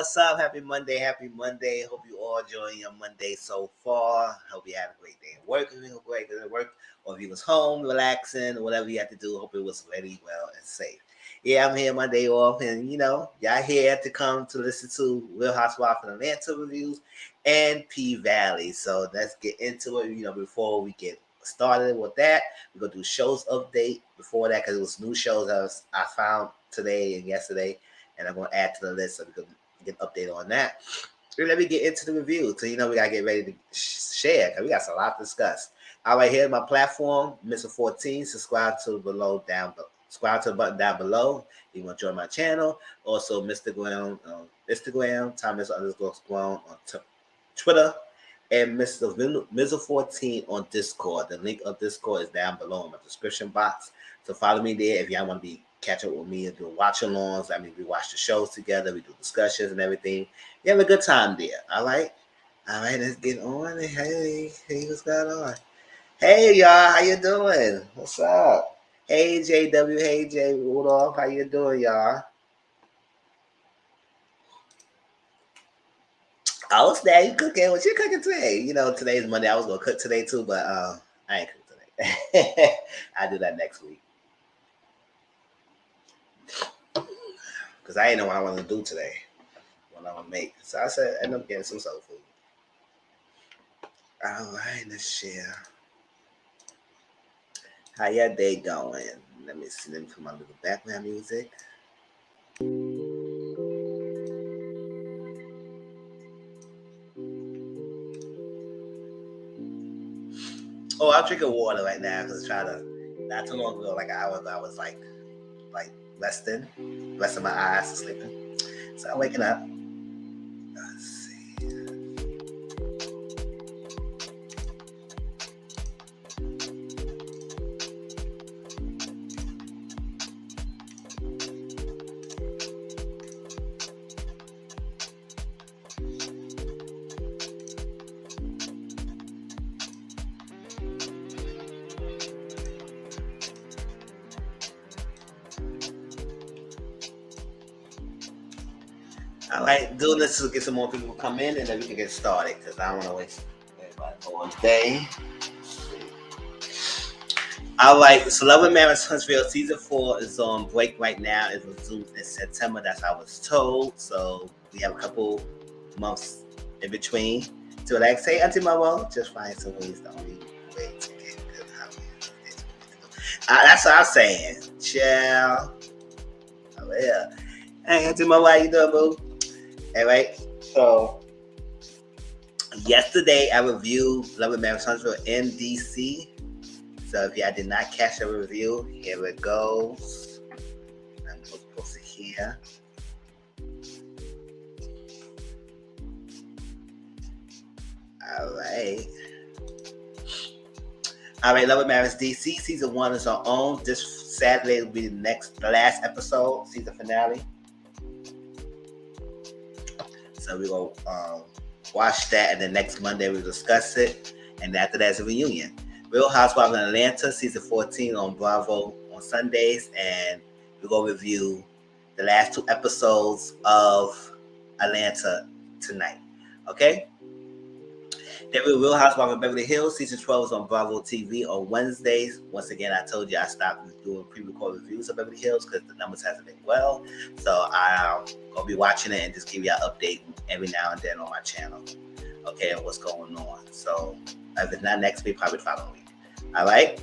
what's up? Happy Monday. Happy Monday. Hope you all enjoying your Monday so far. Hope you had a great day at work. If you had a great day at work, or if you was home relaxing, whatever you had to do, hope it was very well and safe. Yeah, I'm here my day off, and y'all here to come to listen to Real Housewives of Atlanta reviews and P-Valley. So let's get into it. Before we get started with that, we're gonna do shows update before that because it was new shows I found today and yesterday, and I'm gonna add to the list so we can get an update on that. Let me get into the review. So we gotta get ready to share because we got a lot to discuss. All right, here's my platform, Mr. 14. Subscribe to subscribe to the button down below. If you want to join my channel. Also, Mr. Ground on Instagram, Thomas_Ground on Twitter, and Mr. Mizzle 14 on Discord. The link of Discord is down below in my description box. So follow me there if y'all want to catch up with me and do watch-alongs. I mean, we watch the shows together, we do discussions and everything. You have a good time there. All right, let's get on. Hey, what's going on? Hey, y'all, how you doing? What's up? Hey, JW. Hey, Jay Rudolph. How you doing, y'all? Oh, what's that? You cooking? What you cooking today? Today's Monday. I was gonna cook today too, but I ain't cooking today. I'll do that next week. Because I ain't know what I want to do today. What I'm gonna make. So I said end up getting some soul food. All right, let's share. How your day going? Let me see. Let me put my little background music. Oh, I'm drinking water right now because not too long ago, like an hour ago, I was like resting my eyes and sleeping. So I'm waking up. Let's see. I like doing this to get some more people to come in and then we can get started because I don't want to waste everybody one day. All right, Celebrity Marriage Huntsville season 4 is on break right now. It resumes in September. That's how I was told. So we have a couple months in between to relax. Hey, Auntie Mama, just find some ways. The only way to get good. That's what I'm saying. Chill. Oh yeah. Hey, Auntie Mama, how you doing, boo? All right. So yesterday I reviewed Love and Marriage Huntsville in DC. So if y'all did not catch a review, here it goes. I'm going to post it here. All right, Love and Marriage DC season 1 is our own. This Saturday will be the last episode, season finale. So we will watch that, and then next Monday we'll discuss it, and after that's a reunion. Real Housewives of Atlanta season 14 on Bravo on Sundays, and we're going to review the last 2 episodes of Atlanta tonight. Okay? Then Real Housewives of Beverly Hills season 12 is on Bravo TV on Wednesdays. Once again, I told you I stopped doing pre-recorded reviews of Beverly Hills because the numbers hasn't been well. So I'm going to be watching it and just give you an update every now and then on my channel. Okay, and what's going on. So if it's not next week, probably the following week. All right.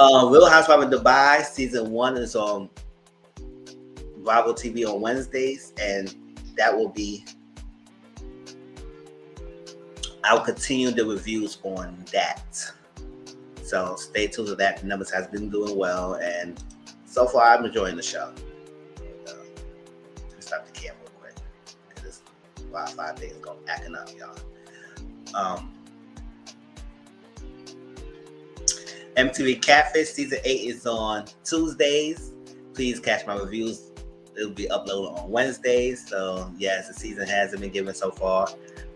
Real Housewives of Dubai season 1 is on Bravo TV on Wednesdays, and that will be. I'll continue the reviews on that. So stay tuned to that. The numbers has been doing well, and so far I'm enjoying the show. Let me stop the camera real quick because this Wi-Fi thing is going acting up, y'all. MTV Catfish season 8 is on Tuesdays. Please catch my reviews. It'll be uploaded on Wednesdays. So yes, the season hasn't been given so far,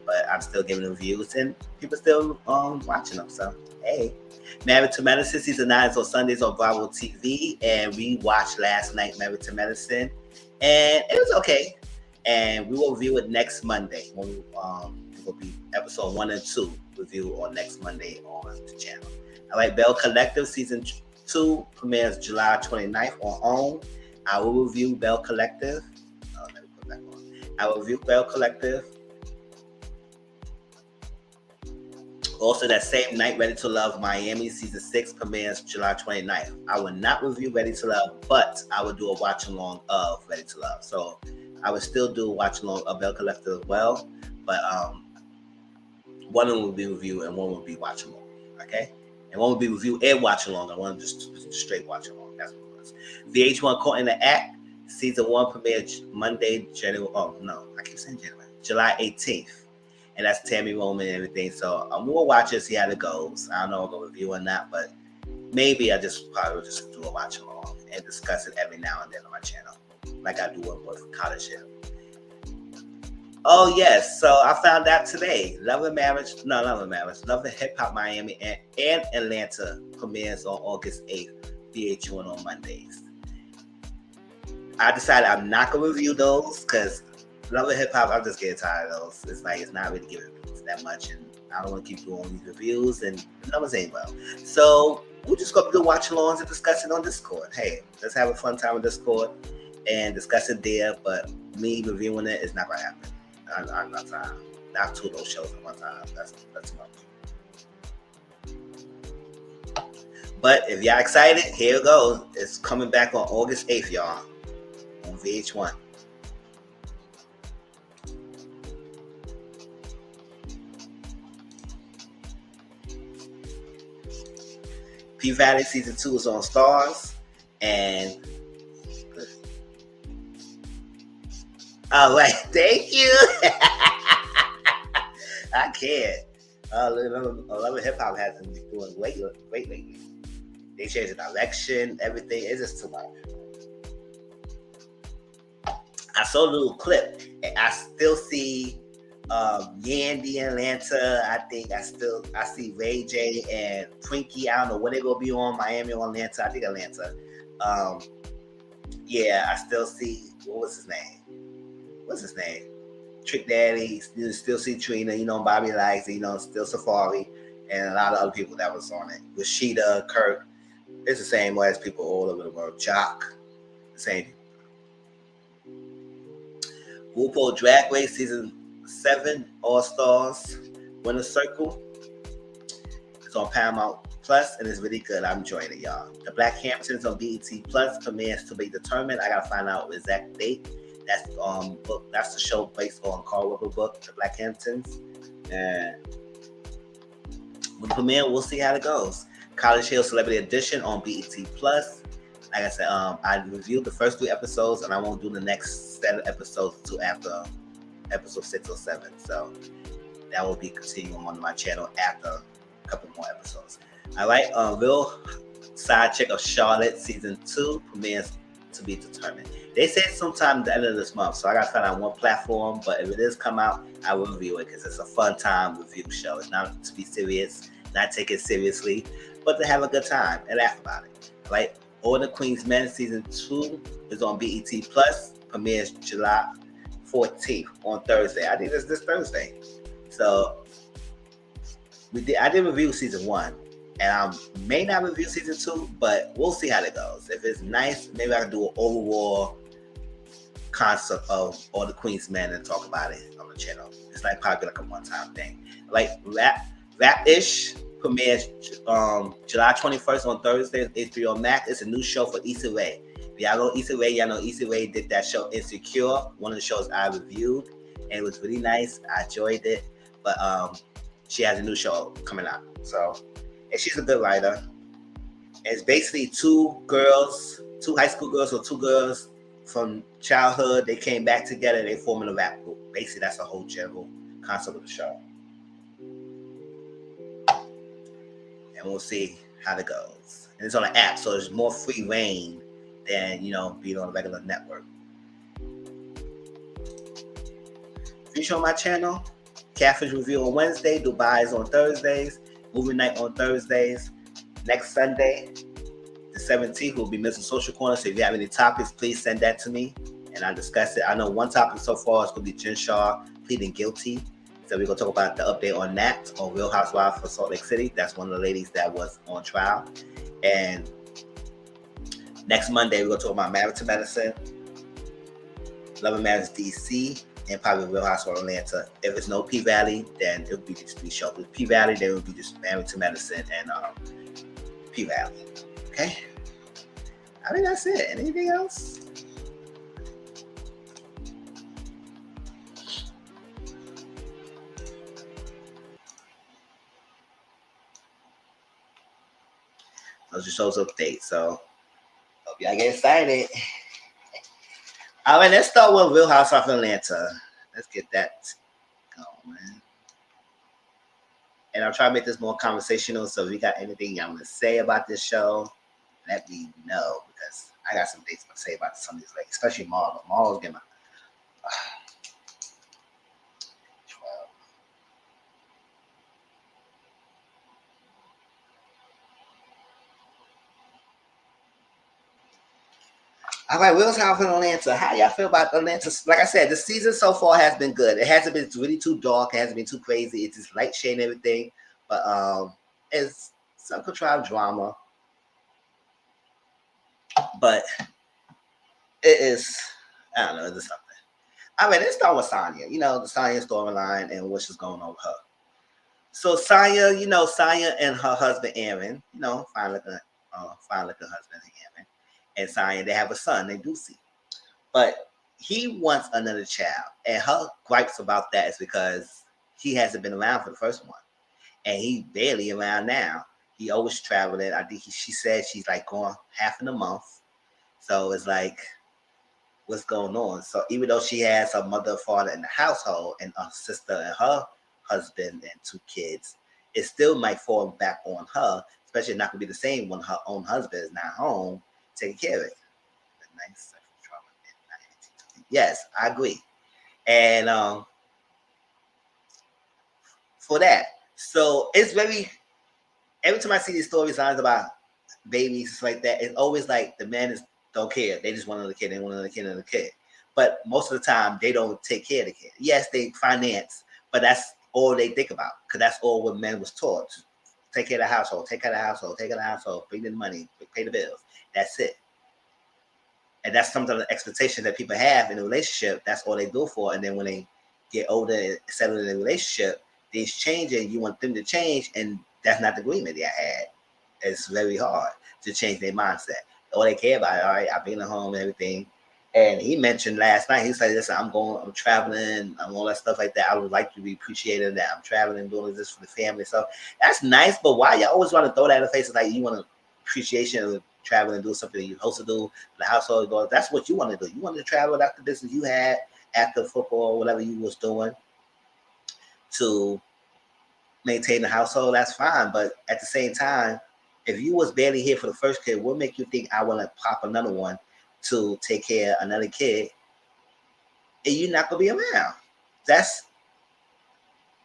but I'm still giving reviews and people still watching them. So hey, Married to Medicine season 9 is on Sundays on Bravo TV, and we watched last night Married to Medicine, and it was okay. and we will review it next Monday. When it will be episode 1 and 2 review on next Monday on the channel. All right, Bell Collective season 2 premieres July 29th on OWN. I will review Bell Collective. Let me put that on. I will review Bell Collective. Also, that same night, Ready to Love Miami season 6 premieres July 29th. I will not review Ready to Love, but I will do a watch along of Ready to Love. So I would still do a watch along of Bell Collective as well, but one of them will be review and one will be watch along. Okay, and one will be review and watch along, and one just straight watch along. That's what it was. VH1 Caught in the Act season 1 premiered Monday, January. Oh no, I keep saying January. July 18th. And that's Tammy Roman and everything. So I'm gonna watch it, see how it goes. I don't know if I'm gonna review or not, but maybe I probably just do a watch along and discuss it every now and then on my channel, like I do with College Hill. Oh yes, so I found out today, Love and Hip Hop Miami and Atlanta premieres on August 8th, VH1 on Mondays. I decided I'm not gonna review those because Love and Hip Hop, I'm just getting tired of those. It's like it's not really giving me that much, and I don't want to keep doing these reviews, and the numbers ain't well. So we're just gonna do watch alongs and discuss it on Discord. Hey, let's have a fun time on Discord and discuss it there. But me reviewing it is not gonna happen. I'm not time. Not 2 of those shows at one time. That's much. But if y'all excited, here it goes. It's coming back on August 8th, y'all, on VH1. PVALLEY season 2 is on Stars, and all right, thank you. I can't. Love and Hip Hop hasn't been doing great lately. They changed the direction, everything. It's just too much. I saw a little clip, and I still see Yandy in Atlanta. I see Ray J and Twinkie. I don't know when they gonna be on, Miami or Atlanta. I think Atlanta. Yeah, I still see what's his name? Trick Daddy. You still see Trina. Bobby Likes. Still Safari, and a lot of other people that was on it. Rashida, Kirk. It's the same as people all over the world. Jock, the same. RuPaul Drag Race season 7 All Stars Winner Circle. It's on Paramount Plus and it's really good. I'm enjoying it, y'all. The Black Hamptons on BET Plus premieres to be determined. I gotta find out the exact date. That's book. That's the show based on Carl Wilber book, The Black Hamptons. And when premiere, we'll see how it goes. College Hill Celebrity Edition on BET Plus. Like I said, I reviewed the first 3 episodes, and I won't do the next set of episodes until after episode 6 or 7. So that will be continuing on my channel after a couple more episodes. All right, Real Side Chick of Charlotte season 2 premieres to be determined. They said sometime at the end of this month, so I gotta find out one platform. But if it does come out, I will review it because it's a fun time review show. It's not to be serious, not take it seriously, but to have a good time and laugh about it. All right. All the Queen's Men season 2 is on BET Plus. Premieres July 14th on Thursday. I think it's this Thursday. So I did review season 1, and I may not review season 2, but we'll see how it goes. If it's nice, maybe I can do an overall concept of all the Queen's Men and talk about it on the channel. It's like probably like a one-time thing. Like Rap-ish premieres July 21st on Thursday on HBO Max. It's a new show for Issa Rae. If y'all know Issa Rae, y'all know Issa Rae did that show Insecure, one of the shows I reviewed, and it was really nice. I enjoyed it, but she has a new show coming out. So, and she's a good writer. And it's basically 2 high school girls or 2 girls from childhood. They came back together. They forming a rap group. Basically, that's the whole general concept of the show. And we'll see how it goes. And it's on an app, so there's more free reign than, being on a regular network. If you show my channel, Catfish Review on Wednesday, Dubai is on Thursdays, Movie Night on Thursdays. Next Sunday, the 17th, will be Mizzle Social Corner. So if you have any topics, please send that to me, and I discussed it. I know one topic so far is going to be Jen Shaw pleading guilty. So we're going to talk about the update on that on Real Housewives for Salt Lake City. That's one of the ladies that was on trial. And next Monday, we're going to talk about Married to Medicine, Love and Marriage DC, and probably Real Housewives of Atlanta. If it's no P-Valley, then it'll be just 3 shows. With P-Valley, then it will be just Married to Medicine and P-Valley. Okay? I think that's it. Anything else? Those are shows updates. So hope y'all get excited. All right, let's start with Real Housewives of Atlanta. Let's get that going, man. And I'll try to make this more conversational. So if you got anything y'all want to say about this show, let me know, because I got some things to say about some of these ladies, especially Marlo. Marlo's getting my All right, Real Housewives of Atlanta. How y'all feel about Atlanta? Like I said, the season so far has been good. It hasn't been really too dark. It hasn't been too crazy. It's just light shade and everything. But it's some contrived drama. But it is, I don't know, it's something. All right, let's start with Sonya. You know, the Sonya storyline and what's just going on with her. So Sonya, you know, Sonya and her husband Aaron, you know, fine looking husband Aaron, and Sonya, they have a son named Ducey. But he wants another child. And her gripes about that is because he hasn't been around for the first one. And he barely around now. He always traveling. I think she said she's like going half in a month. So it's like, what's going on? So even though she has her mother, father in the household, and a sister and her husband and 2 kids, it still might fall back on her, especially not going to be the same when her own husband is not home taking care of it. Yes, I agree. And for that, so it's very, every time I see these storylines about babies like that, it's always like the men don't care. They just want another kid. They want another kid, another kid. But most of the time, they don't take care of the kid. Yes, they finance, but that's all they think about, because that's all what men was taught. Take care of the household, take care of the household, take care of the household, bring in the money, pay the bills. That's it. And that's some of the expectations that people have in a relationship. That's all they do for. And then when they get older and settle in a relationship, things change and you want them to change. And that's not the agreement they had. It's very hard to change their mindset. All they care about, all right, I've been at home and everything. And he mentioned last night, he said, listen, I'm traveling, I'm all that stuff like that. I would like to be appreciated that I'm traveling, doing this for the family. So that's nice, but why you always want to throw that in the face? It's like you want appreciation of traveling and do something that you're supposed to do, the household goes. That's what you want to do. You wanted to travel, that's the business you had after football, whatever you was doing to maintain the household, that's fine. But at the same time, if you was barely here for the first kid, what make you think I want to pop another one to take care of another kid and you're not going to be around? That's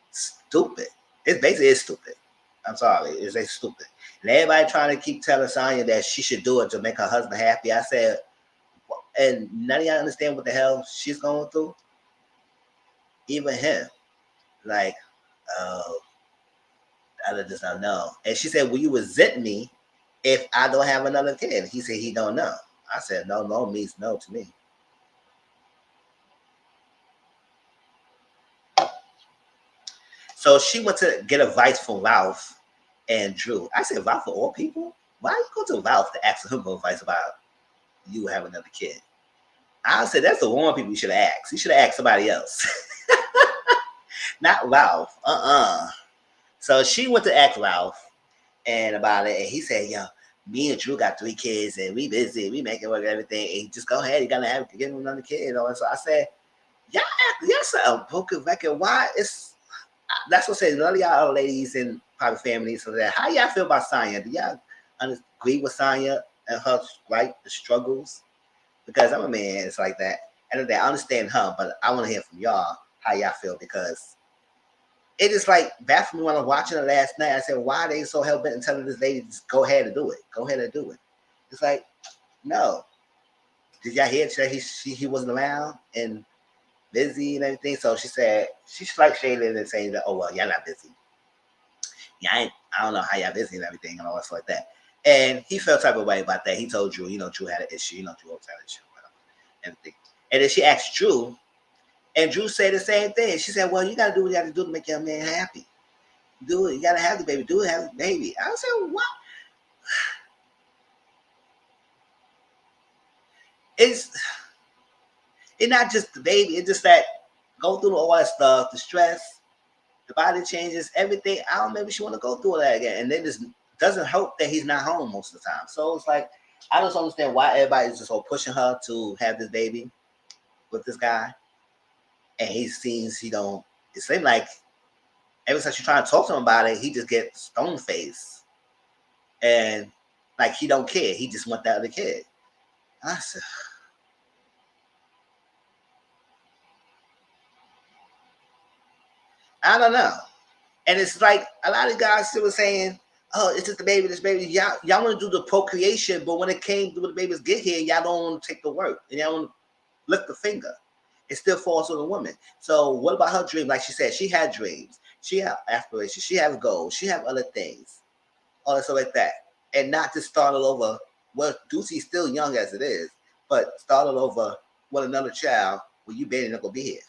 stupid. It basically is stupid. I'm sorry. It's stupid. And everybody trying to keep telling Sonya that she should do it to make her husband happy. I said, and none of y'all understand what the hell she's going through. Even him. Like, I just don't know. And she said, will you resent me if I don't have another kid? He said he don't know. I said, no means no to me. So she went to get advice from Ralph and Drew. I said, Ralph for all people? Why you go to Ralph to ask him for advice about you having another kid? I said, that's the wrong people you should have asked. You should have asked somebody else. Not Ralph. So she went to ask Ralph and about it, and he said, yo, me and Drew got 3 kids and we busy, we making work and everything, and just go ahead, you gotta get him another kid. You know? And so I said, y'all a broken record. Why? That's what I said. None of y'all ladies in private families. So that, how y'all feel about Sonya? Do y'all agree with Sonya and her the struggles? Because I'm a man, it's like that. And I understand her, but I want to hear from y'all how y'all feel, because it is like bad for me when I'm watching it last night. I said, why are they so hell bent and telling this lady just go ahead and do it? Go ahead and do it. It's like, no. did y'all hear that he wasn't around and busy and everything? So she said she's like shading and saying that, oh well, y'all not busy. Yeah, I don't know how y'all busy and everything and all that stuff like that. And he felt type of way about that. He told Drew, Drew had an issue, Drew always had an issue, whatever, everything. And then she asked Drew, and Drew said the same thing. She said, well, you got to do what you got to do to make your man happy. Do it. You got to have the baby. Do it. Have the baby. I said, what? It's not just the baby. It's just that go through all that stuff, the stress, the body changes, everything. I don't know, maybe she want to go through all that again. And then just doesn't help that he's not home most of the time. So it's like, I just understand why everybody's just so pushing her to have this baby with this guy. And he seems he don't, it seems like every time she's trying to talk to him about it, he just gets stone faced. And like he don't care. He just want that other kid. I said, I don't know. And it's like a lot of guys still were saying, oh, it's just the baby, this baby. Y'all want to do the procreation, but when it came to the babies get here, y'all don't want to take the work. And y'all want to lift the finger. It still falls on the woman. So what about her dream? Like she said, she had dreams. She had aspirations. She has goals. She have other things. All that stuff like that. And not to start all over. Well, Ducey's still young as it is, but start all over with another child when you barely not going to be here.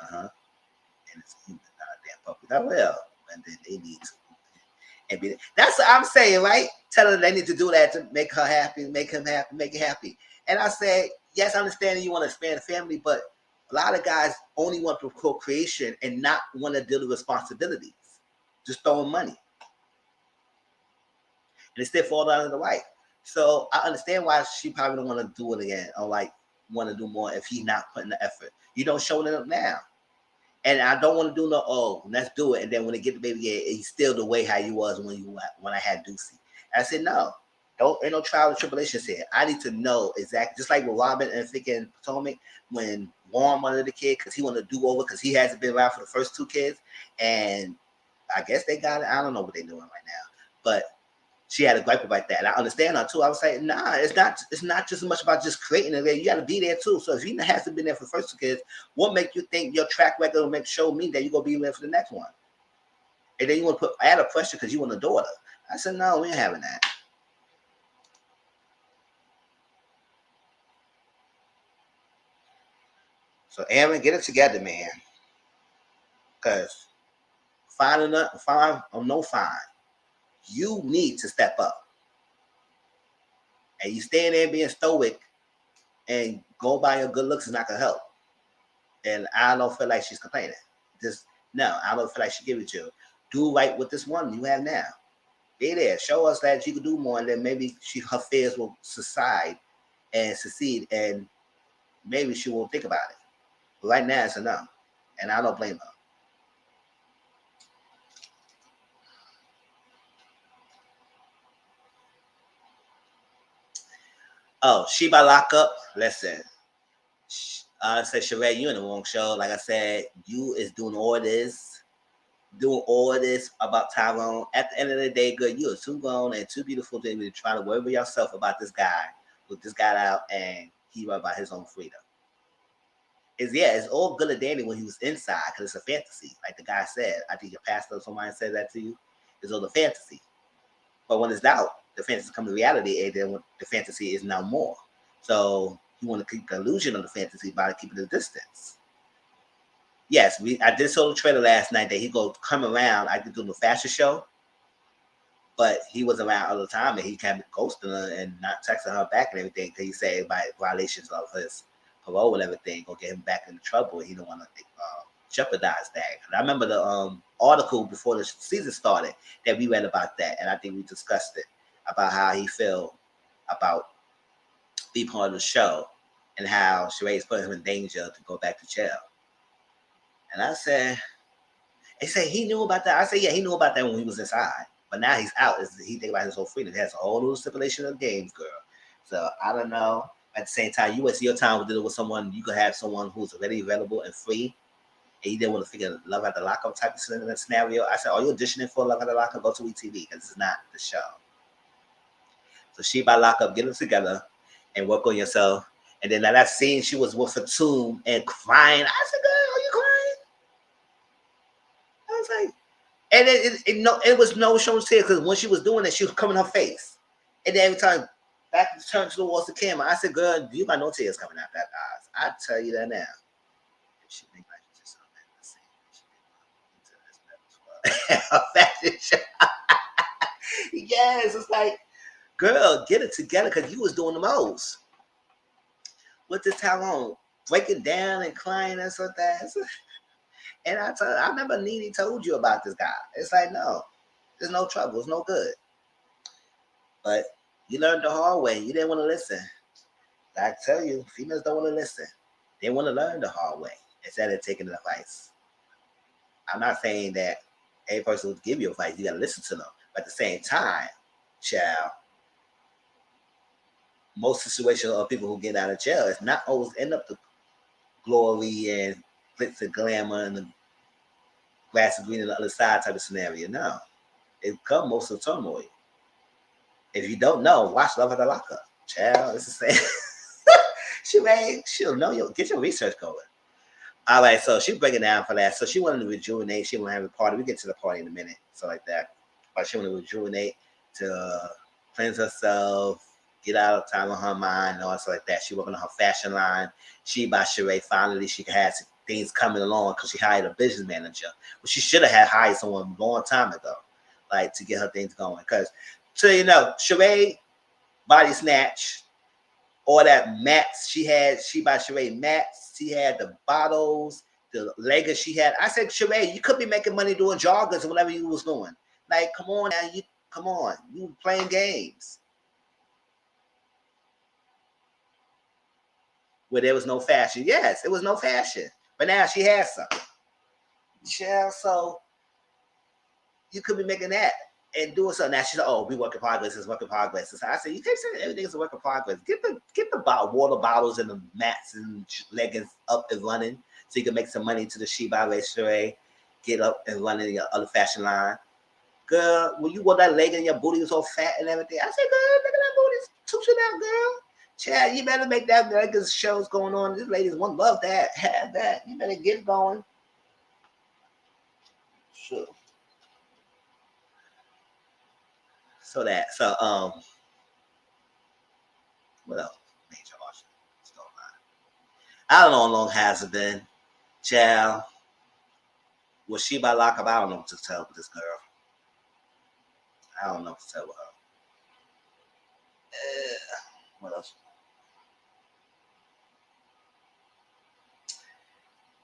Uh-huh. And it's not a damn puppy. That well. And then they need to. And be, that's what I'm saying, right? Tell her they need to do that to make her happy, make him happy, make it happy. And I said, yes, I understand you want to expand the family, but a lot of guys only want procreation and not want to deal with responsibilities. Just throwing money. And it still falls out of the wife. So I understand why she probably don't want to do it again or like want to do more if he's not putting the effort. You don't show it up now. And I don't want to do no, oh, let's do it. And then when they get the baby, he's still the way how you was when I had Ducey. And I said, no, ain't no trial or tribulations here. I need to know exactly, just like with Robin and freaking Potomac, when Warren wanted the kid because he wanted to do over because he hasn't been around for the first two kids. And I guess they got it. I don't know what they're doing right now. But she had a gripe about that. And I understand her too. I was like, nah, it's not just as much about just creating it. You got to be there too. So if you hasn't been there for the first two kids, what make you think your track record will show me that you're gonna be there for the next one? And then you want to add a pressure because you want a daughter. I said, no, we ain't having that. So Aaron, get it together, man. Because fine or no fine, you need to step up. And you staying there being stoic and go by your good looks is not gonna help. And I don't feel like she's complaining. Just no, I don't feel like she give it to you. Do right with this one you have now. Be there. Show us that you can do more, and then maybe her fears will subside and succeed, and maybe she won't think about it. But right now it's a no. And I don't blame her. Oh, she by lock up. Listen. I said, Sheree, you in the wrong show. Like I said, you is doing all this about Tyrone. At the end of the day, good, you are too grown and too beautiful to even try to worry about yourself about this guy who just got out and he wrote about his own freedom. It's all good and dandy when he was inside because it's a fantasy. Like the guy said, I think your pastor or somebody said that to you. It's all a fantasy. But when it's out, the fantasy comes to reality, and then the fantasy is now more. So you want to keep the illusion of the fantasy by keeping the distance. Yes, I did saw the trailer last night that he go come around. I could do the fashion show, but he was around all the time, and he kept ghosting her and not texting her back and everything because he said by violations of his parole and everything gonna get him back into trouble. He don't want to jeopardize that. And I remember the article before the season started that we read about that, and I think we discussed it about how he felt about be part of the show and how Sheree's putting him in danger to go back to jail. And I said, they say he knew about that. I said, yeah, he knew about that when he was inside. But now he's out. He think about his whole freedom. He has a whole little stipulation of games, girl. So I don't know. At the same time, you waste your time with dealing with someone. You could have someone who's already available and free, and you didn't want to figure Love at the Lockup type of scenario, I said, are you auditioning for Love at the Lockup? Go to ETV because this is not the show. So she by Lockup, get them together and work on yourself. And then that scene, she was with Fatum and crying. I said, girl, are you crying? I was like, and it was no showing tears because when she was doing it, she was covering her face. And then every time back turned towards the camera, I said, girl, you got no tears coming out that eyes. I tell you that now. She think like just yes, it's like, girl, get it together because you was doing the most. With this Tyrone breaking down and crying and stuff like that. And I remember Nene told you about this guy. It's like, no, there's no trouble, it's no good. But you learned the hard way. You didn't want to listen. I tell you, females don't want to listen. They want to learn the hard way instead of taking advice. I'm not saying that every person will give you advice. You got to listen to them. But at the same time, child, most situations of people who get out of jail, it's not always end up the glory and glitz and glamour and the grass is green on the other side type of scenario. No, it comes most of the turmoil. If you don't know, watch Love at the Lockup. Child, it's the same. She'll know you. Get your research going. All right, so she breaking down for that. So she wanted to rejuvenate. She wanted to have a party. We get to the party in a minute, so like that. But she wanted to rejuvenate, to cleanse herself, get out of time on her mind, and all stuff like that. She working on her fashion line. She by Sheree, finally she has things coming along because she hired a business manager. Well, she should have had hired someone a long time ago, like to get her things going. Because, so you know, Sheree body snatch, all that mats she had, she by Sheree mats. She had the bottles, the leggings she had. I said, Sheree, you could be making money doing joggers or whatever you was doing. Like, come on now, you playing games. Where there was no fashion. Yes, it was no fashion. But now she has something. Yeah, so you could be making that and doing something. Now she's like, oh, we work in progress. It's work in progress. So I said, you can't say everything is a work in progress. Get the water bottles and the mats and leggings up and running so you can make some money to the Sheba Restaurant. Get up and running your other fashion line. Girl, when you wore that leg and your booty was all fat and everything, I said, girl, look at that booty. Touching out, girl. Chad, you better make that because shows going on. These ladies want love that, have that. You better get going. Sure. So what else? Major Archer. I don't know how long has it been. Child. Was she by lockup? I don't know what to tell with this girl. I don't know what to tell with her. What else?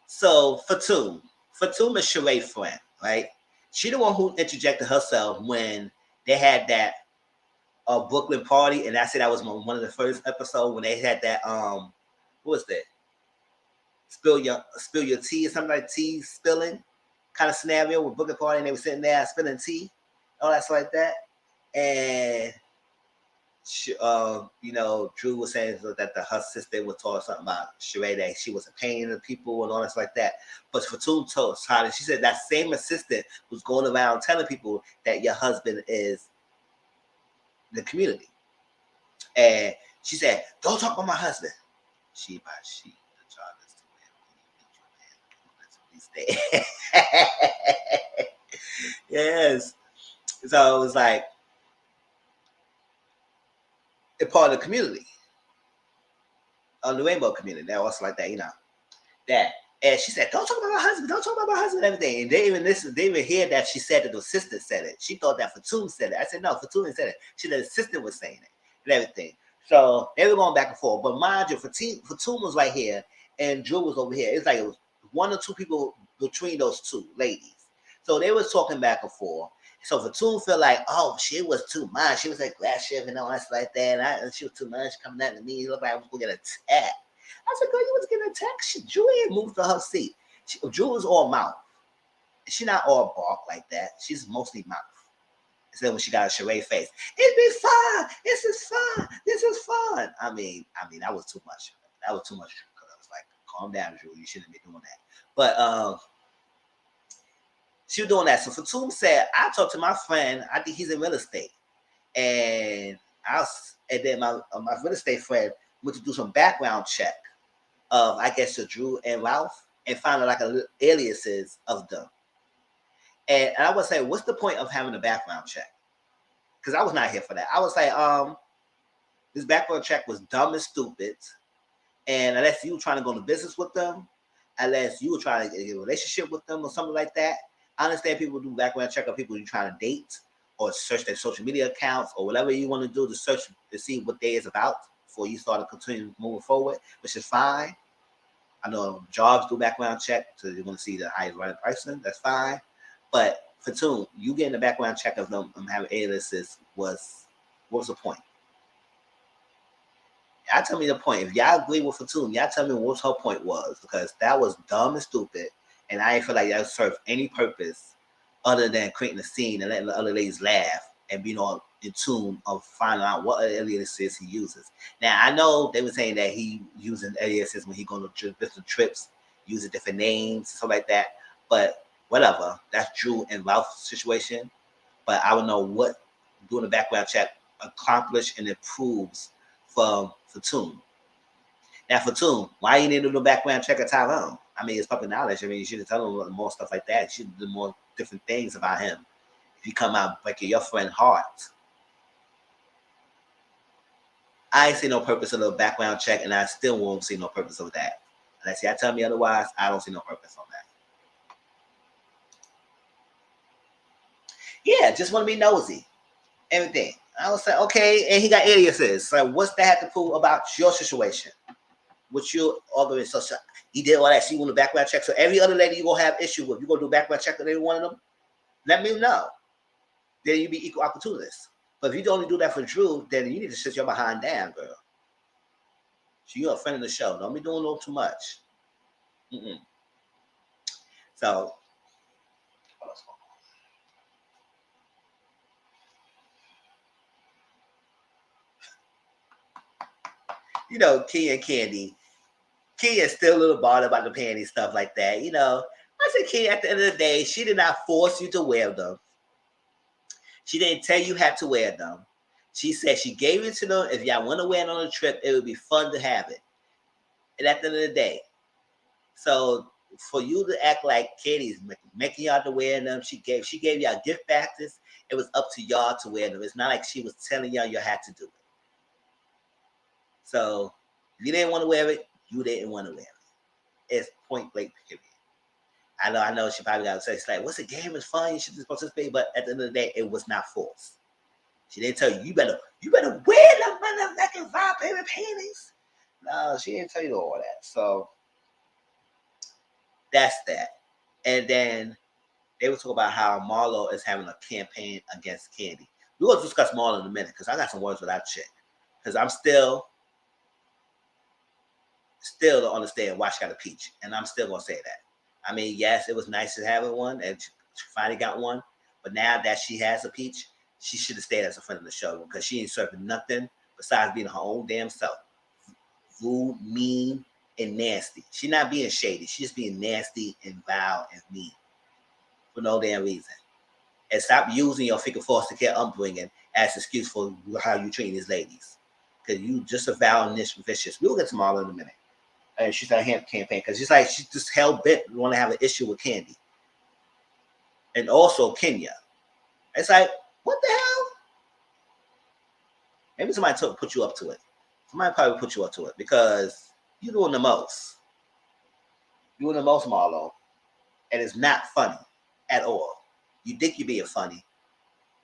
So Fatum is Sheree's friend, right? She the one who interjected herself when they had that Brooklyn party, and I said that was one of the first episodes when they had that what was that? Spill your tea or something like tea spilling kind of scenario with Brooklyn party, and they were sitting there spilling tea, all that stuff like that, and. You know, Drew was saying that her sister was told something about Sheree that she was a pain to people and all that like that. But Fatum told her, she said that same assistant was going around telling people that your husband is the community. And she said, don't talk about my husband. She, the child is too yes. So it was like, a part of the community, the rainbow community. That was like that, you know. That. And she said, don't talk about my husband, don't talk about my husband and everything. And they even hear that she said that the assistant said it. She thought that Fatum said it. I said, no, Fatum said it. She said the assistant was saying it and everything. So they were going back and forth. But mind you, Fatum was right here and Drew was over here. It's like it was one or two people between those two ladies. So they was talking back and forth. So Fatum felt like, oh, she was too much. She was like glass shift and all that like that. And she was too much coming at me. It looked like I was going to get attacked. I said, girl, you was getting attacked. Drew had moved to her seat. Drew was all mouth. She not all bark like that. She's mostly mouth. So when she got a Sheree face, it'd be fun. This is fun. This is fun. I mean, that was too much. That was too much. I was like, calm down, Drew. You shouldn't be doing that. But She was doing that. So Fatum said, I talked to my friend, I think he's in real estate. And then my real estate friend went to do some background check of, I guess, the Drew and Ralph, and found out like aliases of them. And I would say, what's the point of having a background check? Because I was not here for that. I would say, this background check was dumb and stupid. And unless you were trying to go into business with them, unless you were trying to get a relationship with them or something like that, I understand people do background check on people you're trying to date or search their social media accounts or whatever you want to do to search to see what they is about before you start to continue moving forward, which is fine. I know jobs do background check, so you're going to see the highest rated person. That's fine. But Fatum, you getting the background check of them having aliases was, what was the point? Y'all tell me the point. If y'all agree with Fatum, y'all tell me what her point was, because that was dumb and stupid, and I didn't feel like that served any purpose other than creating a scene and letting the other ladies laugh and being all in tune of finding out what aliases he uses. Now, I know they were saying that he using aliases when he going to different trips, using different names, stuff like that, but whatever. That's Drew and Ralph's situation, but I would know what doing a background check accomplished and improves from Fatum. Now, Fatum, why you need to do a background check of Tyrone? I mean, it's public knowledge. I mean, you should tell him more stuff like that. You should do more different things about him. If you come out breaking your friend's heart, I ain't see no purpose of the background check, and I still won't see no purpose of that. Unless y'all tell me otherwise, I don't see no purpose on that. Yeah, just want to be nosy. Everything. I was like, okay, and he got aliases. So what's that have to prove about your situation? What your organization? So he did all that. She want a background check. So every other lady you gonna have issue with, you gonna do a background check with every one of them? Let me know. Then you be equal opportunist. But if you only do that for Drew, then you need to sit your behind down, girl. So you're a friend of the show. Don't be doing a little too much. So you know, Key and Candy. Key is still a little bothered about the panty stuff like that. You know, I said, Key, at the end of the day, she did not force you to wear them. She didn't tell you how to wear them. She said she gave it to them. If y'all want to wear it on a trip, it would be fun to have it. And at the end of the day, so for you to act like Katie's making y'all to wear them, she gave y'all gift baskets. It was up to y'all to wear them. It's not like she was telling y'all you had to do it. So if you didn't want to wear it, you didn't want to wear it. It's point blank period. I know she probably got to say, it's like, what's the game? It's fun. You should just participate. But at the end of the day, it was not forced. She didn't tell you, you better wear them motherfucking vibrating panties. No, she didn't tell you all that. So that's that. And then they were talking about how Marlo is having a campaign against Candy. We're going to discuss Marlo in a minute because I got some words with that chick. Because I'm still don't understand why she got a peach. And I'm still going to say that. I mean, yes, it was nice to have one, and she finally got one. But now that she has a peach, she should have stayed as a friend of the show because she ain't serving nothing besides being her own damn self. Rude, mean, and nasty. She's not being shady. She's just being nasty and vile and mean for no damn reason. And stop using your freaking foster care upbringing as an excuse for how you treat these ladies. Because you just a vile and vicious. We'll get to Marlo in a minute. And she's not hand campaign because she's like she's just hell bent want to have an issue with Candy and also Kenya. It's like, what the hell? Maybe somebody put you up to it. Somebody probably put you up to it because you're doing the most. You're doing the most, Marlo, and it's not funny at all. You think you're being funny,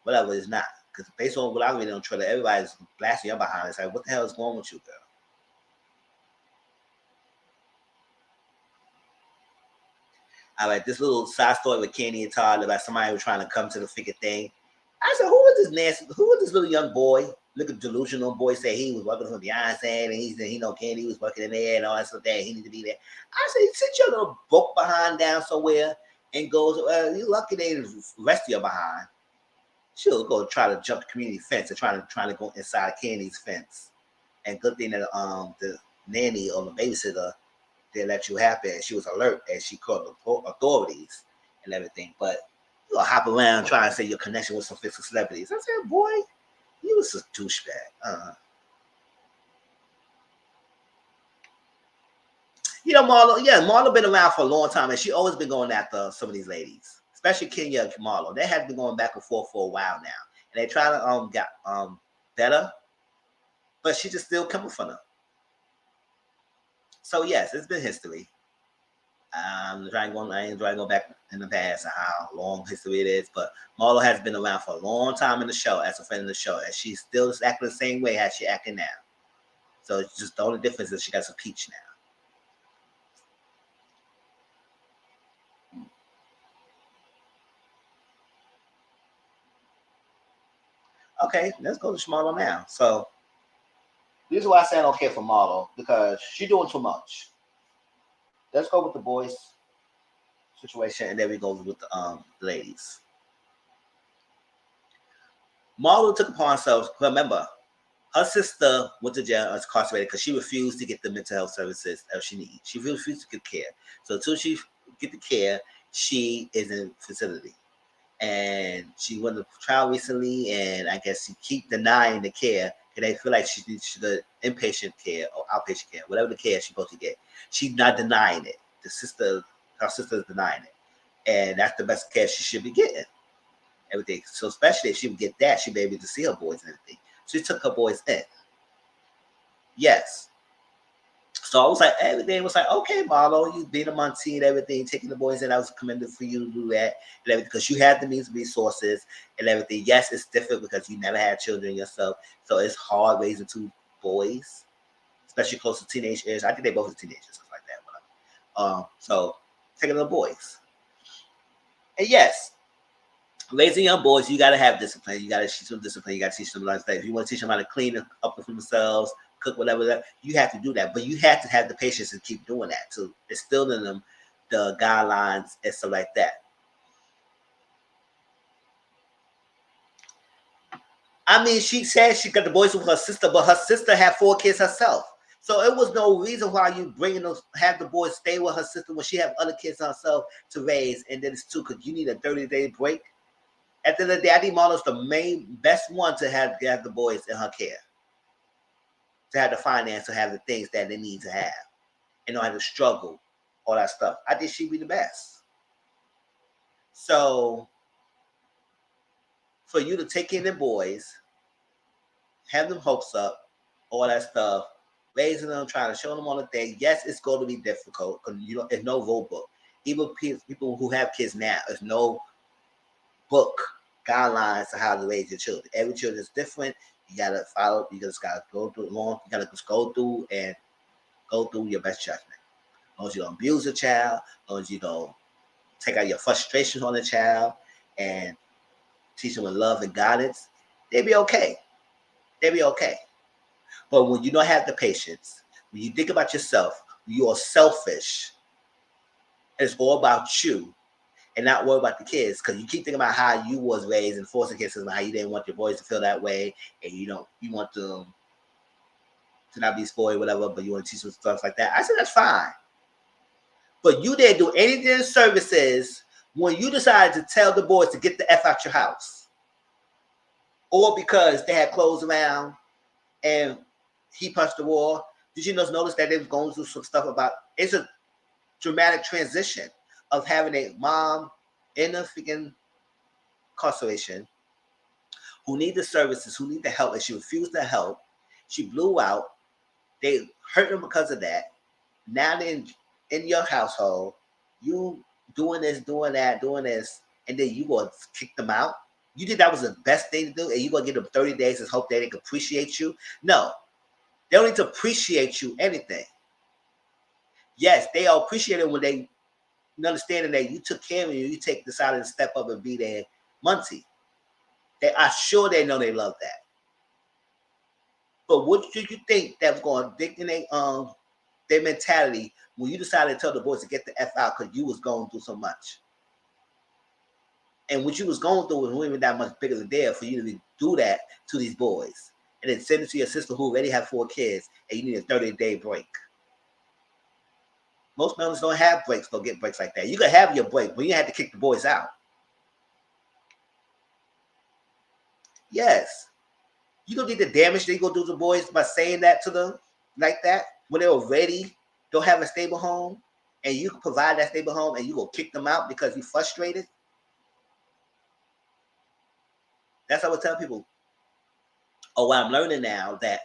whatever, it's not. Because based on what I read on Twitter, everybody's blasting you behind. It's like, what the hell is going with you, girl? All right, this little side story with Kenny and Todd about somebody who was trying to come to the freaking thing. I said, who was this nasty? Who was this little young boy? Look at delusional boy say he was working for Beyonce and he said he know Candy was working in there and all that stuff that he need to be there. I said, sit your little broke behind down somewhere and goes, you lucky they rest your behind. She'll go try to jump the community fence and trying to go inside Candy's fence. And good thing that the nanny or the babysitter they let you happen. She was alert and she called the authorities and everything. But You gonna hop around trying to say your connection with some fictional celebrities. I said, boy, you was a douchebag. You know, Marlo been around for a long time, and she always been going after some of these ladies, especially Kenya and Marlo. They have been going back and forth for a while now, and they try to get better, but she just still coming from them. So yes, it's been history. I ain't trying to go back in the past and how long history it is, but Marlo has been around for a long time in the show as a friend of the show, and she still is acting the same way as she acting now. So it's just the only difference is she got some peach now. Okay, let's go to Marlo now. So this is why I say I don't care for Marlo, because she's doing too much. Let's go with the boys situation, and then we go with the ladies. Marlo took upon herself. Remember, her sister went to jail and was incarcerated because she refused to get the mental health services that she needs. She refused to get care. So until she get the care, she is in facility. And she went to trial recently, and I guess she keep denying the care, and they feel like she needs the inpatient care or outpatient care, whatever the care she's supposed to get. She's not denying it. Her sister is denying it, and that's the best care she should be getting. Everything. So especially if she would get that, she'd be able to see her boys and everything. She took her boys in. Yes. So I was like, everything was like, okay, Marlo, you being a Muncie and everything, taking the boys in. I was commended for you to do that and everything because you had the means, resources, and everything. Yes, it's different because you never had children yourself, so it's hard raising two boys, especially close to teenage age. I think they both are teenagers, stuff like that. But, so taking the boys, and yes, raising young boys, you got to have discipline. You got to teach them discipline. You got to teach them lifestyle. If you want to teach them how to clean up for themselves, cook, whatever that, you have to do that. But you have to have the patience to keep doing that, to instill in them the guidelines and stuff like that. I mean, she said she got the boys with her sister, but her sister had 4 kids herself. So it was no reason why you bringing those, have the boys stay with her sister when she have other kids herself to raise, and then it's 2 because you need a 30-day break. At the end of the day, I think Marlo's the best one to have the boys in her care, to have the finance, to have the things that they need to have, and not have to struggle, all that stuff. I think she'd be the best. So for you to take in the boys, have them hopes up, all that stuff, raising them, trying to show them all the things. Yes, it's going to be difficult because there's no rule book. Even people who have kids now, there's no book guidelines to how to raise your children. Every child is different. You gotta follow. You just gotta go through long. You gotta just go through your best judgment. As long as you don't abuse a child, as long as you don't take out your frustrations on the child, and teach them with love and guidance, they'll be okay. They'll be okay. But when you don't have the patience, when you think about yourself, you are selfish. It's all about you, and not worry about the kids, because you keep thinking about how you was raised and forcing kids, and how you didn't want your boys to feel that way, and you want them to not be spoiled, whatever, but you want to teach them stuff like that. I said that's fine, but you didn't do anything in services when you decided to tell the boys to get the F out your house, or because they had clothes around and he punched the wall. Did you notice that they was going through some stuff about? It's a dramatic transition of having a mom in a freaking incarceration who need the services, who need the help, and she refused to help. She blew out. They hurt them because of that. Now they're in your household, you doing this, doing that, doing this, and then you gonna kick them out. You think that was the best thing to do, and you gonna give them 30 days and hope that they can appreciate you? No, they don't need to appreciate you anything. Yes, they are appreciated when they understanding that you took care of you, you decided to step up and be their Muncie. They are sure they know they love that. But what do you think that was going to dictate their mentality when you decided to tell the boys to get the F out because you was going through so much? And what you was going through was even that much bigger than there for you to do that to these boys. And then send it to your sister who already have 4 kids and you need a 30-day break. Most families don't have breaks, don't get breaks like that. You can have your break, but you have to kick the boys out. Yes. You don't need the damage they go do to the boys by saying that to them like that when they already don't have a stable home, and you can provide that stable home, and you go kick them out because you're frustrated. That's how I tell people. Oh, what I'm learning now that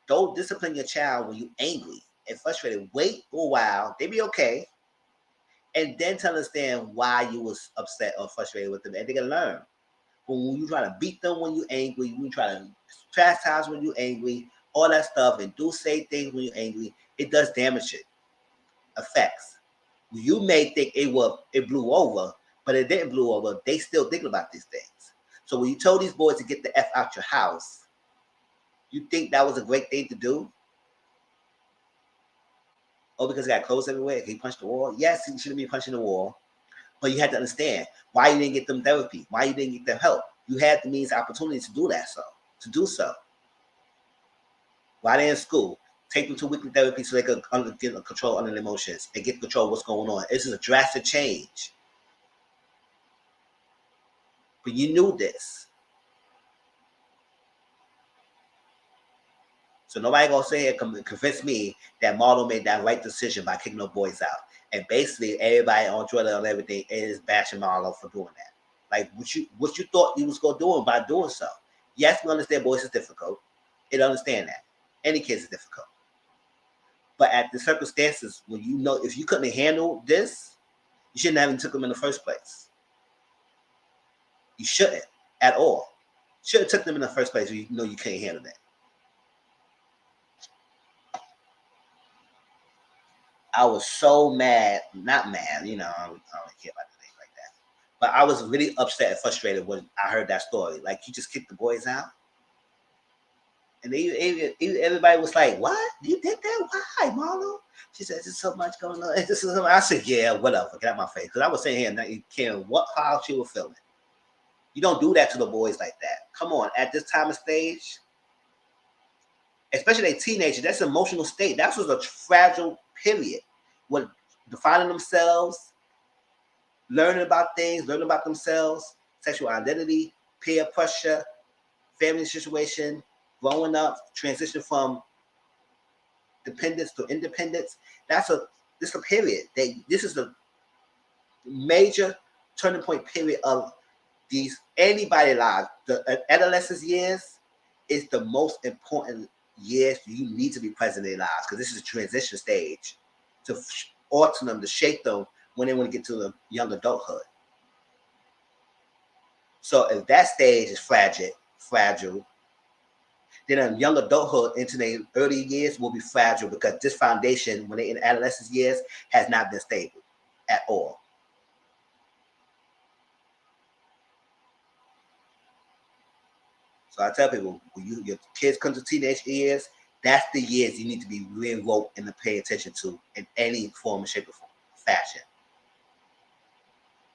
don't discipline your child when you're angry and frustrated. Wait a while, they be okay, and then to understand why you was upset or frustrated with them, and they can learn. But when you try to beat them when you're angry, you try to chastise when you're angry, all that stuff, and do say things when you're angry, it does damage it. Effects. You may think it blew over, but it didn't blow over. They still thinking about these things. So when you told these boys to get the F out your house, you think that was a great thing to do? Oh, because he got clothes everywhere. He punched the wall. Yes, he shouldn't be punching the wall. But you had to understand why you didn't get them therapy, why you didn't get them help. You had the means, opportunity to do that. To do so. While they're in school, take them to weekly therapy so they can get control under their emotions and get control of what's going on. This is a drastic change. But you knew this. So nobody gonna say it convince me that Marlo made that right decision by kicking those boys out. And basically everybody on Twitter and everything is bashing Marlo for doing that. Like what you thought you was gonna do by doing so. Yes, we understand boys is difficult. It understand that. Any kids is difficult. But at the circumstances when you know if you couldn't handle this, you shouldn't have even took them in the first place. You shouldn't at all. Should have took them in the first place when you know you couldn't handle that. I was so mad, not mad, I don't care about things like that. But I was really upset and frustrated when I heard that story. Like, you just kicked the boys out? And everybody was like, what? You did that? Why, Marlo? She said, there's so much going on. I said, yeah, whatever. Get out my face. Because I was sitting here not caring how she was feeling. You don't do that to the boys like that. Come on. At this time of stage, especially a teenager, that's an emotional state. That was a fragile period. When defining themselves, learning about things, learning about themselves, sexual identity, peer pressure, family situation, growing up, transition from dependence to independence. This is a period. This is a major turning point period of anybody lives. The adolescence years is the most important years you need to be present in their lives because this is a transition stage to alter them, to shape them when they want to get to the young adulthood. So if that stage is fragile, then a young adulthood into their early years will be fragile because this foundation, when they're in adolescence years, has not been stable at all. So I tell people, when your kids come to teenage years, that's the years you need to be re-enrolled and to pay attention to in any form, shape, or fashion.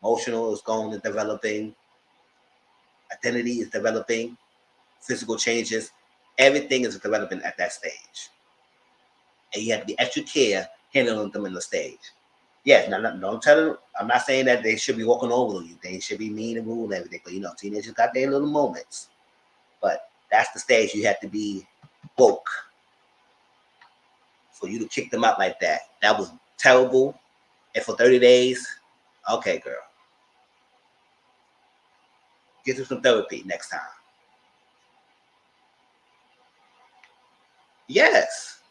Emotional is going and developing. Identity is developing. Physical changes. Everything is developing at that stage. And you have to be extra care handling them in the stage. Yes, I'm not saying that they should be walking over you. They should be mean and rude and everything. But teenagers got their little moments. But that's the stage you have to be woke. For you to kick them out like that. That was terrible. And for 30 days, okay, girl. Get you some therapy next time. Yes.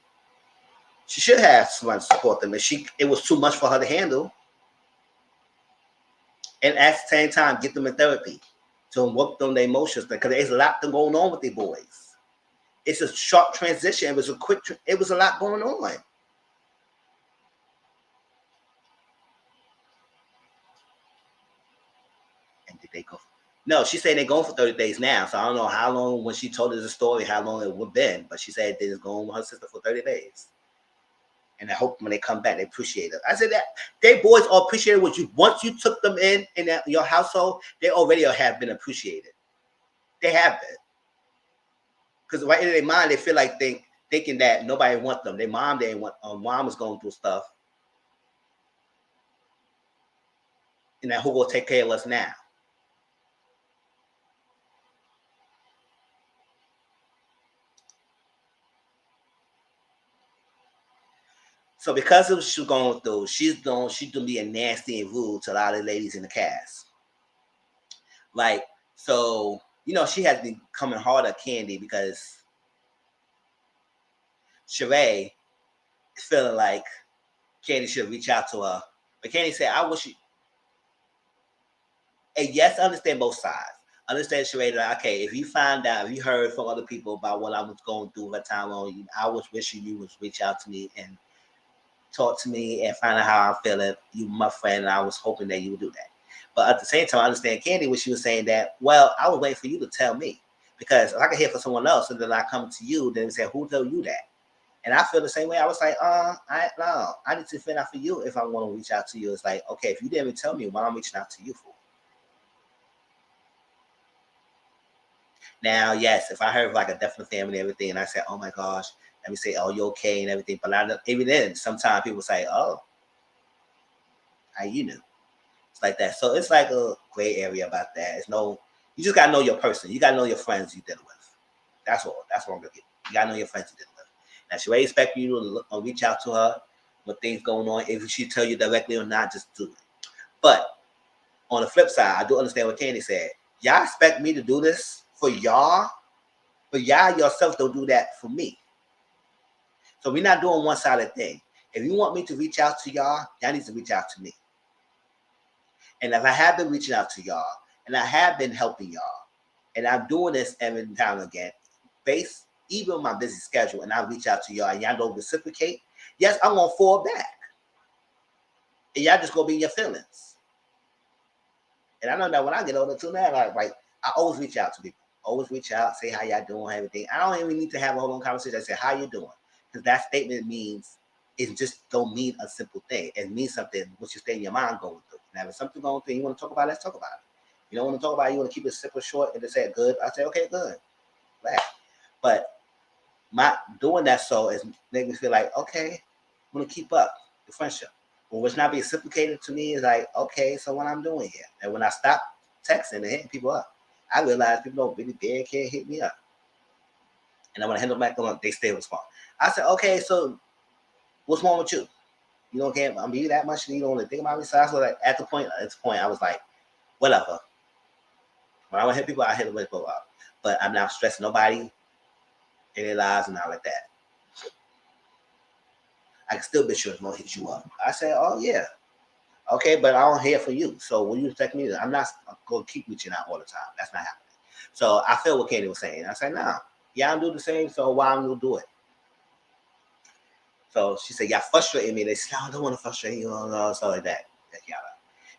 She should have someone to support them. It was too much for her to handle. And at the same time, get them in therapy to work on their emotions because there's a lot going on with the boys. It's a sharp transition. It was a lot going on. And did they go? No, she said they're going for 30 days now. So I don't know how long, when she told us the story, how long it would have been. But she said they're going with her sister for 30 days. And I hope when they come back, they appreciate it. I said that they boys all appreciated what you, once you took them in your household, they already have been appreciated. They have been. Because right in their mind, they feel like thinking that nobody wants them. Their mom didn't want, mom was going through stuff. And that who will take care of us now? So because of what she's going through, she's gonna be a nasty and rude to a lot of ladies in the cast. Like, so, she has been coming hard at Candy because Sheree is feeling like Candy should reach out to her. But Candy said, I wish you. And yes, I understand both sides. I understand Sheree, like, okay, if you find out, if you heard from other people about what I was going through at time on you, I was wishing you would reach out to me and talk to me and find out how I'm feeling. You, my friend, and I was hoping that you would do that. But at the same time, I understand Candy when she was saying that, well, I was waiting for you to tell me. Because if I can hear from someone else and then I come to you, then say, who told you that? And I feel the same way. I was like, I need to find out for you if I want to reach out to you. It's like, okay, if you didn't even tell me, what I'm reaching out to you for? Now, yes, if I heard like a death in the family and everything, and I said, oh my gosh, let me say, oh, you okay and everything. But even then, sometimes people say, oh, how you knew? It's like that. So it's like a gray area about that. You just gotta know your person. You gotta know your friends you deal with. That's all. That's what I'm gonna get. You gotta know your friends you deal with. Now, she may expect you to reach out to her with things going on. If she tell you directly or not, just do it. But on the flip side, I do understand what Candy said. Y'all expect me to do this for y'all, but y'all yourself don't do that for me. So we're not doing one-sided thing. If you want me to reach out to y'all need to reach out to me. And if I have been reaching out to y'all, and I have been helping y'all, and I'm doing this every time again, based even on my busy schedule, and I reach out to y'all, and y'all don't reciprocate, yes, I'm gonna fall back, and y'all just gonna be in your feelings. And I know that when I get older too, now, like I always reach out to people, always reach out, say how y'all doing, everything. I don't even need to have a whole long conversation. I say how you doing, because that statement means it just don't mean a simple thing. It means something what you stay in your mind going through. Now, if something going through, you want to talk about it, let's talk about it. You don't want to talk about it, you want to keep it simple, short, and just say good. I say okay, good. Right. But my doing that so is making me feel like okay, I'm gonna keep up the friendship. But what's not being reciprocated to me is like okay, so what I'm doing here, and when I stop texting and hitting people up, I realize people don't really dare can't hit me up, and I want to handle back on they still respond. I said okay, so what's wrong with you? You don't care about me that much, and you don't want to think about me. So I was like, at this point, I was like, whatever. When I want to hit people, I hit them with people up, but I'm not stressing nobody in their lives and all like that. I can still be sure it's gonna hit you up. I said, oh yeah, okay, but I don't hear from you. So when you expect me, I'm not gonna keep reaching out all the time. That's not happening. So I feel what Katie was saying. I said, nah, y'all do the same. So why I'm gonna do it? So she said, y'all frustrating me. They said, I don't want to frustrate you, stuff like that.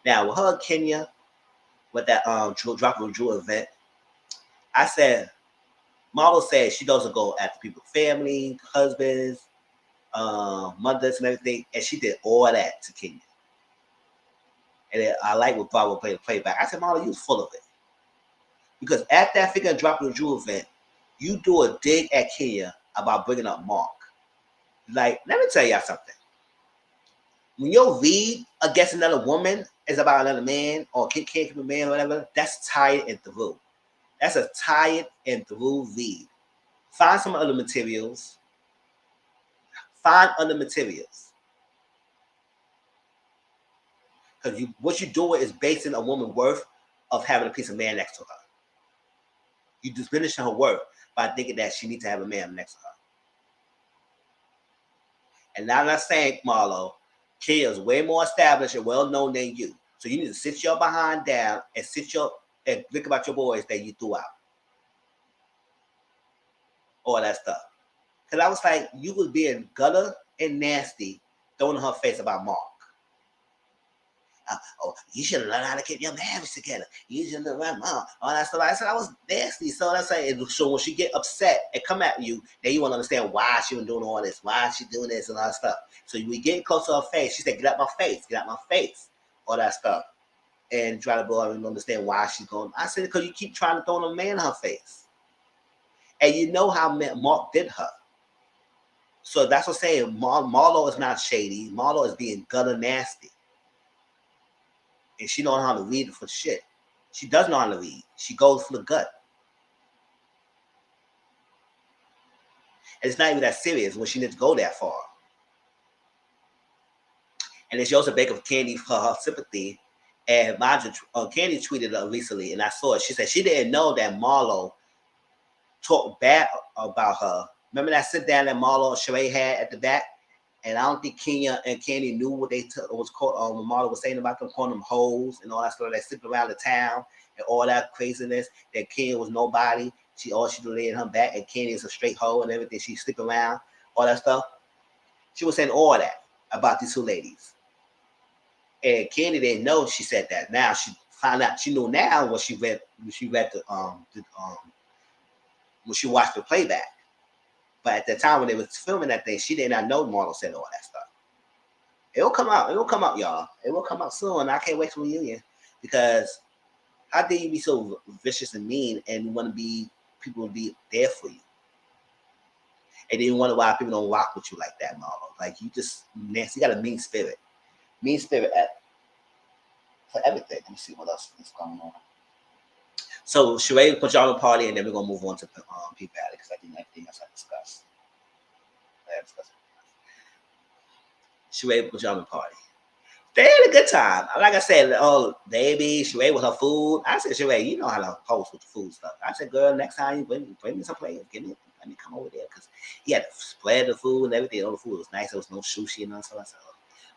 Now with her Kenya, with that drop of Drew event, I said, Marvel said she doesn't go after people's family, husbands, mothers, and everything, and she did all that to Kenya. And then I like what Bravo played the playback. I said, Marlo, you was full of it. Because at that figure dropping the Drew event, you do a dig at Kenya about bringing up Mark. Like, let me tell y'all something. When your read against another woman is about another man or can't keep a man or whatever, that's tired and through. That's a tired and through read. Find some other materials. Because what you're doing is basing a woman's worth of having a piece of man next to her. You diminishing her worth by thinking that she needs to have a man next to her. And now I'm not saying, Marlo, Kia is way more established and well known than you. So you need to sit your behind down and and think about your boys that you threw out. All that stuff. Because I was like, you was being gutter and nasty, throwing in her face about Mark. You should have learned how to keep your marriage together. You should have learned all that stuff. I said I was nasty. So that's like, so when she get upset and come at you, then you want to understand why she was doing all this, why she doing this and all that stuff. So we get close to her face. She said, get out my face, all that stuff. And try to go and understand why she's going. I said, because you keep trying to throw a man in her face. And you know how Mark did her. So that's what I'm saying. Marlo is not shady. Marlo is being gutter nasty. And she don't know how to read for shit. She does know how to read. She goes for the gut. And it's not even that serious when she needs to go that far. And then she also begged Candy for her sympathy. And Candy tweeted her recently, and I saw it. She said she didn't know that Marlo talked bad about her. Remember that sit down that Marlo and Sheree had at the back? And I don't think Kenya and Candy knew what they was called. When Marlo was saying about them, calling them hoes and all that stuff. They slipped around the town and all that craziness. That Kenya was nobody. She laid her back, and Candy is a straight hoe and everything. She stick around, all that stuff. She was saying all that about these two ladies. And Candy didn't know she said that. Now she found out. She knew now when she read when she watched the playback. But at the time when they was filming that thing, she did not know Marlo said all that stuff. It will come out. It will come out, y'all. It will come out soon. I can't wait for reunion, because how dare you be so vicious and mean and want to be people to be there for you, and then you wonder why people don't rock with you like that, Marlo. Like you just nasty. You got a mean spirit for everything. Let me see what else is going on. So Sheree put y'all on the party, and then we're gonna move on to PVALLEY, because I think everything else I discussed. Sheree put y'all on the party. They had a good time. Like I said, oh baby, Sheree with her food. I said, Sheree, you know how to host with the food stuff. I said, girl, next time you bring me some plates, let me come over there, because he had to spread the food and everything. All the food was nice. There was no sushi and none of that stuff.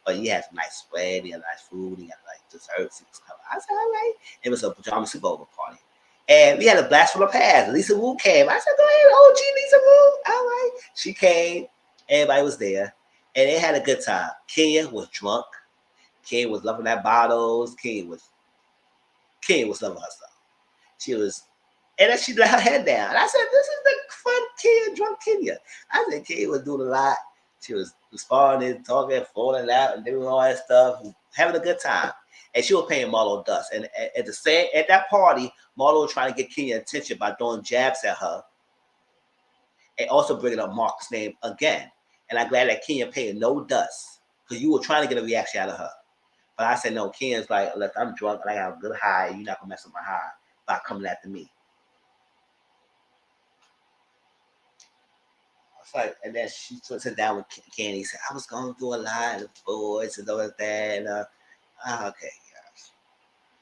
But he had some nice spread, he had nice food, he had like desserts. I said, all right. It was a pajama sleepover party. And we had a blast from the past. Lisa Wu came. I said, go ahead, OG Lisa Wu. All right. She came. Everybody was there. And they had a good time. Kenya was drunk. Kenya was loving that bottles. Kenya was loving herself. She was, and then she let her head down. And I said, this is the fun Kenya, drunk Kenya. I said, Kenya was doing a lot. She was responding, talking, falling out, and doing all that stuff, having a good time. And she was paying Marlo dust. And at that party, Marlo was trying to get Kenya attention by throwing jabs at her, and also bringing up Mark's name again. And I'm glad that Kenya paid no dust, because you were trying to get a reaction out of her. But I said, no, Kenya's like, look, I'm drunk and I got a good high. You're not going to mess with my high by coming after me. Like, and then she sat down with Candy. Said, I was going through a lot of boys and all of that. And okay, yeah.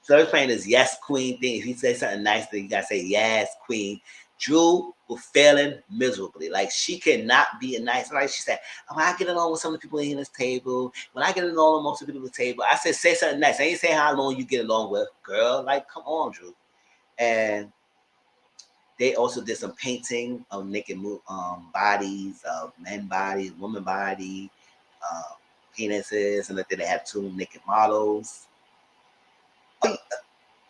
So they're playing this yes queen thing. If you say something nice, then you gotta say yes queen. Drew was failing miserably. Like she cannot be a nice. Like she said, when I get along with some of the people in this table, when I get along with most of the people at the table, I said say something nice. I ain't saying how long you get along with, girl. Like come on, Drew. And they also did some painting of naked bodies, of men bodies, woman body, penises, and then they had two naked models.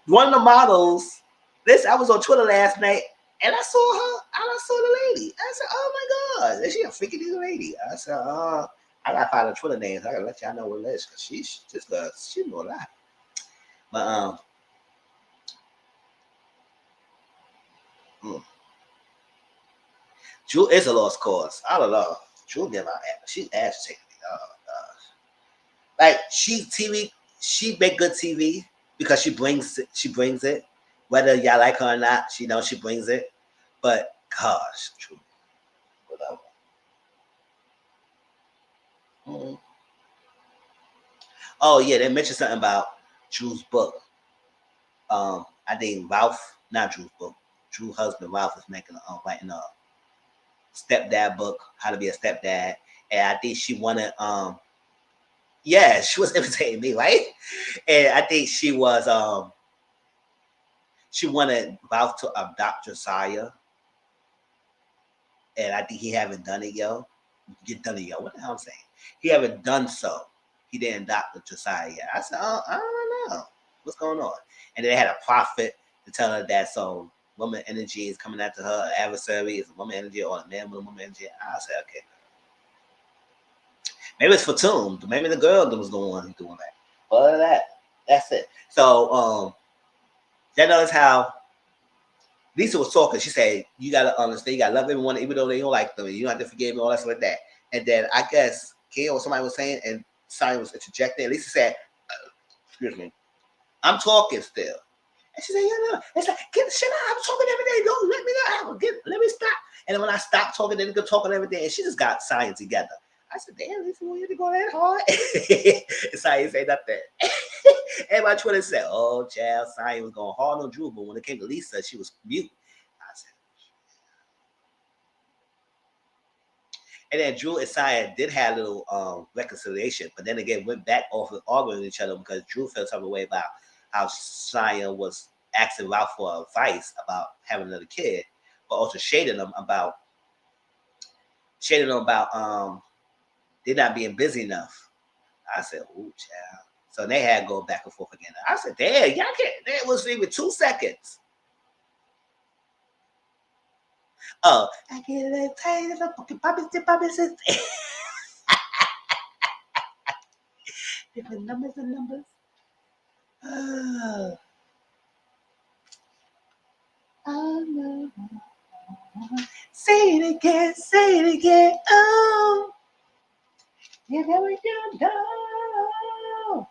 One of the models, I was on Twitter last night, and I saw her, and I saw the lady. I said, oh my God, is she a freaking lady? I said, I gotta find her Twitter names. I gotta let y'all know what it is, because she know a lot. But Drew is a lost cause. I don't know. Drew never she's ass taking it. Oh gosh. Like she make good TV because she brings it. Whether y'all like her or not, she brings it. But gosh, Drew. Whatever. Oh yeah, they mentioned something about Drew's book. I think Ralph, not Drew's book. Drew's husband Ralph is writing a stepdad book, how to be a stepdad, and I think she wanted yeah, she was imitating me, right? And I think she was she wanted Ralph to adopt Josiah, and I think he haven't done it, yo. Get done it, yo. What the hell I'm saying? He haven't done so. He didn't adopt Josiah yet. I said, oh, I don't know what's going on. And then they had a prophet to tell her that so woman energy is coming after her adversary is a woman energy or a man with a woman energy. I said, okay. Maybe it's Fatum. Maybe the girl that was the one doing that. But other than that, that's it. So that notice how Lisa was talking. She said, you gotta understand, you gotta love everyone, even though they don't like them. You don't have to forgive me, all that stuff like that. And then I guess Gail or somebody was saying, and Simon was interjecting. Lisa said, excuse me, I'm talking still. And she said, yeah, no. It's like, get the shit out. I'm talking every day. Don't let me know. Let me stop. And then when I stopped talking, then they could talk on everything. And she just got science together. I said, damn, this want you to go that hard. Saya say nothing. Everybody trying to say, oh, child, Saya was going hard on Drew, but when it came to Lisa, she was mute. I said, and then Drew and Saya did have a little reconciliation, but then again went back off of arguing with each other because Drew felt some way about how Saya was asking Ralph for advice about having another kid, but also shading them about they're not being busy enough. I said, ooh, child. So they had to go back and forth again. I said, damn, y'all can't. That was even 2 seconds. Oh, I get it tired of fucking puppies. Different numbers and numbers. Oh, no. Say it again, say it again. Oh, you never know.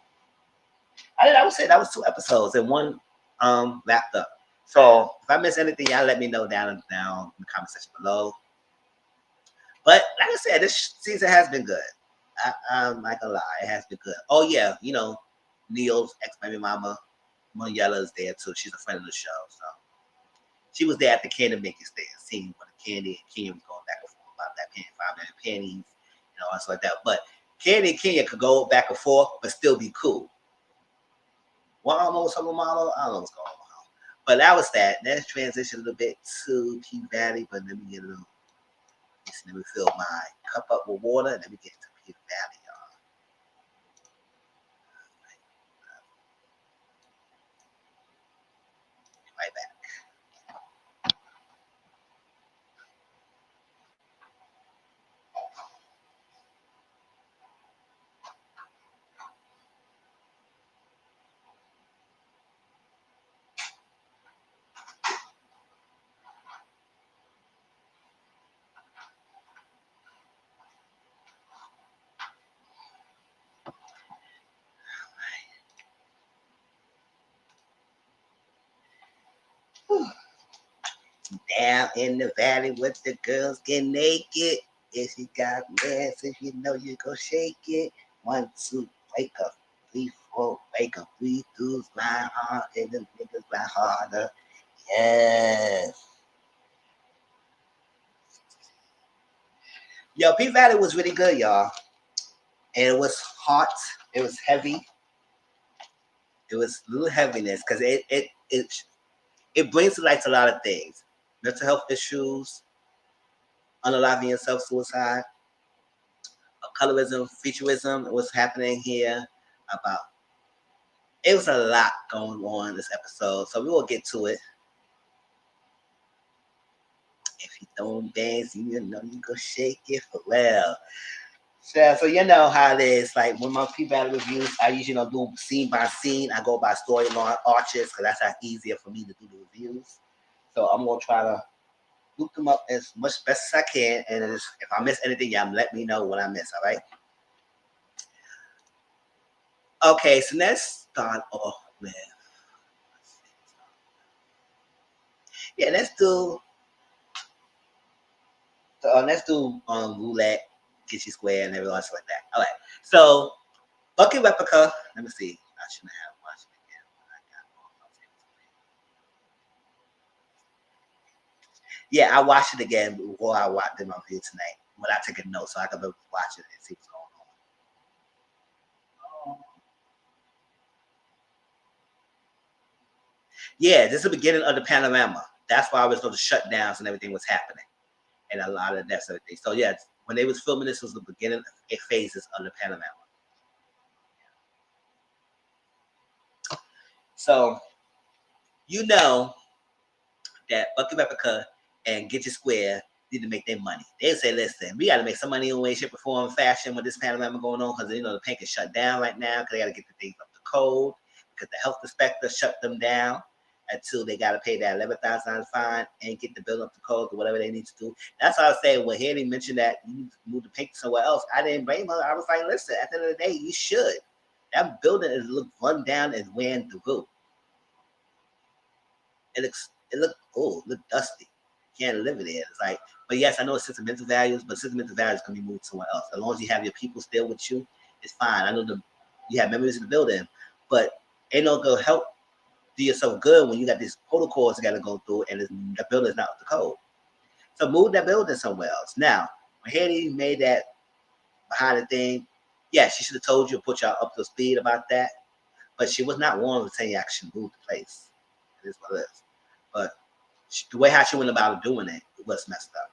I would say that was 2 episodes and one wrapped up. So if I miss anything, y'all let me know down in the comment section below. But like I said, this season has been good. I'm not gonna lie, it has been good. Oh yeah, you know, Neil's ex-baby mama, Monella is there too. She's a friend of the show, so she was there at the candy making stand, seeing what the Candy and Kenya was going back and forth about that penny, 5 minute pennies, you know, stuff like that. But Candy and Kenya could go back and forth, but still be cool. Well, I don't know what's up with Marlo. I don't know what's going on. But that was that. Let's transition a little bit to PVALLEY, but let me get a little. Let me fill my cup up with water. Let me get to PVALLEY, y'all. Right back. Down in the valley with the girls get naked. If you got legs, if you know you go shake it. 1, 2, wake up. 3, 4, wake up. 3, 2, grind hard, and the niggas grind harder. Yes. Yo, PVALLEY was really good, y'all. And it was hot. It was heavy. It was a little heaviness because it brings to light a lot of things. Mental health issues, unaliving yourself, suicide, colorism, futurism, what's happening here about. It was a lot going on in this episode, so we will get to it. If you don't dance, you know you go shake it for well. So you know how it is. Like when my PVALLEY reviews, I usually don't do scene by scene. I go by storyline arches because that's how easier for me to do the reviews. So I'm gonna try to loop them up as much best as I can. And if I miss anything, y'all let me know what I miss. All right. Okay, so let's start off with. Yeah, let's do roulette, get you square, and everything else like that. All right. So bucket replica. Let me see. I shouldn't have watched it again. Yeah, I watched it again before I watched it my review tonight. When I took a note, so I could watch it and see what's going on. Yeah, this is the beginning of the panorama. That's why I was those shutdowns and everything was happening, and a lot of that sort of thing. So yeah, when they was filming this was the beginning phases of the panorama. So you know that Bucky Replica and Get Your Square need to make their money. They say, listen, we got to make some money in way, shape, or form, fashion with this panorama going on because, you know, the paint is shut down right now because they got to get the things up to code because the health inspector shut them down until they got to pay that $11,000 fine and get the bill up to code or whatever they need to do. That's why I say, when Haley mentioned that you need to move the paint somewhere else, I didn't blame her. I was like, listen, at the end of the day, you should. That building is look run down and wearing through. It look dusty. can't live it there. It's like, but yes, I know it's sentimental values, but sentimental values can be moved somewhere else. As long as you have your people still with you, it's fine. I know you have memories in the building, but ain't no go help do yourself good when you got these protocols you got to go through, and the building is not up to code. So move that building somewhere else. Now, when Haley made that behind the thing, yeah, she should have told you, put y'all up to speed about that. But she was not one to tell you actually move the place. It is what it is. But the way how she went about doing it was messed up.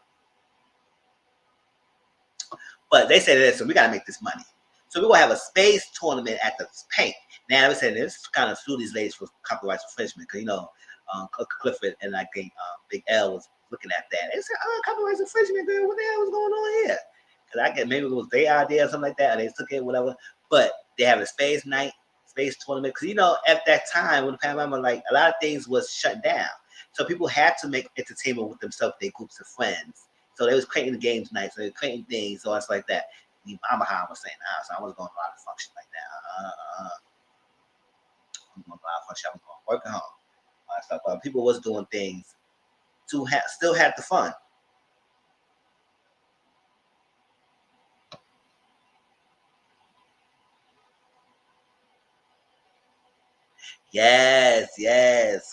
But they said, listen, we got to make this money. So we're going to have a space tournament at the paint. Now, we said this kind of sue these ladies for copyright infringement because, Clifford and I think Big L was looking at that. They said, copyright infringement, girl, what the hell was going on here? Because I guess maybe it was their idea or something like that, or they took it, whatever. But they have a space night, space tournament. Because, at that time, when the pandemic, like, a lot of things was shut down. So people had to make entertainment with themselves, their groups of friends. So they was creating the games night, so they were creating things, so it's like that. I'm behind was saying, so I was going to a lot of functions like that. I'm going to a lot of functions. I was going to work at home. Stuff. But people was doing things to still have the fun. Yes.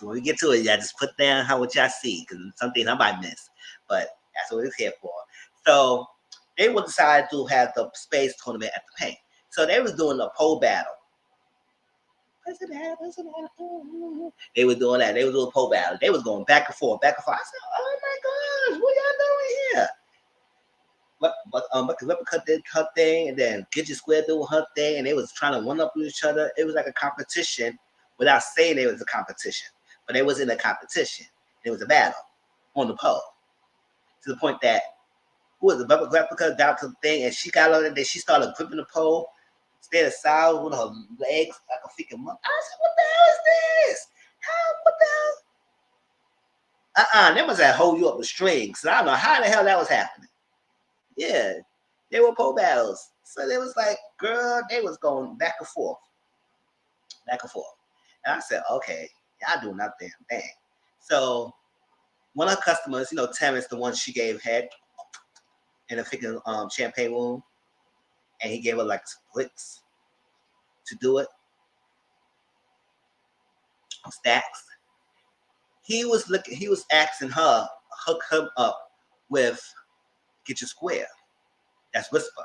When we get to it, y'all just put down what y'all see, because some things I might miss. But that's what it's here for. So they would decide to have the space tournament at the paint. So they was doing a pole battle. They were doing that. They was doing a pole battle. They was going back and forth, back and forth. I said, oh my gosh, what y'all doing here? But Rebecca did her thing, and then Get Your Square did her thing, and they was trying to one up with each other. It was like a competition without saying it was a competition. But it was in a competition. It was a battle on the pole. To the point that Rebecca got to the thing, and she got on it, and then she started gripping the pole, stayed aside with her legs like a freaking monkey. I said, what the hell is this? What the hell? They must have hold you up with strings. So I don't know how the hell that was happening. Yeah, they were pole battles. So they was like, girl, they was going back and forth. Back and forth. And I said, okay, y'all doing that damn thing. So one of our customers, Terrence, the one she gave head in a freaking champagne room, and he gave her like splits to do it. Stacks. He was asking her, hook him up with Get Your Square. That's Whisper.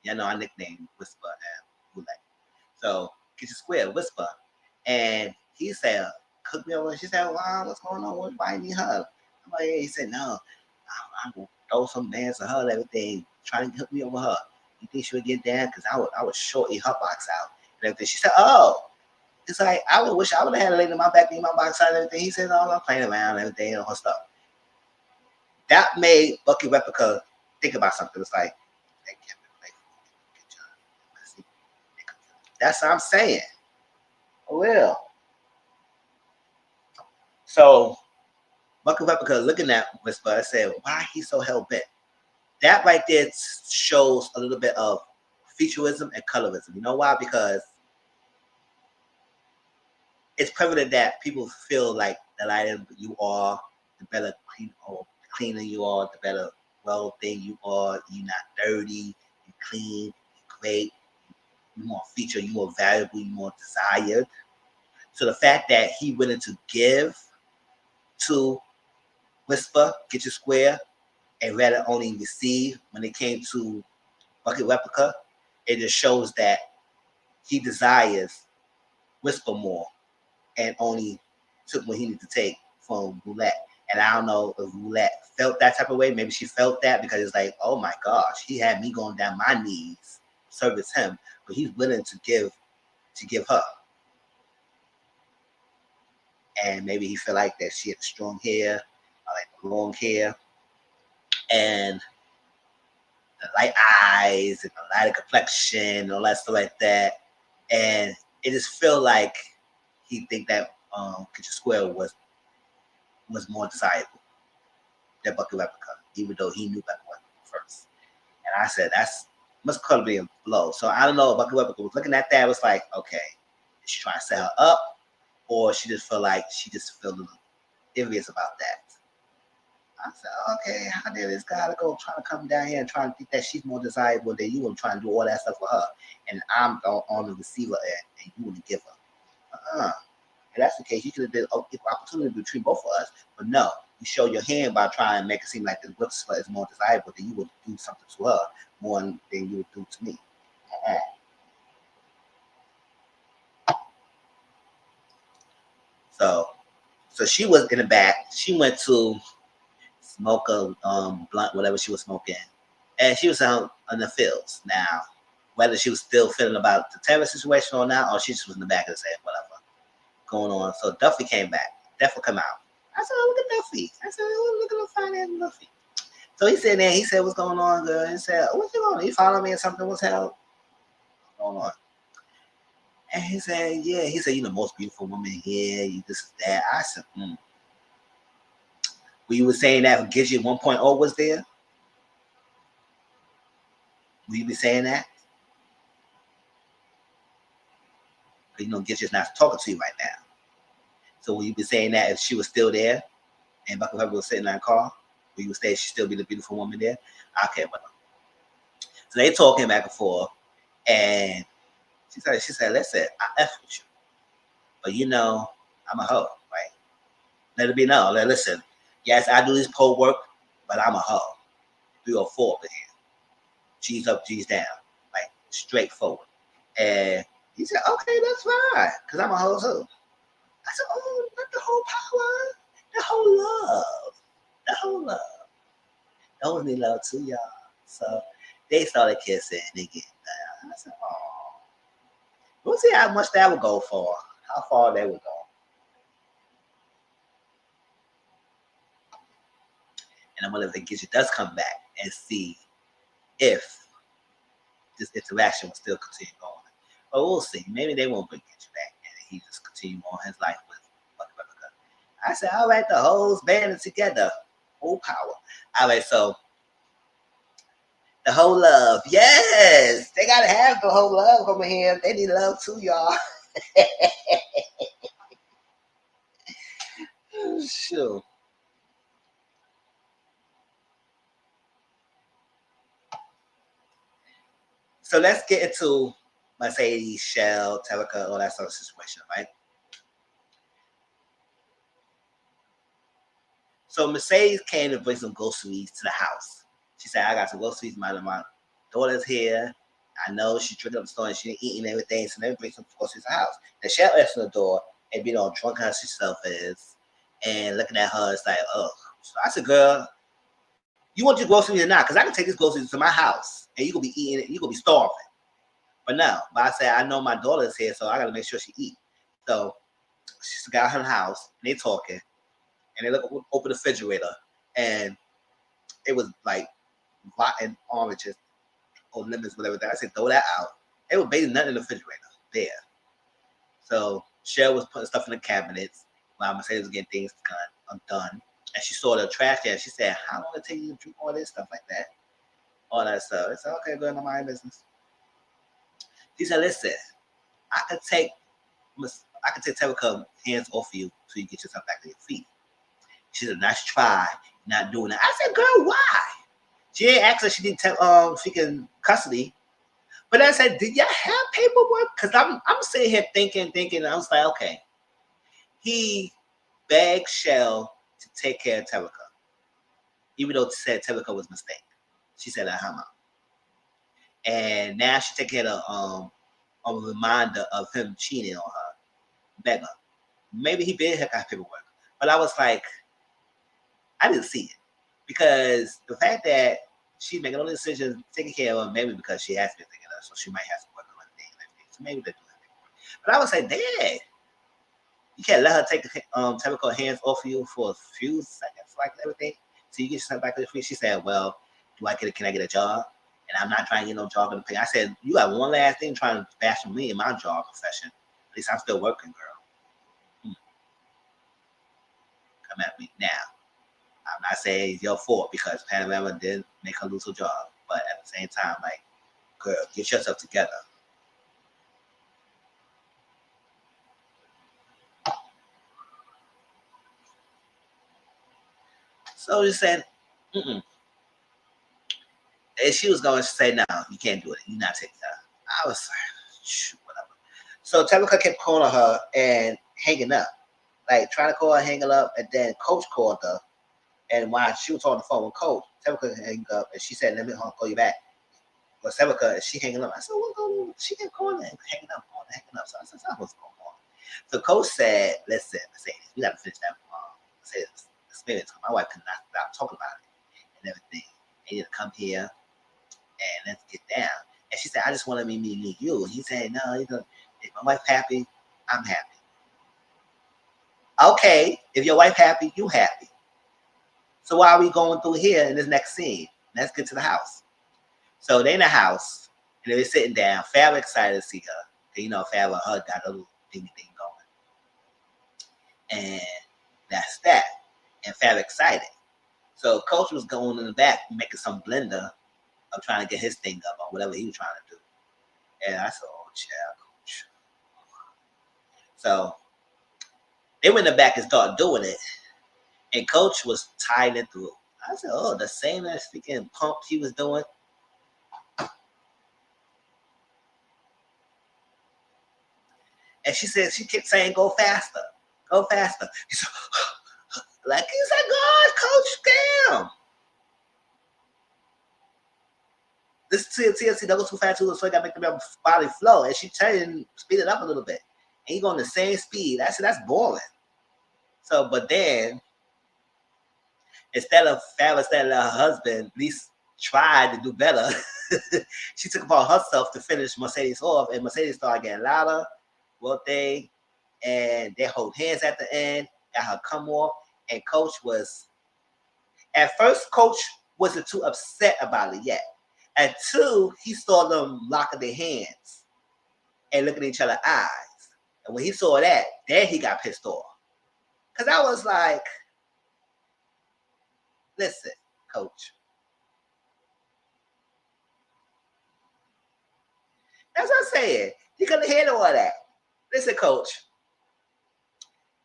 I nicknamed Whisper and Boulay. So Get Your Square, Whisper. And he said, cook me over. She said, wow, what's going on? Why you need her? I'm like, yeah. He said, no, I'm going to throw some dance to her and everything, trying to hook me over her. You think she would get down? Because I would shorty her box out and everything. She said, oh. It's like, I would wish I would have had a lady in my back, in my box out and everything. He said, no, I'm playing around and everything and her stuff. That made Bucky Replica think about something. It's like, that's what I'm saying. Well, so Bucky Replica looking at Whisper, I said, why he so hell bent? That right there shows a little bit of featureism and colorism. You know why? Because it's prevalent that people feel like the lighter you are, the better cleaner you are, the better thing you are. You're not dirty, you're clean, you're great, you're more featured, you're more valuable, you're more desired. So the fact that he willing to give to Whisper, Get Your Square, and rather only receive when it came to Bucket Replica, it just shows that he desires Whisper more and only took what he needed to take from Roulette. And I don't know if Roulette felt that type of way. Maybe she felt that because it's like, oh my gosh, he had me going down my knees, service him, but he's willing to give her. And maybe he felt like that she had strong hair, like long hair, and the light eyes and the lighter complexion and all that stuff like that. And it just felt like he think that Get Your Square was more desirable than Bucky Replica, even though he knew Bucky Replica first. And I said, that's must could be a blow. So I don't know if Bucky Replica was looking at that, was like, okay, is she trying to set her up? Or she just feel like she just feel a little envious about that. I okay, how dare this guy go trying to come down here and try to think that she's more desirable than you and trying to do all that stuff for her. And I'm on the receiver end and you wouldn't give her. If that's the case, you could have did opportunity between both of us. But no, you show your hand by trying to make it seem like this looks is more desirable than you would do something to her more than you would do to me. So she was in the back. She went to smoke a blunt, whatever she was smoking, and she was out in the fields. Now, whether she was still feeling about the terror situation or not, or she just was in the back and saying whatever going on. So Duffy came back. Duffy come out. I said, oh, look at Duffy. I said, oh, look at the fine ass Duffy. So he said there. He said, what's going on, girl? He said, what's going on? You follow me or something? What's hell going on? And he said, yeah. He said, you're the most beautiful woman here. You this is that. I said, When you were saying that Gidget 1.0 was there, will you be saying that? Because you know Gidget's not talking to you right now. So will you be saying that if she was still there and Buckle Hubbard was sitting in that car, will you say she'd still be the beautiful woman there? I can't with them. So they talking back and forth, and she said, listen, I F with you. But you know, I'm a hoe, right? Let it be known. Like, listen, yes, I do this pole work, but I'm a hoe. 304 over here. G's up, G's down. Like, straightforward. And he said, okay, that's fine. Because I'm a hoe too. I said, oh, not the whole power. The whole love. The whole love. Those need love too, y'all. So they started kissing and getting down. I said, oh. We'll see how much that would go for. How far they would go. And I'm wondering if Gidget does come back and see if this interaction will still continue going. But we'll see. Maybe they won't bring Gidget back and he just continue on his life with Buck. I said, all right, the hoes banding together. Full power. All right, so the whole love. Yes, they gotta have the whole love over here. They need love too, y'all. Sure. So let's get into Mercedes, Shell, Terica, all that sort of situation, right? So Mercedes came to bring some groceries to the house. She said, I got some groceries. My daughter's here. I know she's drinking up the store and she eating everything. So let me bring some groceries to the house. The Shell answered the door and be all drunk how she self is. And looking at her, it's like, oh. So I said, girl, you want your groceries or not? Because I can take these groceries to my house and you gonna be eating it, you gonna be starving. But no, but I said, I know my daughter's here, so I gotta make sure she eat. So she got her house and they talking. And they look open the refrigerator, and it was like rotten oranges or lemons, whatever that. I said, throw that out. It was basically nothing in the refrigerator there. So Cheryl was putting stuff in the cabinets while Mercedes was getting things done. And she saw the trash can. She said, how long it take you to drink all this stuff like that? All that stuff. I said, okay, go into my business. She said, listen, I could take Terica hands off you so you get yourself back to your feet. She said, nice try, not doing it. I said, girl, why? She didn't ask her she didn't she can custody. But I said, did y'all have paperwork? Because I'm sitting here thinking, and I was like, okay. He begged Shell to take care of Terica. Even though said Terica was a mistake. She said, and now she take care of a reminder of him cheating on her. Beg her. Maybe he did have paperwork. But I was like, I didn't see it. Because the fact that she's making all the decisions, taking care of her, maybe because she has been thinking of her, so she might have to work on things. So maybe they do that. But I would say, Dad, you can't let her take the typical hands off of you for a few seconds, like everything. So you get yourself back to the free. She said, well, can I get a job? And I'm not trying to get no job in the pay. I said, you got one last thing trying to bash me in my job profession. At least I'm still working, girl. Come at me now. I'm not saying it's your fault because Panorama did make her lose her job. But at the same time, like, girl, get yourself together. So she said, And she was going to say, no, you can't do it. You're not taking her. I was like, shoot, whatever. So Tabitha kept calling her and hanging up. Like, trying to call her, hanging up. And then Coach called her. And while she was on the phone with Coach, Tabitha hanging up. And she said, let me call you back. But Tabitha, she hanging up. I said, what's going on? She kept calling and hanging up, calling and hanging up. So I said, what's going on? So Coach said, listen, Mercedes, we got to finish that Mercedes experience. My wife could not stop talking about it and everything. They need to come here and let's get down. And she said, I just want to meet you. He said, no, if my wife happy, I'm happy. Okay, if your wife happy, you happy. So why are we going through here in this next scene? Let's get to the house. So they in the house, and they were sitting down. Fab excited to see her. You know, Fab and her got a little thing going. And that's that. And Fab excited. So Coach was going in the back making some blender of trying to get his thing up or whatever he was trying to do. And I said, oh, child, Coach. So they went in the back and started doing it. And Coach was tied it through. I said, oh, the same as freaking pump he was doing. And she said, she kept saying, go faster. Go faster. He said, like, he's like, God, Coach, damn. This TLC don't go too fast, so you got to make the body flow. And she turned and speed it up a little bit. And he going the same speed. I said, that's boring. So, but then, instead of letting her husband at least try to do better, she took upon herself to finish Mercedes off. And Mercedes started getting louder. Well, and they hold hands at the end, got her come off. And Coach was, at first, Coach wasn't too upset about it yet. At two, he saw them locking their hands and looking at each other's eyes. And when he saw that, then he got pissed off. Because I was like, listen, Coach. That's what I'm saying. He couldn't handle all that. Listen, Coach.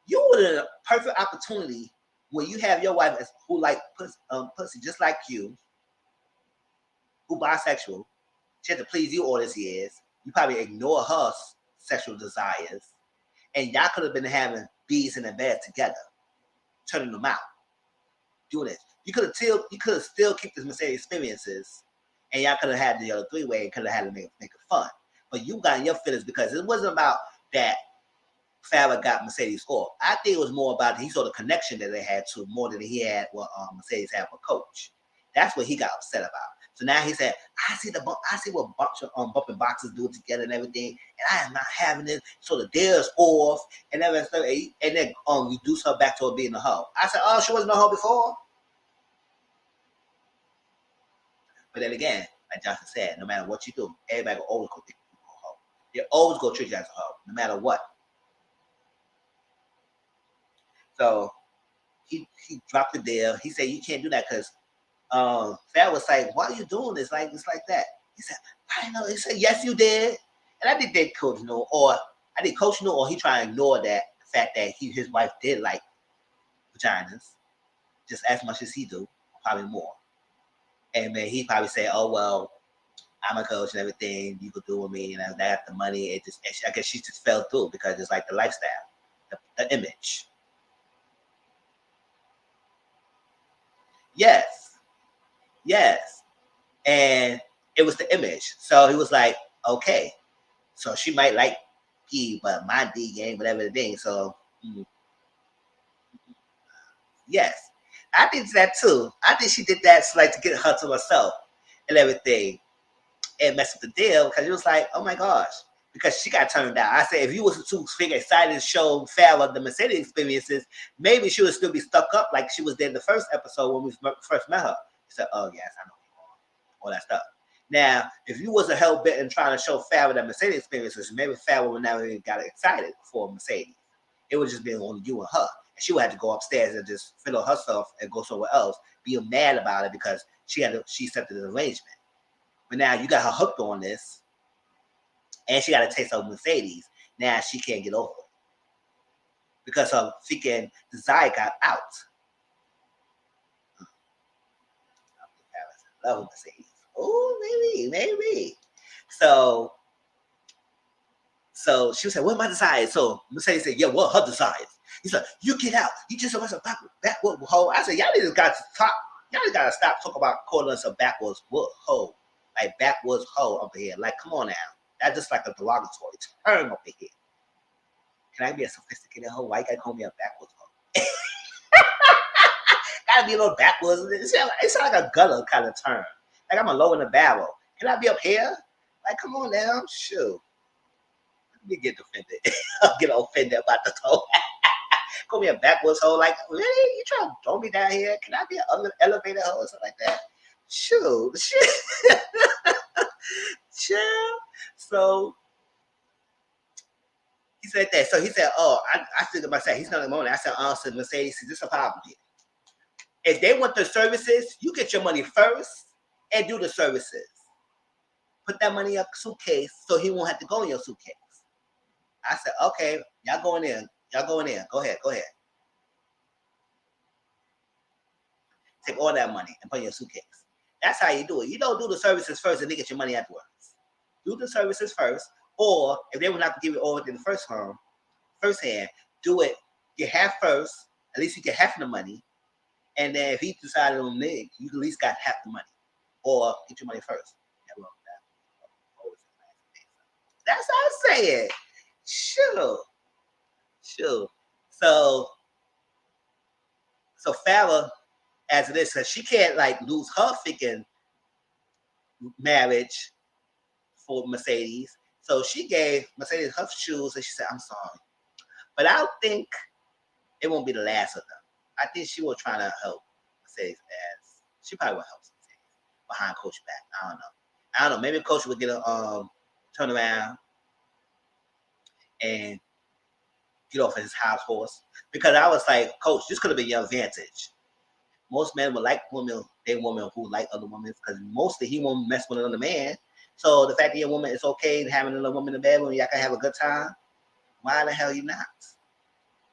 You were in a perfect opportunity when you have your wife who like pussy just like you, who bisexual. She had to please you all these years. You probably ignore her sexual desires. And y'all could have been having bees in the bed together, turning them out, doing this. You could have still kept this Mercedes experiences, and y'all could have had the other three-way and could have had to make it fun. But you got in your feelings because it wasn't about that Fab got Mercedes off. I think it was more about he saw the connection that they had to more than he had what Mercedes had with Coach. That's what he got upset about. So now he said, I see what bumping boxes do together and everything, and I am not having it. So the deal is off and everything. And then you do her back to her being a hoe. I said, oh, she wasn't a hoe before. But then again, like Johnson said, no matter what you do, everybody will always go think you're a hoe. They always go treat you as a hoe, no matter what. So he dropped the deal. He said, you can't do that because Fab was like, why are you doing this? Like, it's like that. He said, I didn't know. He said, yes, you did. And I think that Coach knew, or I think Coach knew, or he tried to ignore that fact that his wife did like vaginas just as much as he do, probably more. And then he probably said, oh, well, I'm a coach and everything you could do with me, and I got the money. I guess she just fell through because it's like the lifestyle, the image. Yes. And it was the image. So he was like, okay. So she might like P, but my D game, whatever the thing. So, yes. I think that too. I think she did that so like to get her to herself and everything and mess with the deal because it was like, oh my gosh. Because she got turned down. I said, if you was too excited to show Fab the Mercedes experiences, maybe she would still be stuck up like she was there in the first episode when we first met her. She said, oh, yes, I know all that stuff. Now, if you was a hell bent and trying to show Fab the Mercedes experiences, maybe Fab would never even got excited for Mercedes. It would just be on you and her. And she would have to go upstairs and just fiddle herself and go somewhere else, being mad about it because she accepted the arrangement. But now you got her hooked on this. And she got a taste of Mercedes. Now she can't get over it. Because her freaking desire got out. Love Mercedes. Oh, maybe. So she said, "What my desires?" So Mercedes said, "Yeah, what her desires?" He said, "You get out. You just a backward hoe." I said, "Y'all need to got to talk. Y'all gotta stop talking about calling us a backwards hoe, like backwards hoe over here. Like, come on now. That's just like a derogatory term over here. Can I be a sophisticated hoe? Why you gotta call me a backwards hoe? Gotta be a little backwards. It's like a gutter kind of term. Like I'm a low in the barrel. Can I be up here? Like, come on now. Shoot. You get offended. I'll get offended about the hoe. Call me a backwards hoe. Like, really? You trying to throw me down here? Can I be an elevator hoe or something like that? Shoot. Chill. So he said that. So he said, "Oh, I think about saying he's not the moment." I said, said Mercedes, this is a problem here. If they want the services, you get your money first and do the services. Put that money in your suitcase so he won't have to go in your suitcase. I said, okay, y'all going in. Y'all going in. Go ahead. Take all that money and put in your suitcase. That's how you do it. You don't do the services first and then get your money afterwards. Do the services first, or if they would not give you all in the first hand, do it. Get half first. At least you get half of the money. And then if he decided on nig, you at least got half the money. Or get your money first. That's how I say it. Sure. So Farrah, as it is, because she can't like lose her freaking marriage for Mercedes. So she gave Mercedes her shoes and she said, "I'm sorry." But I don't think it won't be the last of them. I think she will try to help Mercedes as she probably will help Mercedes behind Coach back. I don't know. Maybe Coach will get a turn around and get off of his house horse. Because I was like, "Coach, this could have been your advantage." Most men would like women who like other women because mostly he won't mess with another man. So the fact that your woman is okay having another woman in the bedroom, y'all can have a good time. Why the hell you not?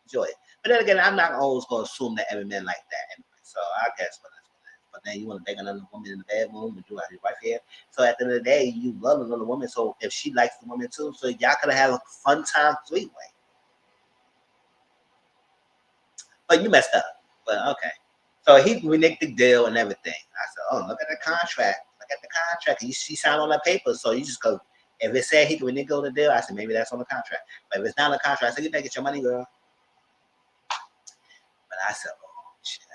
Enjoy it. But then again, I'm not always going to assume that every man like that anyway. So I guess what that's what it is. But then you want to beg another woman in the bedroom and do it your wife here. So at the end of the day, you love another woman. So if she likes the woman too, so y'all could have a fun time three-way. But you messed up. But okay. So he reneged the deal and everything. I said, "Oh, look at the contract. Look at the contract." And she signed on that paper. So you just go. If it said he could renege the deal, I said, maybe that's on the contract. But if it's not on the contract, I said, "You better get your money, girl." But I said, "Oh, child."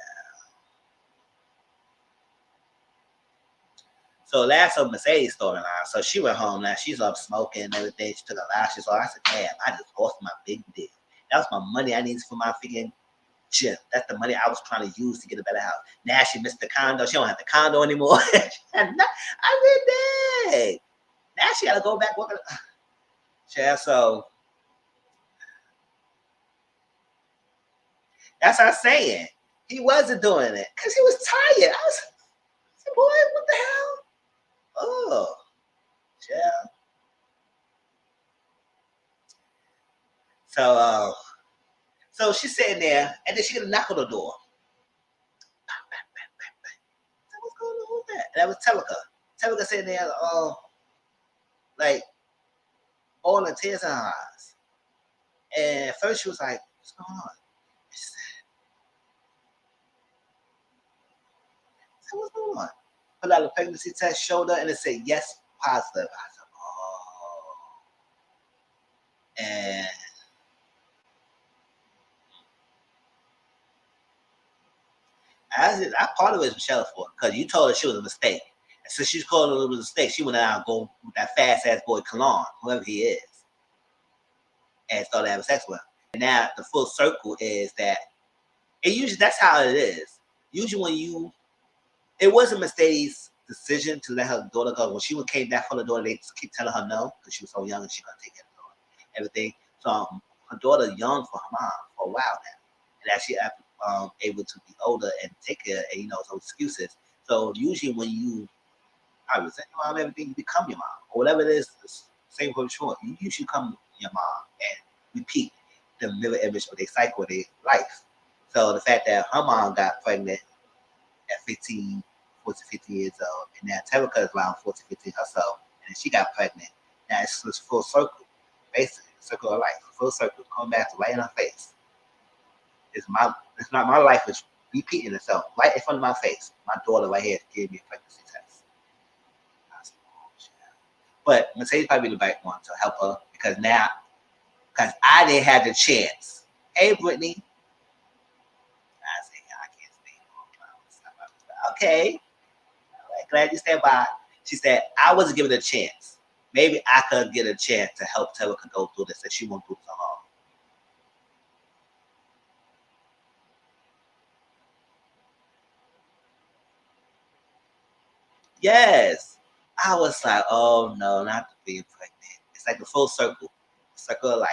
So last of Mercedes storyline. So she went home now. She's up smoking and everything. She took her lashes off. I said, "Damn, I just lost my big deal. That was my money I needed for my freaking gym. That's the money I was trying to use to get a better house." Now she missed the condo. She don't have the condo anymore. I did. Now she got to go back working. Yeah, so that's what I'm saying. He wasn't doing it because he was tired. I said, "Boy, what the hell?" Oh, yeah. So she's sitting there, and then she get a knock on the door. What's going on with that? And that was Telika. Telika sitting there, like all the tears in her eyes. And at first she was like, "What's going on?" She said, "What's going on?" Put out a pregnancy test, showed her, and it said yes, positive. I said, "Oh." And I part of it was Michelle's fault because you told her she was a mistake. And since she called it a mistake, she went out and go with that fast ass boy Kalon, whoever he is, and started having sex with him. And now the full circle is that it usually that's how it is. Usually when it wasn't Mercedes' decision to let her daughter go. When she came back from the daughter, they keep telling her no because she was so young and she couldn't take care of the daughter. Everything. So her daughter young for her mom for a while now, and actually able to be older and take care, and so excuses. So usually when I was saying your mom, everything you become your mom or whatever it is. Same for short. You usually become your mom and repeat the mirror image of their cycle of their life. So the fact that her mom got pregnant at 15, 40, 50 years old. And now Terica is around 40, 50 herself. And she got pregnant. Now it's just full circle, basically. Circle of life. Full circle. Come back to right in her face. It's not my life is repeating itself right in front of my face. My daughter right here gave me a pregnancy test. But Mercedes probably the right one to help her because I didn't have the chance. Hey, Brittany. I said, I can't stay. Okay. All right, glad you stand by. She said, I wasn't given a chance. Maybe I could get a chance to help Terica go through this, and she won't do it so hard. Yes. I was like, oh no, not to being pregnant. It's like the full circle of life,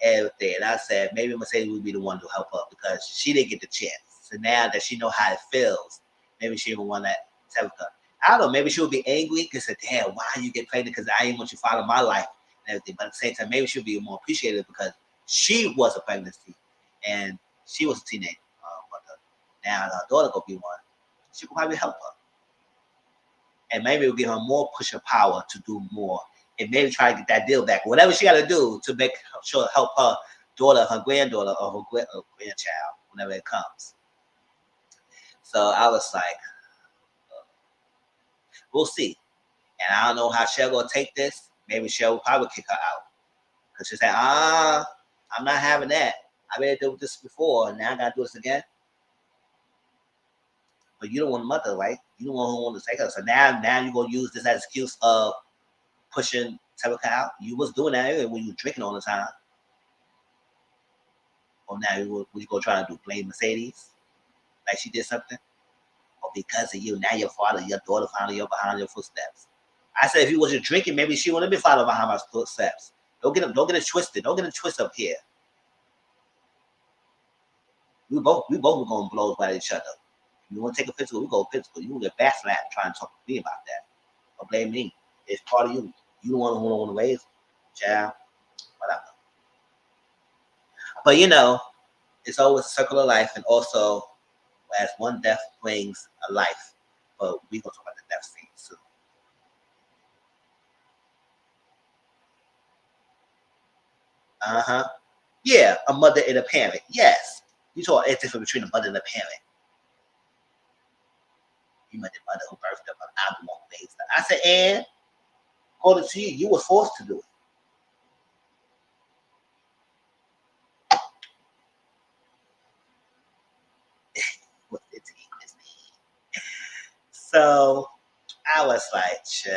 everything. And I said, maybe Mercedes would be the one to help her because she didn't get the chance. So now that she know how it feels, maybe she would want that Terica. I don't know, maybe she would be angry because damn, why you get pregnant? Because I didn't want you to follow my life and everything. But at the same time, maybe she'll be more appreciative because she was a pregnancy and she was a teenager. Now her daughter gonna be one. She could probably help her. And maybe it'll give her more push of power to do more and maybe try to get that deal back. Whatever she got to do to make sure help her daughter, her granddaughter, or her grandchild whenever it comes. So I was like, we'll see. And I don't know how Shell gonna take this. Maybe Shell will probably kick her out because she said, I'm not having that. I already did this before, and now I gotta do this again. But you don't want a mother, right? You don't want to take her. So now you're gonna use this as an excuse of pushing Terica out. You was doing that anyway when you were drinking all the time. Or now you gonna try to do blame Mercedes like she did something? Or because of you, now your daughter following you behind your footsteps. I said if you wasn't drinking, maybe she wouldn't be following behind my footsteps. Don't get it twisted. Don't get it twisted up here. We both were going blows by each other. If you want to take a physical, we go physical. You will get backslapped trying to talk to me about that. Don't blame me. It's part of you. You the one who don't want to raise, child. Whatever. But it's always a circle of life, and also as one death brings a life. But we gonna talk about the death scene soon. Yeah, a mother and a parent. Yes. You talk it's different between a mother and a parent. You met the mother who birthed them, but I'm the one who raised them. I said, and according to you, you were forced to do it. So I was like, chill.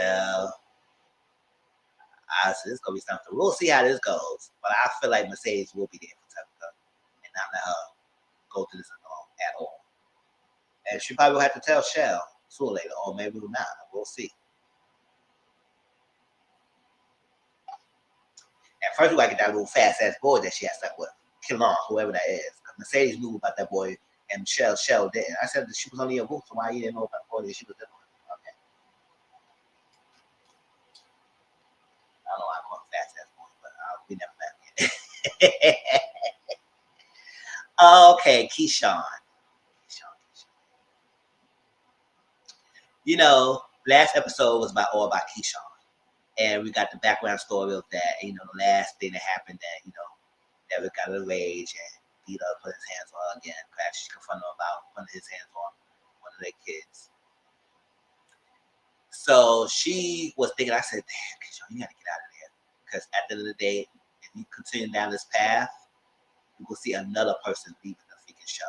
I said, this is gonna be something. We'll see how this goes. But I feel like Mercedes will be there for Terica and not let her go through this alone at all. And she probably will have to tell Shell sooner or later, or maybe not. We'll see. At first, we got to get that little fast ass boy that she has stuck with, Kilon, whoever that is. Mercedes knew about that boy, and Shell didn't. I said that she was only a booth, so why you didn't know about the boy that she was dealing with? Okay. I don't know why I call him fast ass boy, but we never met yet. Okay, Keyshawn. Last episode was all about Keyshawn. And we got the background story of that. And, the last thing that happened that, Derek got a rage and beat up, put his hands on her again. She confronted him about putting his hands on one of their kids. So she was thinking, I said, damn, Keyshawn, you got to get out of there. Because at the end of the day, if you continue down this path, you will see another person leaving the freaking show.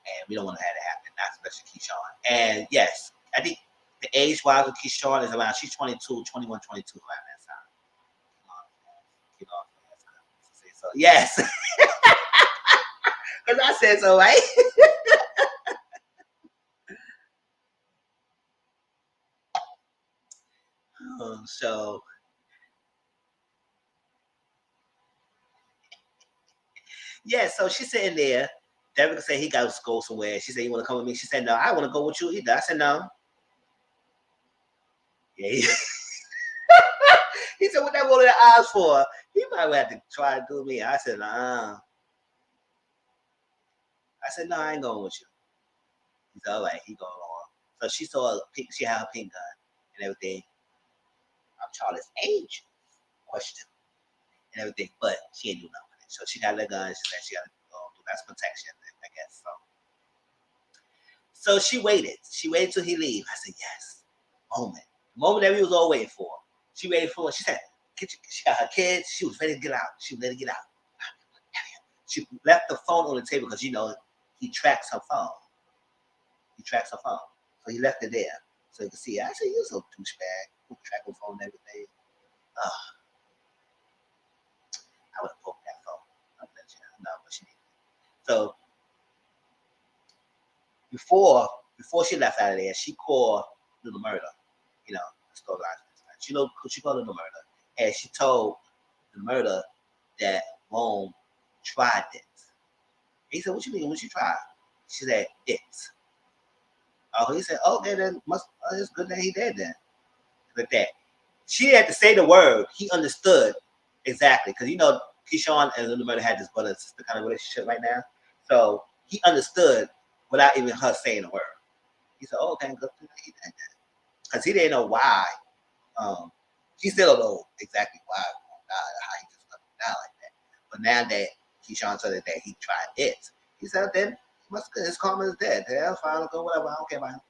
And we don't want to have that happen, not especially Keyshawn. And yes, I think the age-wise of Keyshawn is around, she's 22, 21, 22 around that time. So, yes. Because I said so, right? So, yeah, so she's sitting there. Derek said he got to go somewhere. She said, you want to come with me? She said, no, I want to go with you either. I said, no. Yeah. He said, what that rolling the eyes for? He might have to try to do me. I said, nah. I said, no, I ain't going with you. He said, all right, he going on. So she saw a pink, she had her pink gun and everything. I'm Charlie's age, question, and everything, but she ain't do nothing with it. So she got the gun. She said she got to do that's protection, I guess. So she waited. She waited till he leave. I said, yes. Moment. The moment that we was all waiting for. She waited for it. She said, she got her kids. She was ready to get out. She was ready to get out. She left the phone on the table because, he tracks her phone. He tracks her phone. So he left it there. So you can see it. I said, you're so douchebag. Who track her phone and everything. I would have poked that phone. No, but she didn't. So before she left out of there, she called Little Murder, storyline. She called Little Murder, and she told Little Murder that Rome tried it. He said, "What you mean? What you tried?" She said, "It." Oh, he said, "Okay, then it's good that he did then." Like that. She had to say the word. He understood exactly because Keyshawn and Little Murder had this brother and sister kind of relationship right now, so he understood without even her saying the word. He said, "Oh, okay, good." Because he didn't know why. He still don't know exactly why, how he just got down like that. But now that Keyshawn told that he tried it, he said, then his karma is dead. Yeah, fine, go, whatever. I don't care about him.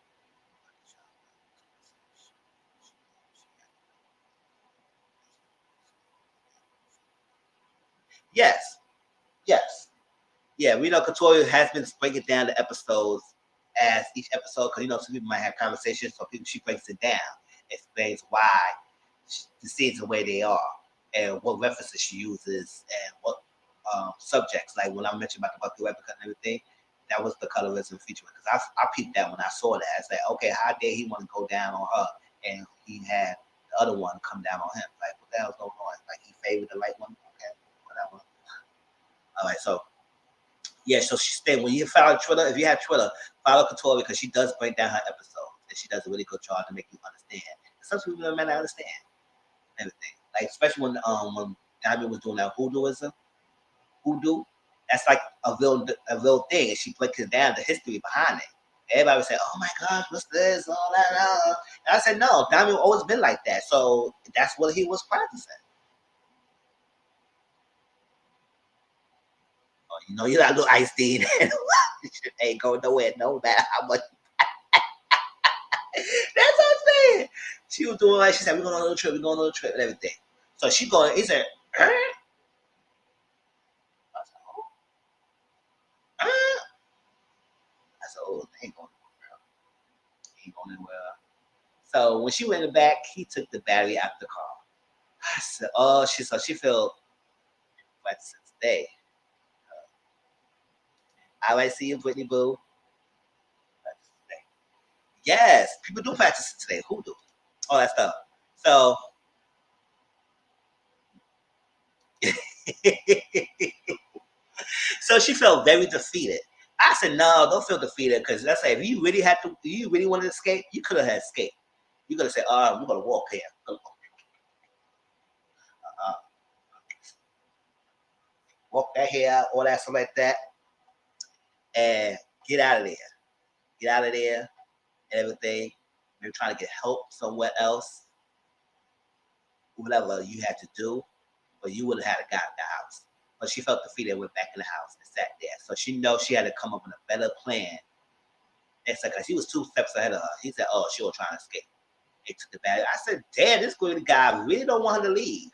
Yes. Yes. Yeah, we know Katoria has been breaking down the episodes as each episode, because some people might have conversations, so she breaks it down, explains why the scenes the way they are, and what references she uses, and what subjects. Like when I mentioned about the Bucky replica and everything, that was the colorism feature. Because I peeped that when I saw that. I said, okay, how dare he want to go down on her, and he had the other one come down on him? Like, what the hell's going on? Like, he favored the light one? Okay, whatever. All right, so yeah, so she stayed. When you follow Twitter, if you have Twitter, follow Katoria because she does break down her episodes, and she does a really good job to make you understand. Some people may not understand everything. Like especially when Diamond was doing that hoodoo, that's like a real thing. And she breaks it down, the history behind it. Everybody would say, "Oh my gosh, what's this?" All that. And I said, "No, Diamond always been like that. So that's what he was practicing." Oh, you're not little Ice Tea. Ain't going nowhere, no matter how much. That's what I'm saying. She was doing like she said, "We're going on a little trip. We're going on a little trip and everything." So she going. He said, "Huh?" I said, "Oh, huh?" I said, "Oh, they ain't going nowhere. Ain't going anywhere." So when she went in the back, he took the battery out the car. I said, "Oh, she felt like since day." I like see you, Brittany Boo. Yes, people do practice it today. Who do? All that stuff. So so she felt very defeated. I said, no, don't feel defeated because let's say if you really wanted to escape, you could have had escaped. You could have said, oh, we're gonna walk here. Walk that hair, all that stuff like that, and get out of there. Get out of there and everything. Maybe trying to get help somewhere else. Whatever you had to do, but you would have had to got out the house. But she felt defeated and went back in the house and sat there. So she knows she had to come up with a better plan. And so, because he was 2 steps ahead of her. He said, oh, she was trying to escape. They took the bag. I said, damn, this good guy really don't want her to leave.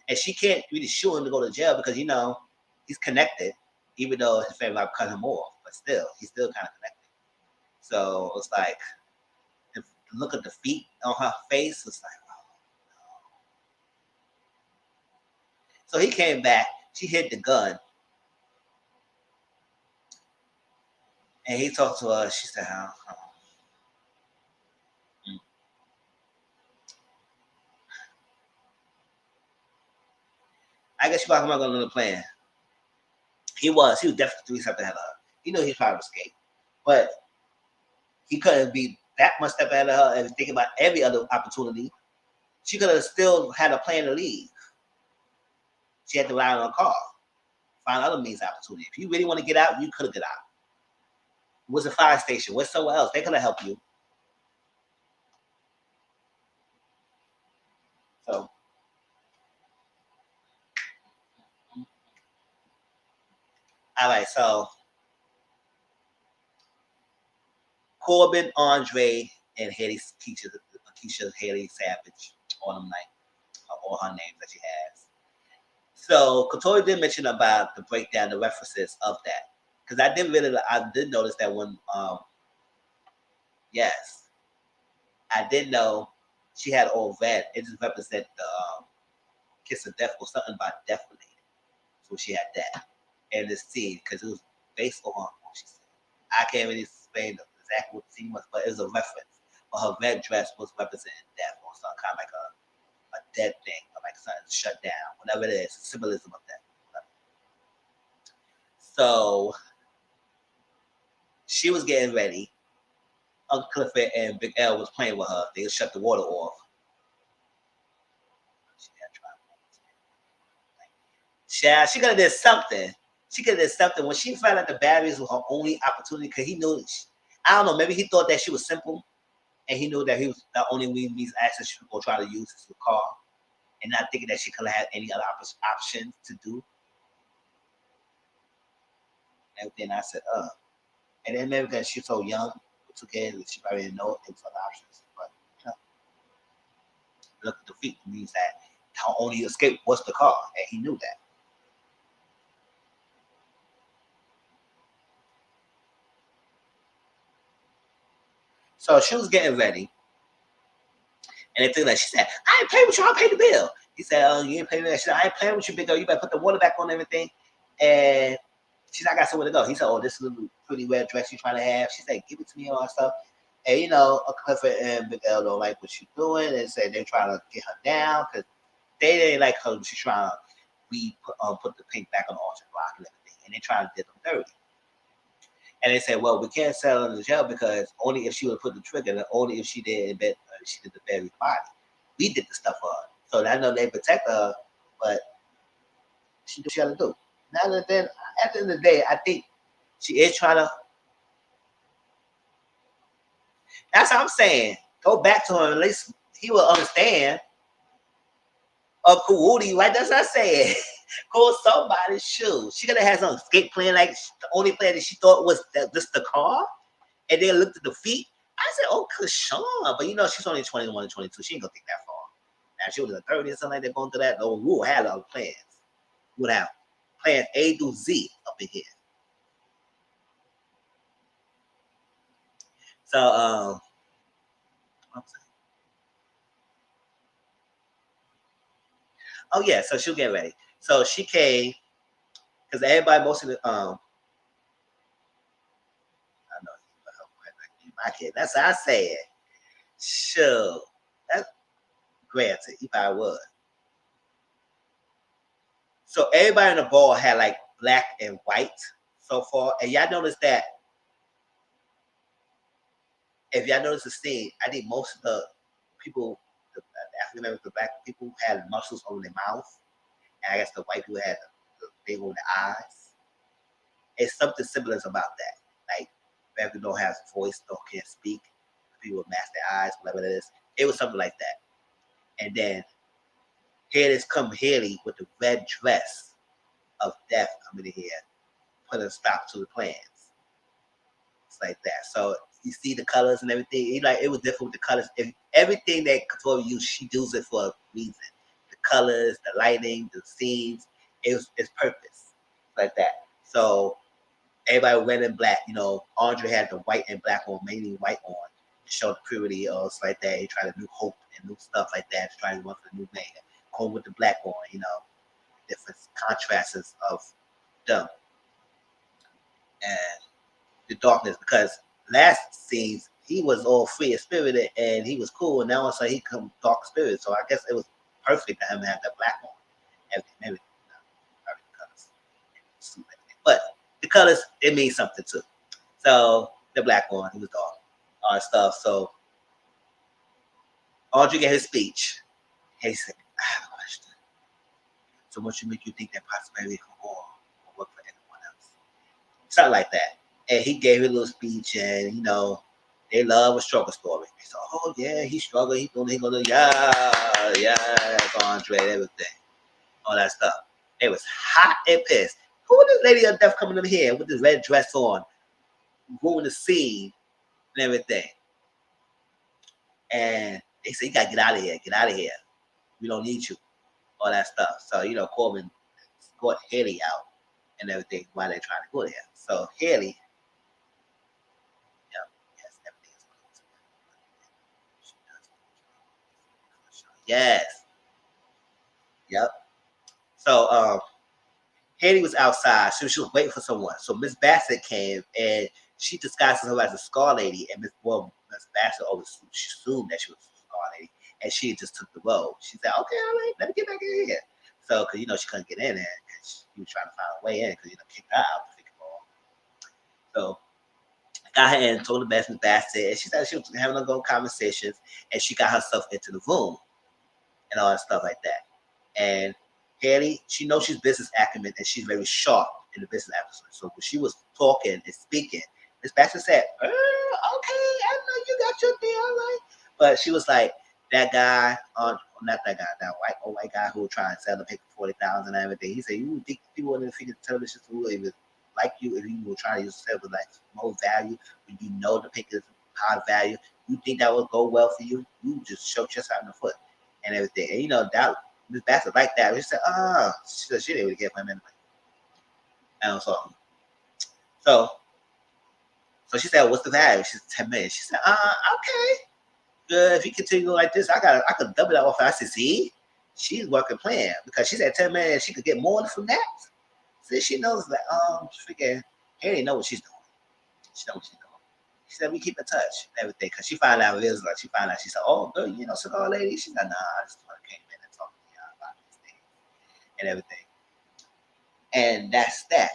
And she can't really sue him to go to jail because, he's connected, even though his family might cut him off. But still, he's still kind of connected. So it's like, the look at the feet on her face, it's like, oh, no. So he came back. She hid the gun. And he talked to her. She said, oh. I guess she was not going to plan. He was definitely 3 steps ahead of her. He knew he was trying to escape. But he couldn't be that much step ahead of her and thinking about every other opportunity. She could have still had a plan to leave. She had to ride on a car find other means of opportunity. If you really want to get out, you could get out. What's a fire station? What's somewhere else? They could have helped you. So, all right. So, Corbin, Andre, and Keisha Haley Savage on them like all her names that she has. So Katori did mention about the breakdown, the references of that, because I did notice that when yes, I did know she had all red. It just represent the kiss of death or something about death related. So she had that and the scene because it was based on what she said. I can't really explain exactly what the scene was, but it was a reference. But her red dress was representing death or something kind of like a dead thing, or like something shut down, whatever it is, symbolism of that. So she was getting ready. Uncle Clifford and Big L was playing with her. They shut the water off. She could have did something. She could have did something. When she found out the batteries were her only opportunity, because he knew, I don't know, maybe he thought that she was simple, and he knew that he was the only means access she was going to try to use is the car, and not thinking that she could have had any other options to do. And then I said, And then maybe because she's so young, with 2 kids, she probably didn't know it was other options. But look at the feet means that her only escape was the car, and he knew that. So she was getting ready, and they think like she said, "I ain't playing with you. I'll pay the bill." He said, "Oh, you ain't paying that." She said, "I ain't playing with you, big girl. You better put the water back on everything." And she said, "I got somewhere to go." He said, "Oh, this little pretty red dress you trying to have." She said, "Give it to me and all that stuff." And Clifford and Big L don't like what she's doing, and said they're trying to get her down because they didn't like her. She's trying to put the pink back on the altar block and everything, and they trying to get them dirty. And they said, "Well, we can't sell her in the jail because only if she would put the trigger, and only if she did she did the very body. We did the stuff for her, so I know they protect her, but she do what she got to do." Now that then, at the end of the day, I think she is trying to. That's what I'm saying. Go back to him. At least he will understand. Of Kawudi, right? That's what I said. Go somebody's shoes. She could have had some escape plan, like the only plan that she thought was just the car, and then looked at the feet. I said, "Oh, Kashawn," but she's only 21 and 22. She ain't gonna think that far. Now, if she was a 30 or something like that, going through that, no, we would have other plans. We would have plans A through Z up in here. So, oh yeah, so she'll get ready. So she came because everybody, most of the I know my kid. That's what I said. Sure, that's granted. If I would. So everybody in the ball had like black and white so far, and y'all notice that. If y'all notice the scene, I think most of the people, the African American black people, had muscles on their mouth, and I guess the white people had the thing on their eyes. It's something similar about that. Like Americans don't have a voice, can't speak. People mask their eyes, whatever it is. It was something like that. And then here it is come Haley with the red dress of death coming in here, putting a stop to the plans. It's like that. So you see the colors and everything. It was different with the colors. If everything that Couture used, she used it for a reason. The colors, the lighting, the scenes. It's purpose. Like that. So everybody went in black. Andre had the white and black on, mainly white on, to show the purity or it's like that. He tried to new hope and new stuff like that to try to run for the new man. Going with the black on, different contrasts of them. And the darkness, because last scenes he was all free and spirited and he was cool, and now it's like he come dark spirit. So I guess it was perfect for him to have that black on. Maybe not the colors, but the colors it means something too. So the black on, he was dark, all that stuff. So Audrey gave his speech. He said, "I have a question. So what should make you think that prosperity can go on? Or something like that. And he gave a little speech, and they love a struggle story. They said, "Oh yeah, he struggled. He gonna yeah, Andre, everything, all that stuff." It was hot and pissed. Who is this lady of death coming in here with this red dress on, ruining the scene and everything? And they said, "You gotta get out of here. Get out of here. We don't need you." All that stuff. So Corbin got Haley out and everything while they're trying to go there. So Haley, yes, everything is close. Yes, yep. So Haley was outside. She was waiting for someone. So Miss Bassett came and she disguised herself as a scar lady. And Miss Bassett always assumed that she was a scar lady, and she just took the role. She said, "Okay, all right, let me get back in here." So, because she couldn't get in there, because she was trying to find a way in, because kicked her out. So I got her in, told the Miss Bassett, and she said she was having a good conversations, and she got herself into the room and all that stuff like that. And Haley, she knows she's business acumen, and she's very sharp in the business acumen. So when she was talking and speaking, Miss Baxter said, "Okay, I know you got your thing, all right." But she was like, that guy, not that guy, that white guy who was trying to sell the paper for 40,000 and everything. He said, "You think people wouldn't figure television would even like you if you were trying to use yourself with like more value when you know the paper is high value? You think that would go well for you? You just shot yourself in the foot and everything." And that Miss Bassett like that. She said, she said she didn't really get him anyway. And so she said, "What's the value?" She said, 10 million. She said, okay. Good. If you continue like this, I could double that offer. I said, "See, she's working plan because she said 10 million. She could get more from that." See, she knows that. Freaking Haley know what she's doing. She knows what she's doing. She said, "We keep in touch and everything." Because she found out Mizzle. She found out. She said, "Oh, girl, cigar lady." She said, "Nah, I just want to came in and talk to you about these things and everything." And that's that.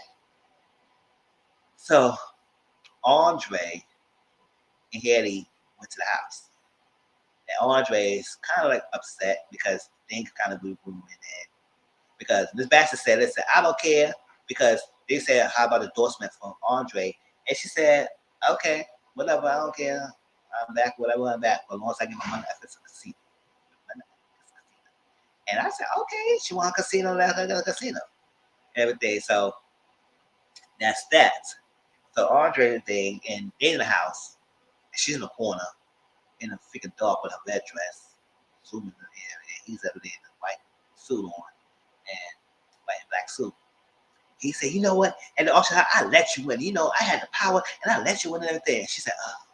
So Andre and Haley went to the house. And Andre is kind of like upset because things kind of blew in there. Because Miss Baxter said, "Listen, I don't care," because they said, "How about endorsement from Andre?" And she said, "Okay, whatever, I don't care. I'm back, whatever, I'm back. But as long as I get my money, I fix a casino." And I said, "Okay, she want a casino, let her get a casino." Everything. So that's that. So Andre thing, and they in the house, and she's in the corner, in a freaking dark with her red dress, zooming in the air, and he's over there in a white suit on, and white and black suit. He said, "You know what?" And the auction, "I let you win. I had the power, and I let you win and everything." And she said, "Oh,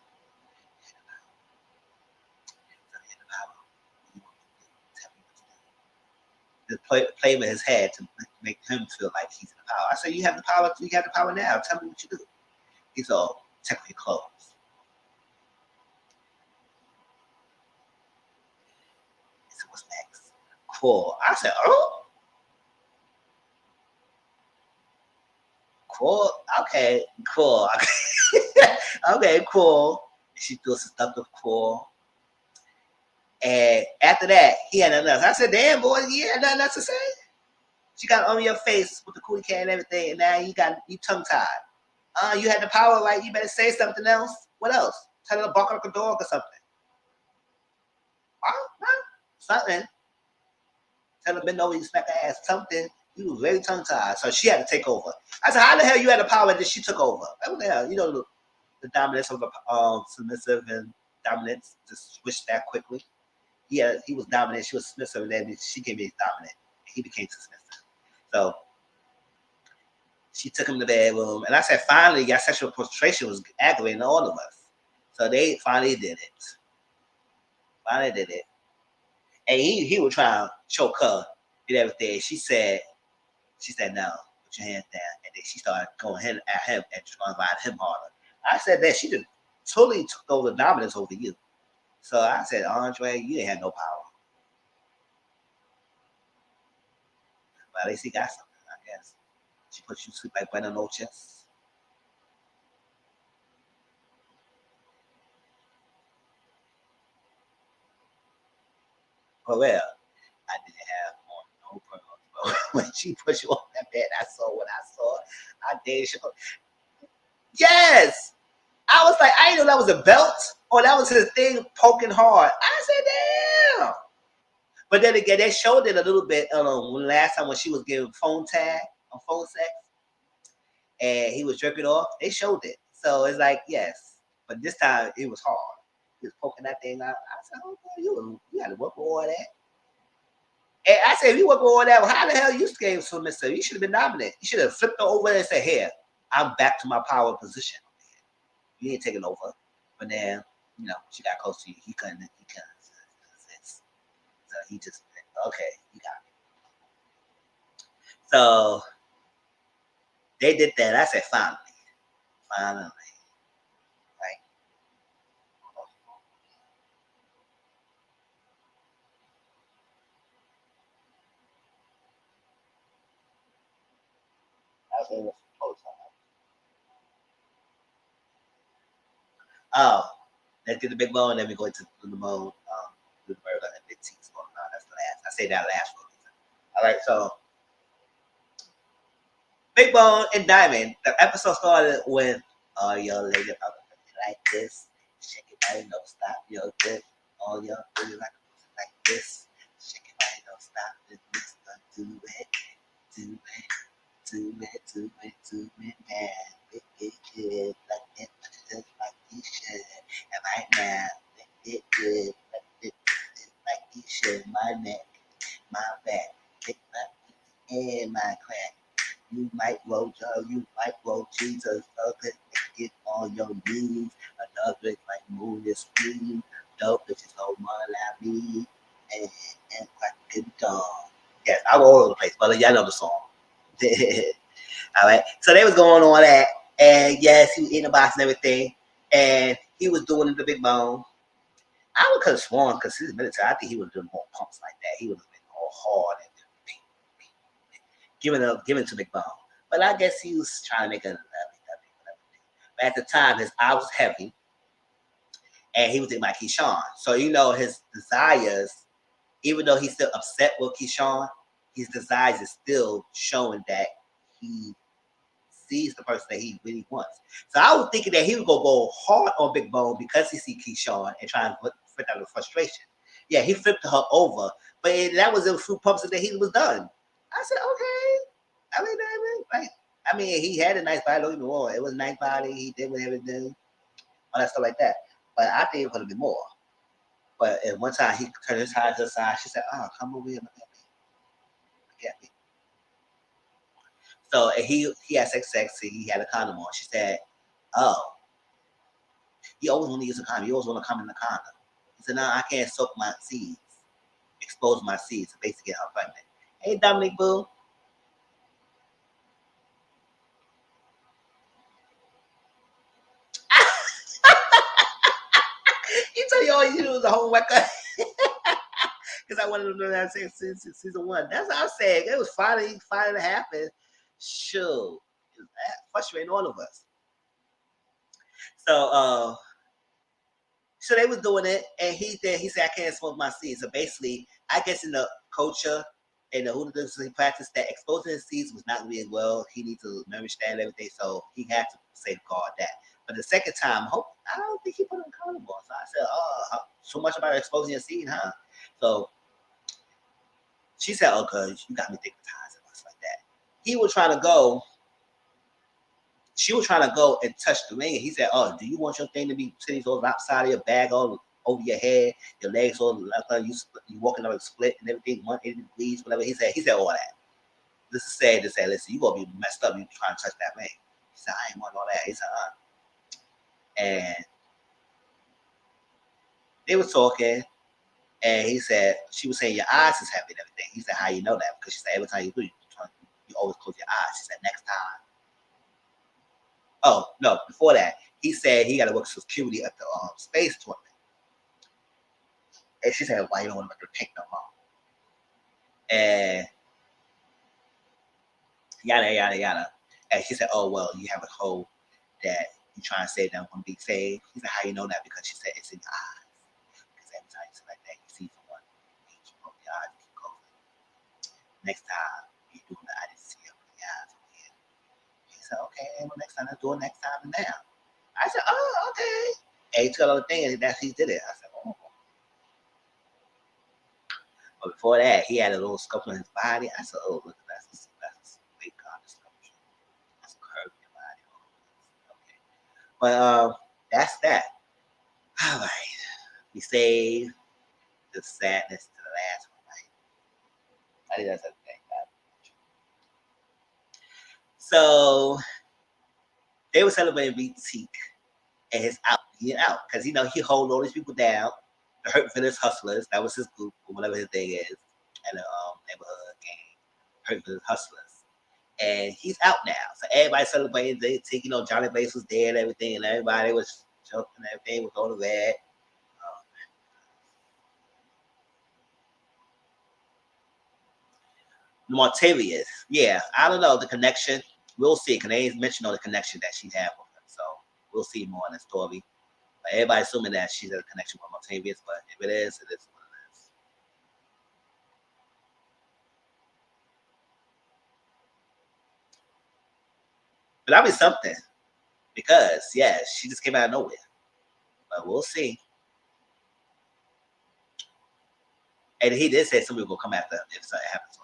you had the power. You want me to tell me what to do?" The play with his head to make him feel like he's in the power. I said, "You have the power. You have the power now. Tell me what you do." He said, "Oh, take off your clothes." He said, "What's next?" Cool. I said, "Oh, cool. Okay, cool. Okay, cool." She threw some stuff with cool. And after that, he had nothing else. I said, "Damn, boy, you had nothing else to say? She got on your face with the cootie cat and everything, and now you tongue tied. You had the power, right? You better say something else. What else? Tell her to bark like a dog or something. Something. Tell her to bend over, you smack her ass. Something." He was very tongue tied, so she had to take over. I said, "How the hell you had the power that she took over? What the hell? The dominance of the submissive and dominance to switch that quickly. He was dominant. She was submissive, and then she came in dominant. He became submissive. So she took him to the bedroom, and I said, finally, your sexual frustration was aggravating all of us. So they finally did it. And he was trying to choke her and everything. She said, "No, put your hands down." And then she started going at him and trying to ride him harder. I said that she just totally took over the dominance over you. So I said, "Andre, you ain't had no power." But at least he got something, I guess. She put you to sleep like buenas noches. For real, I didn't have on no pearls, bro. When she put you on that bed, I saw what I saw. I did. Yes. I was like, I didn't know that was a belt or that was his thing poking hard. I said, damn. But then again, they showed it a little bit last time when she was giving phone tag on phone sex and he was jerking off. They showed it. So it's like, yes. But this time it was hard. He was poking that thing out. I said, oh, boy, you got to work with all that. And I said, if you work with all that, well, how the hell you gave submissive? You should have been dominant. You should have flipped her over and said, here, I'm back to my power position. You ain't taking over. But then, she got close to you. He couldn't. So he just, okay, you got me. So they did that. I said, finally. Right? Oh, let's get the big bone, and then we go into the mode. Do the burger and big teeth. That's the last. I say that last one. All right, so Big Bone and Diamond. The episode started with your lady like this. Shake it, body, don't stop. Yo, good. All your booty like this. Shake it, body, don't stop. This do it, do it, do it, do it, do it, man. Make it good like it, just like you should. And right now, make it good like you should. My neck, my back, kick my and my crack. You might roll Joe, you might roll Jesus, other get on your knees. Another like move your speed. Dope bitches so much like me. And fucking dog. Yes, I go all over the place, but y'all know the song. All right. So they was going on that. And yes, he was eating the box and everything. And he was doing the big bone. I would could have sworn because he's military. I think he would have done more pumps like that. He would have been all hard and giving to Big Bone. But I guess he was trying to make a but at the time his eye was heavy and he was thinking about Keyshawn. So his desires, even though he's still upset with Keyshawn, his desires is still showing that he sees the person that he really wants. So I was thinking that he would go hard on Big Bone because he see Keyshawn and try and flip out the frustration. Yeah, he flipped her over, but that was a few pumps that he was done. I said, okay. He had a nice body. Don't get me wrong. It was a nice body. He did whatever he did, all that stuff like that. But I think it could have been more. But at one time, he turned his head to the side. She said, "Oh, come over here, look at me." So he had sex. He had a condom on. She said, "Oh, you always want to use a condom. You always want to come in the condom." He said, "No, I can't soak my seeds, expose my seeds, to basically get her pregnant." Hey, Dominic Boo. You tell you all you do is a whole record. Because I wanted to know that since season one. That's what I said. It was finally to happen. Sure. It was frustrating all of us. So they was doing it, and he said, I can't smoke my seeds. So basically, I guess in the culture and the hooliganism practice, that exposing his seeds was not really well. He needs to understand everything, so he had to safeguard that. But the second time, I don't think he put him accountable. So I said, oh, so much about exposing your seed, huh? So she said, oh, cuz you got me thinking times and stuff like that. She was trying to go and touch the ring. And he said, oh, do you want your thing to be sitting all outside of your bag, all over your head, your legs all you walking on a split and everything, 180 degrees, whatever. He said all that. This is sad to say, listen, you gonna be messed up, you trying to touch that ring. He said, I ain't want all that. He said, and they were talking. And he said, she was saying, your eyes is heavy and everything. He said, how you know that? Because she said, every time you do, you always close your eyes. She said, next time. Oh, no, before that, he said he got to work security at the space tournament. And she said, why you don't want to make her pink no more? And yada, yada, yada. And she said, oh, well, you have a hope that you trying to say that I'm going to be saved. He said, how you know that? Because she said, it's in your eyes. Because every time you say like that, you see someone, you keep open your eyes, you keep closing. Next time, you do that, I didn't see your eyes over here. said, okay, well, next time, let's do it next time and now. I said, oh, okay. And he took all the thing and that's he did it. I said, oh. But before that, he had a little sculpture on his body. I said, oh, look, that's a big kind of sculpture. That's a curve in your body. Okay. But that's that. All right. We saved the sadness to the last one, right? I think that's everything. So they were celebrating Boutique and his out, because he hold all these people down. The Hurt Village Hustlers, that was his group or whatever his thing is, and the neighborhood gang, Hurt Village Hustlers. And he's out now, so everybody celebrating. They think Johnny Blaze was there and everything, and everybody was joking and everything was on the red. Martavius, yeah, I don't know the connection. We'll see, because they ain't mentioned on the connection that she had with him, so we'll see more in the story. But everybody assuming that she's a connection with Martavius, but if it is what it is. But that'll be something, because yeah, she just came out of nowhere. But we'll see. And he did say some people will come after him if something happens to him.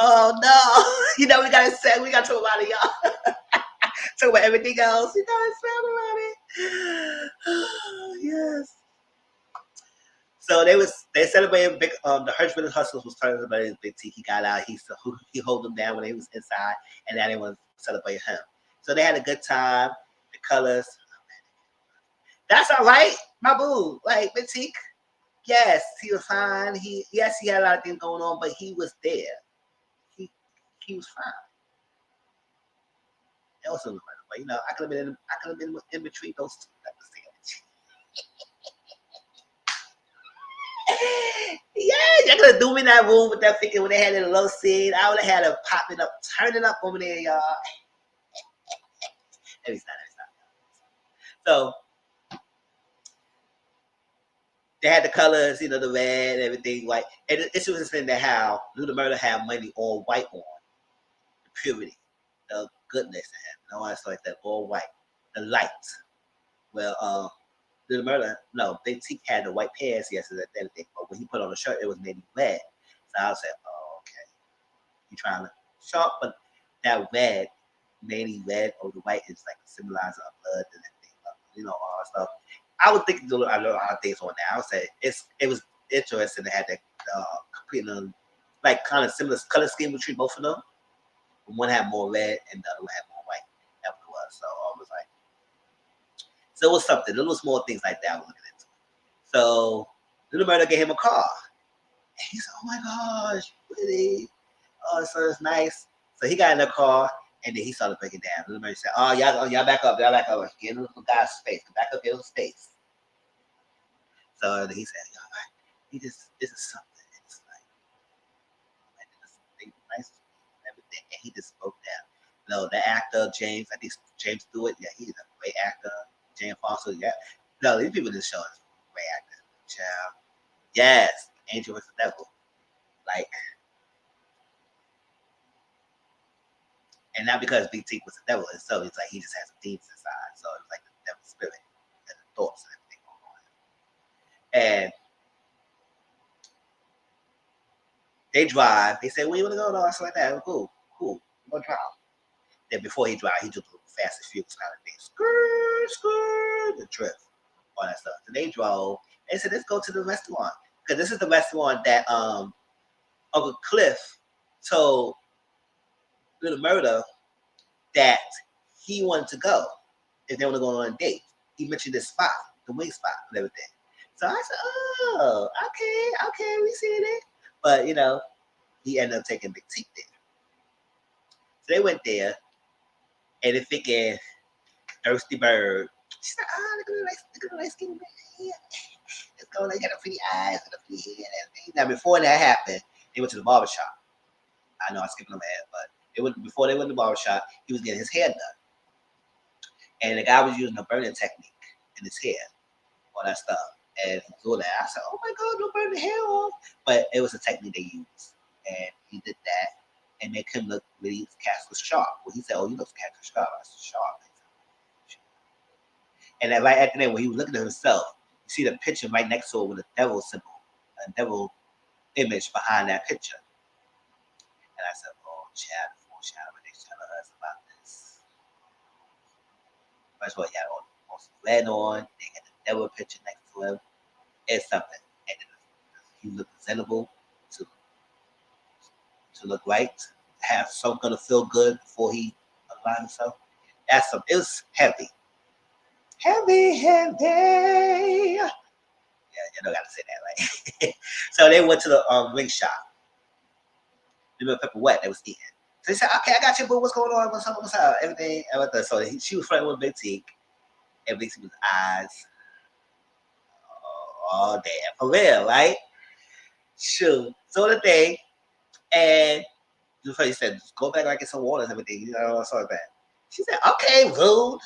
Oh no! We gotta say we gotta talk about it, y'all. Talk about everything else. You gotta say about it. Yes. So they celebrated big. The Hirschman Hustlers was celebrating Big T. He got out. He hold them down when they was inside, and now they want to celebrate him. So they had a good time. The colors. That's all right, my boo. Like Big T. Yes, he was fine. He had a lot of things going on, but he was there. He was fine. It was a little but I could have been in between those two. Yeah, y'all could have threw me in that room with that figure when they had a low scene. I would have had her popping up, turning up over there, y'all. Every time. So they had the colors, the red, everything white. And it's just interesting that how Luda Murder had money all white on. The purity, the goodness in him. And all that stuff like that, all white. The light. Well, Luda Murder, no, Big T had the white pants yesterday, but when he put on the shirt, it was maybe red. So I was like, oh, okay. You trying to sharp, but that red, mainly red or the white is like a symbolizer of blood and everything, all that stuff. I would think I know a lot of things on that. I would say it was interesting to have that complete like kind of similar color scheme between both of them. One had more red and the other one had more white. That was so I was like, so it was something. Little small things like that I was looking into. So Little Murder gave him a car. And he said, oh my gosh, really? Oh, so it's nice. So he got in the car and then he started breaking down. Little Murder said, oh, y'all back up. Get in the little guy's space. Back up, get a little space. So he said, all right, this is something. It's like, nice and everything. And he just broke down. No, the actor, James, I think James Stewart, yeah, he's a great actor. Jane Foster, yeah. No, these people in this show is great actor. Child. Yes, Angel vs. the Devil. Like, and not because Big T was the devil itself, it's like he just has some demons inside. So it's like the devil's spirit and the thoughts and everything going on. And they drive. They say, where you want to go? No, I like that. Cool. We're going to drive. Then before he drive, he took the Fast and Furious kind of thing. The drift, all that stuff. So they drove. They said, let's go to the restaurant. Because this is the restaurant that Uncle Cliff told Little Murder that he wanted to go if they want to go on a date. He mentioned this spot, the wing spot and everything. So I said, oh, okay, we seen it. But, he ended up taking Big T there. So they went there, and they're thinking, Thirsty Bird. She's like, look at the nice skinny man. Let's go, they got a pretty eyes and a pretty hair and everything. Now, before that happened, they went to the barbershop. I know I'm skipping them ahead, but before they went to the barbershop, he was getting his hair done. And the guy was using a burning technique in his hair, all that stuff. And he saw that. I said, oh my God, don't burn the hair off. But it was a technique they used. And he did that. and make him look really cast was sharp. Well, he said, "Oh, you look cast sharp." I said, "Sharp." And then right after that, when he was looking at himself, you see the picture right next to it with a devil symbol, a devil image behind that picture. And I said, "Oh, Chad, foreshadowing, they telling us about this." First of all, he had all most red on. They had the devil picture next to him. It's something, and then he looked presentable to look right, have some kind of feel good before he aligned himself. That's some. It was heavy, heavy. Yeah, you don't gotta say that, right? So they went to the ring shop. Lemon pepper wet. They was eating. So he said, "Okay, I got you, boo. What's going on? What's up? What's up? Everything." So she was flirting with Big T, and Big T was eyes all day. For real, right? Shoot. So the thing, and he said, "Just go back and get some water and everything." You know, sort of that. She said, "Okay, rude."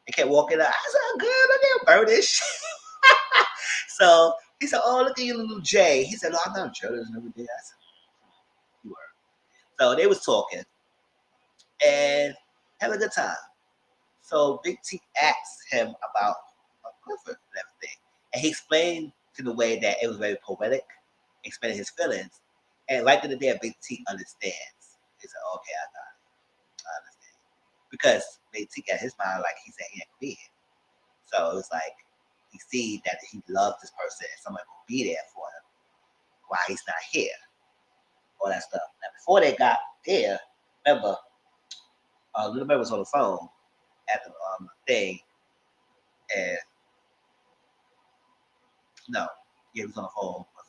And kept walking up. I said, "Good, look at birdish." So he said, "Oh, look at you, little Jay." He said, "No, I'm not jealous and everything." I said, "You were." So they was talking and having a good time. So Big T asked him about Clifford and everything. And he explained to the way that it was very poetic, explaining his feelings. And right in the day, Big T understands. He said, "Okay, I got it. I understand." Because Big T got his mind like he said he ain't gonna be here. So it was like he see that he loves this person and someone will be there for him while he's not here. All that stuff. Now before they got there, remember, Little Mary was on the phone at the thing, and no, yeah, he was on the phone with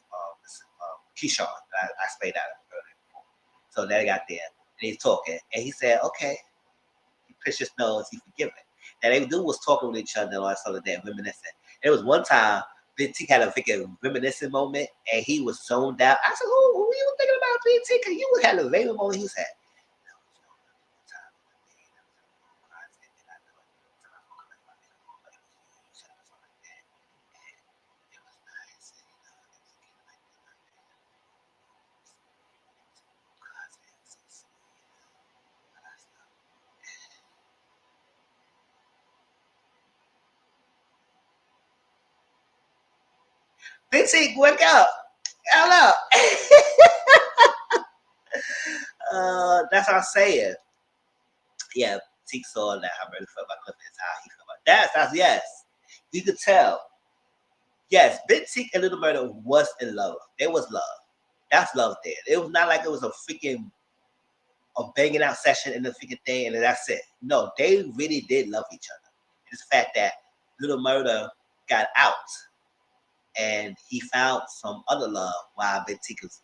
Keyshawn. I explained that earlier before. So they got there, and he's talking, and he said, "Okay." He pushed his nose, he forgiven. Now they do was talking with each other and all that sort of that, reminiscing. There was one time Big T had a freaking reminiscing moment, and he was zoned out. I said, "Who were you thinking about, Big T? Because you had a very moment." He said, "Big T, wake up. Hello." That's what I'm saying. Yeah, T saw that I really felt about Cliff is how he felt about that. That's yes. You could tell. Yes, Big T and Little Murder was in love. There was love. That's love there. It was not like it was a freaking a banging out session in the freaking thing and that's it. No, they really did love each other. It's the fact that Little Murder got out and he found some other love while Big T was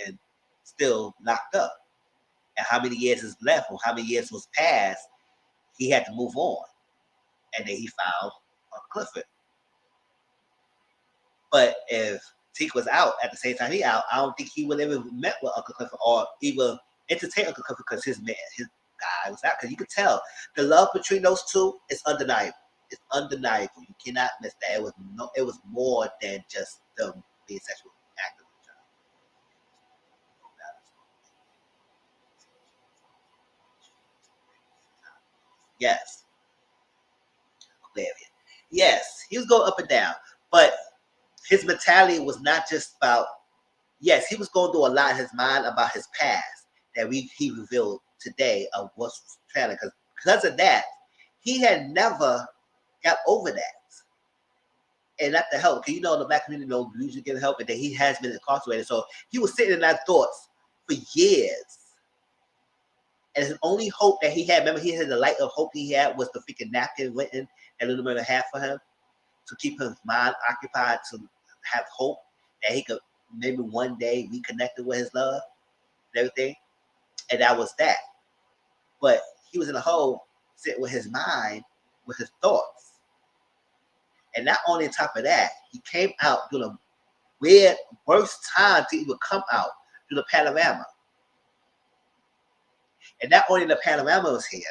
and still locked up. And how many years is left or how many years was passed, he had to move on. And then he found Clifford. But if Teak was out at the same time he out, I don't think he would have ever met with Uncle Clifford or even entertain Uncle Clifford because his guy was out. Because you could tell the love between those two is undeniable. It's undeniable. You cannot miss that. It was more than just them being sexual active with each other. Yes. Yes. He was going up and down. But his mentality was not just about yes, he was going through a lot in his mind about his past that he revealed today of what's trailing. Because of that, he had never got over that. And not the help. Because you know, in the black community, usually get help, and that he has been incarcerated. So he was sitting in that thoughts for years. And his only hope that he had, remember, he had the light of hope he had was the freaking napkin written that Little Murder had for him to keep his mind occupied, to have hope that he could maybe one day reconnect with his love and everything. And that was that. But he was in a hole sitting with his mind, with his thoughts. And not only on top of that, he came out during a weird, worst time to even come out to the panorama. And not only the panorama was here,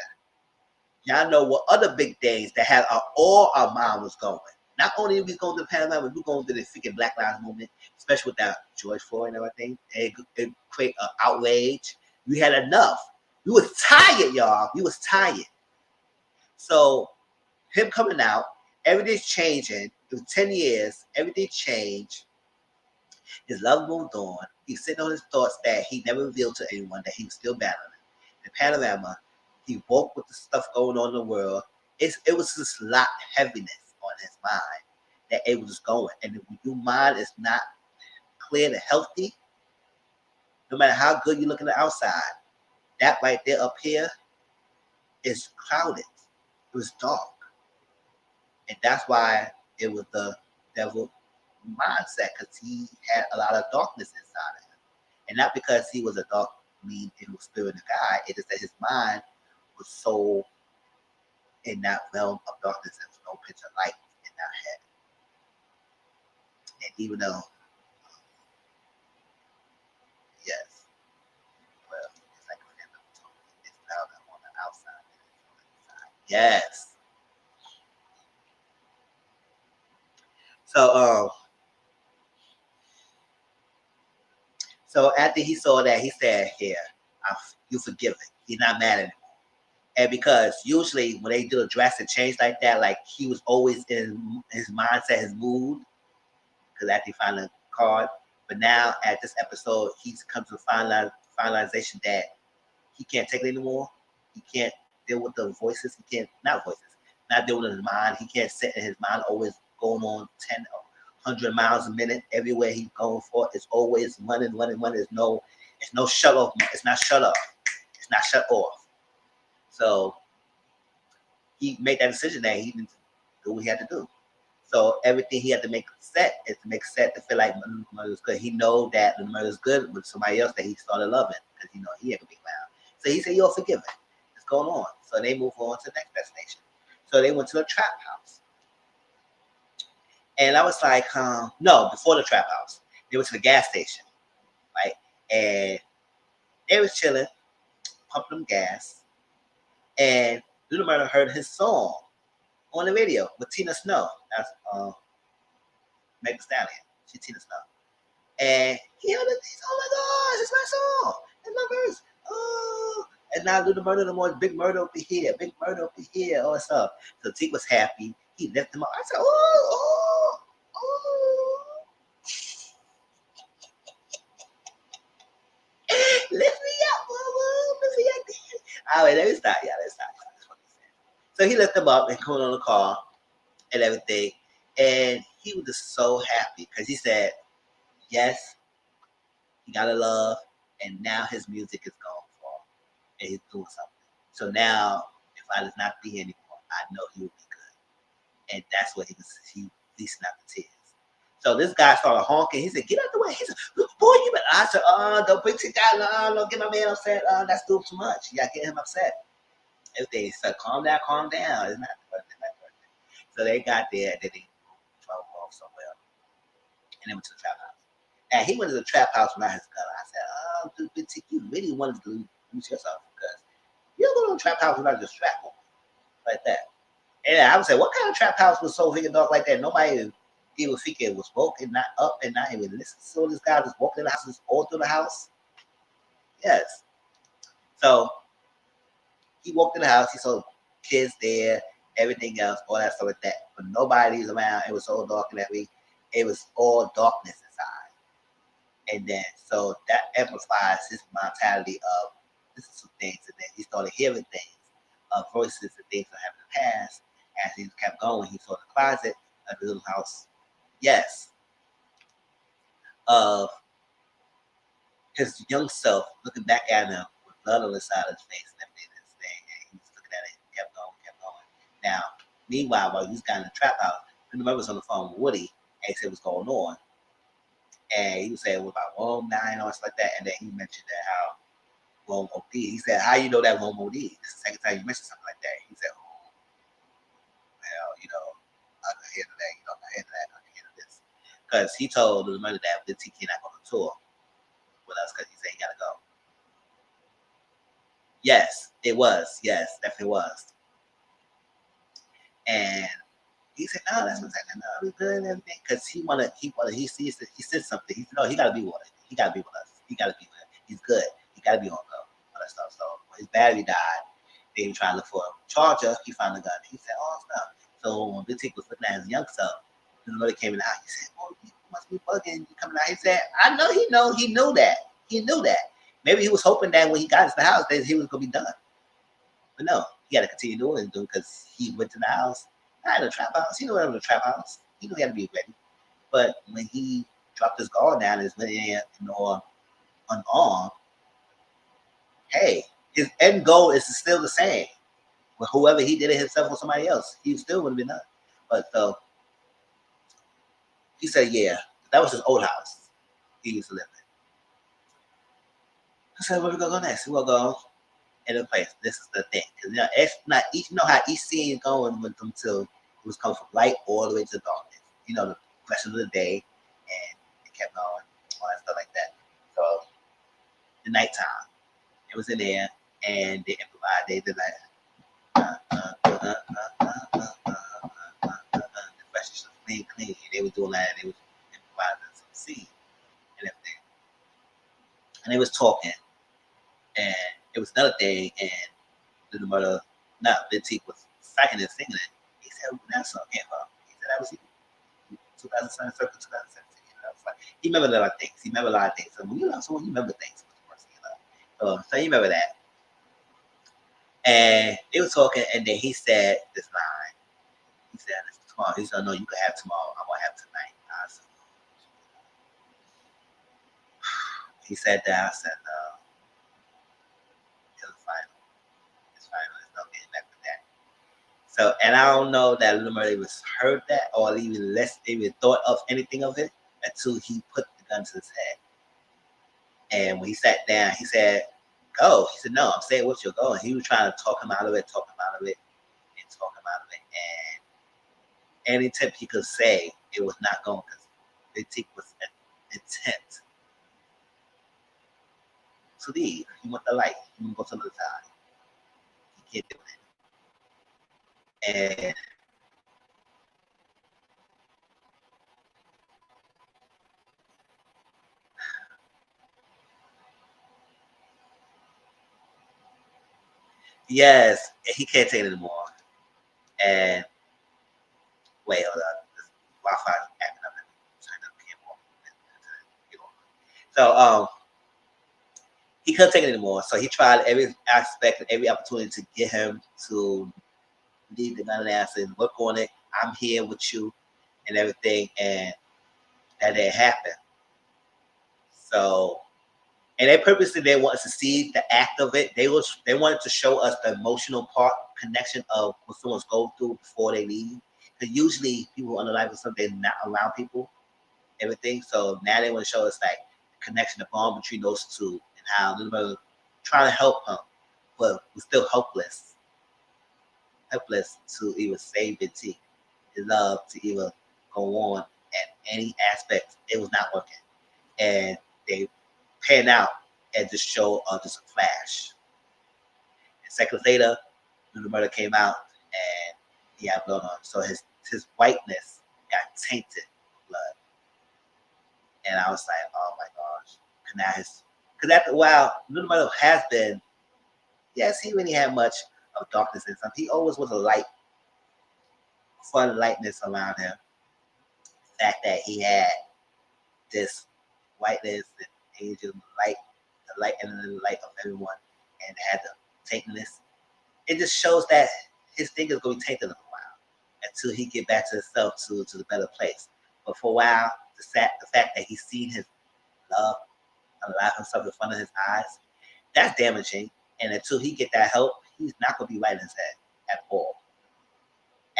y'all know what other big things that had all our mind was going. Not only are we going to the Panama, but we're going to the freaking Black Lives Movement, especially with that George Floyd and everything. It create an outrage. We had enough. We was tired, y'all. We was tired. So him coming out, everything's changing. It was 10 years. Everything changed. His love moved on. He's sitting on his thoughts that he never revealed to anyone that he was still battling. In Panorama, he woke with the stuff going on in the world. It was just a lot of heaviness on his mind that it was just going. And if your mind is not clear and healthy, no matter how good you look on the outside, that right there up here is clouded. It was dark. And that's why it was the devil mindset, because he had a lot of darkness inside of him. And not because he was a dark, mean, evil spirit guy. It is that his mind was so in that realm of darkness, there was no pitch of light in that head. And even though, yes, well, it's like it's louder on the outside than it's on the inside. Yes. So after he saw that, he said, "Here, you forgiven. He's not mad anymore." And because usually when they do a drastic change like that, like he was always in his mindset, his mood, because after he found the card. But now at this episode, he's come to the finalization that he can't take it anymore. He can't deal with the voices. He can't, not voices, not deal with his mind. He can't sit in his mind always going on 10 or 100 miles a minute everywhere he's going for. It's always running. It's no shut off. It's not shut off. It's not shut off. So he made that decision that he didn't do what he had to do. So everything he had to make set is to make set to feel like the murder was good. He know that the murder is good with somebody else that he started loving, because he ain't gonna be around. So he said, "You're forgiven. What's going on?" So they move on to the next destination. So they went to a trap house. And I was like, no, before the trap house. They went to the gas station, right? And they was chilling, pumping them gas. And Little Murder heard his song on the radio with Tina Snow. That's Megan Stallion. She's Tina Snow. And he heard it. He's, "Oh my gosh, it's my song. It's my verse." Oh. And now Little Murder, the more big murder over here, big murder over here, all that stuff. So T was happy. He lifted him up. I said, "Oh. Lift me up, boo. Lift me up." All right, let me stop. Yeah, let's stop. That's what he said. So he lifted him up and put on the car and everything. And he was just so happy because he said, yes, he got a love, and now his music is going for him, and he's doing something. So now, if I does not be here anymore, I know he will be good. And that's what he releasing out the tears. So this guy started honking. He said, "Get out the way." He said, "Boy, you better." I said, "Don't bring it down. No, don't get my man upset. That's doing too much. You gotta get him upset." Everything. He said, "Calm down, calm down. It's not birthday. So they got there, and then they drove off somewhere, and they went to the trap house. And he went to the trap house without his gun. I said, "Dude, Big T, you really wanted to lose yourself, because you don't go to the trap house without your strap on, like that." And I would say, what kind of trap house was so big and dark like that? Nobody even think it was woke and not up and not even listen. So this guy just walked in the house, just all through the house. Yes. So he walked in the house. He saw kids there, everything else, all that stuff like that. But nobody's around. It was so dark and everything. It was all darkness inside. And then, so that amplifies his mentality of this is some things. And then he started hearing things, voices and things that happened in the past. As he kept going, he saw the closet of the little house. Yes. Of his young self looking back at him with blood on the side of his face and everything. And he was looking at it, kept going. Now, meanwhile, while he was in the trap house, the member was on the phone with Woody and he said what's going on. And he was saying about Rome 9 or stuff like that. And then he mentioned that how Rome OD. He said, "How you know that Rome OD? This is the second time you mentioned something like that." He said, "Well, I can hear that, I can hear this." Because he told the mother that the TK not going to tour with us because he said he got to go. Yes, it was. Yes, definitely was. And He said, no, that's what's happening. No, we good and everything. Because he said something. He said, no, he got to be with us. He got to be with us. He got to be with us. He's good. He got to be on go. All that stuff. So when his battery died, they were trying to look for a charger. He found the gun. He said, oh, stuff. So when Big Tick was looking at his young self, his mother came in the house. He said, oh, you must be bugging. You coming out. He said, I know he knew that. He knew that. Maybe he was hoping that when he got into the house that he was going to be done. But no, he had to continue doing it because he went to the house. I had a trap house. He knew it was a trap house. He knew he had to be ready. But when he dropped his guard down and went in, unarmed, hey, his end goal is still the same. With whoever he did it himself or somebody else, he still would have been done. But so he said, yeah, that was his old house he used to live in. I said, where we gonna go next? We're gonna go in a place. This is the thing. Because it's not each how each scene going with them till it was coming from light all the way to darkness. The question of the day, and it kept going, all that stuff like that. So the nighttime, it was in there, and they improvised. They did like the question was clean. They were doing that. They was improvising some scene and everything, and they was talking. And it was another thing, and the mother, Big T was second and singing it. He said, where that song came from? He said, that was 2007, circa 2017. He remembered a lot of things. So when you love someone, you remember things with the person you love. So he remember that. And they were talking, and then he said this line. He said, tomorrow. He said, no, you can have tomorrow. I'm going to have tonight. I said, he said that. I said, no. It's final. There's no getting back with that. So, and I don't know that Little Mermaid was heard that or even thought of anything of it until he put the gun to his head. And when he sat down, he said, go. He said, no, I'm saying what you're going. He was trying to talk him out of it. And any tip he could say, it was not going because Big Tick was intent to leave. He want the light. He want to go to the other side. He can't do it. And yes, he can't take it anymore. And wait, hold on. This Wi-Fi acting up and turned up cable. So he couldn't take it anymore. So he tried every aspect and every opportunity to get him to leave the gun and and work on it. I'm here with you and everything, and that didn't happen. So, and they purposely they wanted to see the act of it. They wanted to show us the emotional part connection of what someone's going through before they leave. Because usually people on the life of something they're not around people, everything. So now they want to show us like the connection, the bond between those two, and how Little Mermaid trying to help him, but was still helpless to even save Big T. His love to even go on at any aspect. It was not working. And they pan out and just show just a flash. And seconds later, the murder came out and he had blood on him. So his whiteness got tainted with blood. And I was like, oh my gosh. Because after a while, Little Murder has been, yes, he really had much of darkness in him. He always was a light, fun lightness around him. The fact that he had this whiteness and angel light, the light and the light of everyone, and had the taintedness. It just shows that his thing is going to be tainted a while until he get back to himself to the better place. But for a while, the fact that he's seen his love alive himself in front of his eyes, that's damaging. And until he get that help, he's not going to be right in his head at all.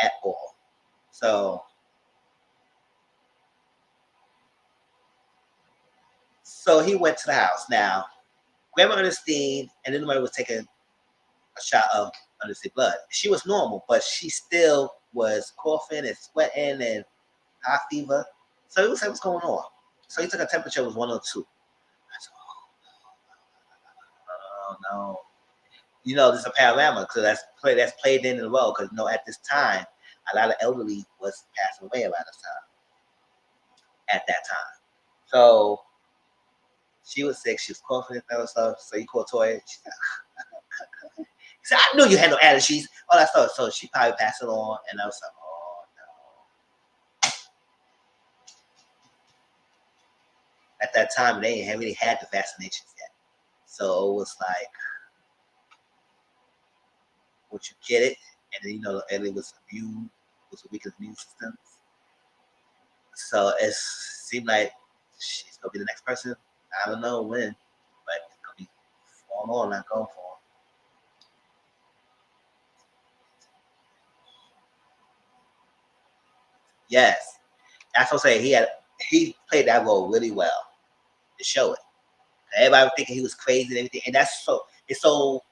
At all. So he went to the house. Now, Grandma Ernestine and then was taking a shot of Ernestine's blood. She was normal, but she still was coughing and sweating and high fever. So he was like, what's going on? So he took a temperature, it was 102. I said, oh no. There's a panorama because that's played in as well. Because at this time, a lot of elderly was passing away around this time. At that time, so she was sick. She was coughing and stuff. So he called Toya. She said, "I knew you had no allergies, all that stuff." So she probably passed it on, and I was like, "Oh no." At that time, they didn't really had the vaccinations yet, so it was like, "Would you get it?" And then Ellie was a weakened immune system, so it seemed like she's gonna be the next person. I don't know when, but it's gonna be falling on, not going for. Yes, that's what I'm saying. He played that role really well to show it. Everybody was thinking he was crazy and everything, and that's so. It's so.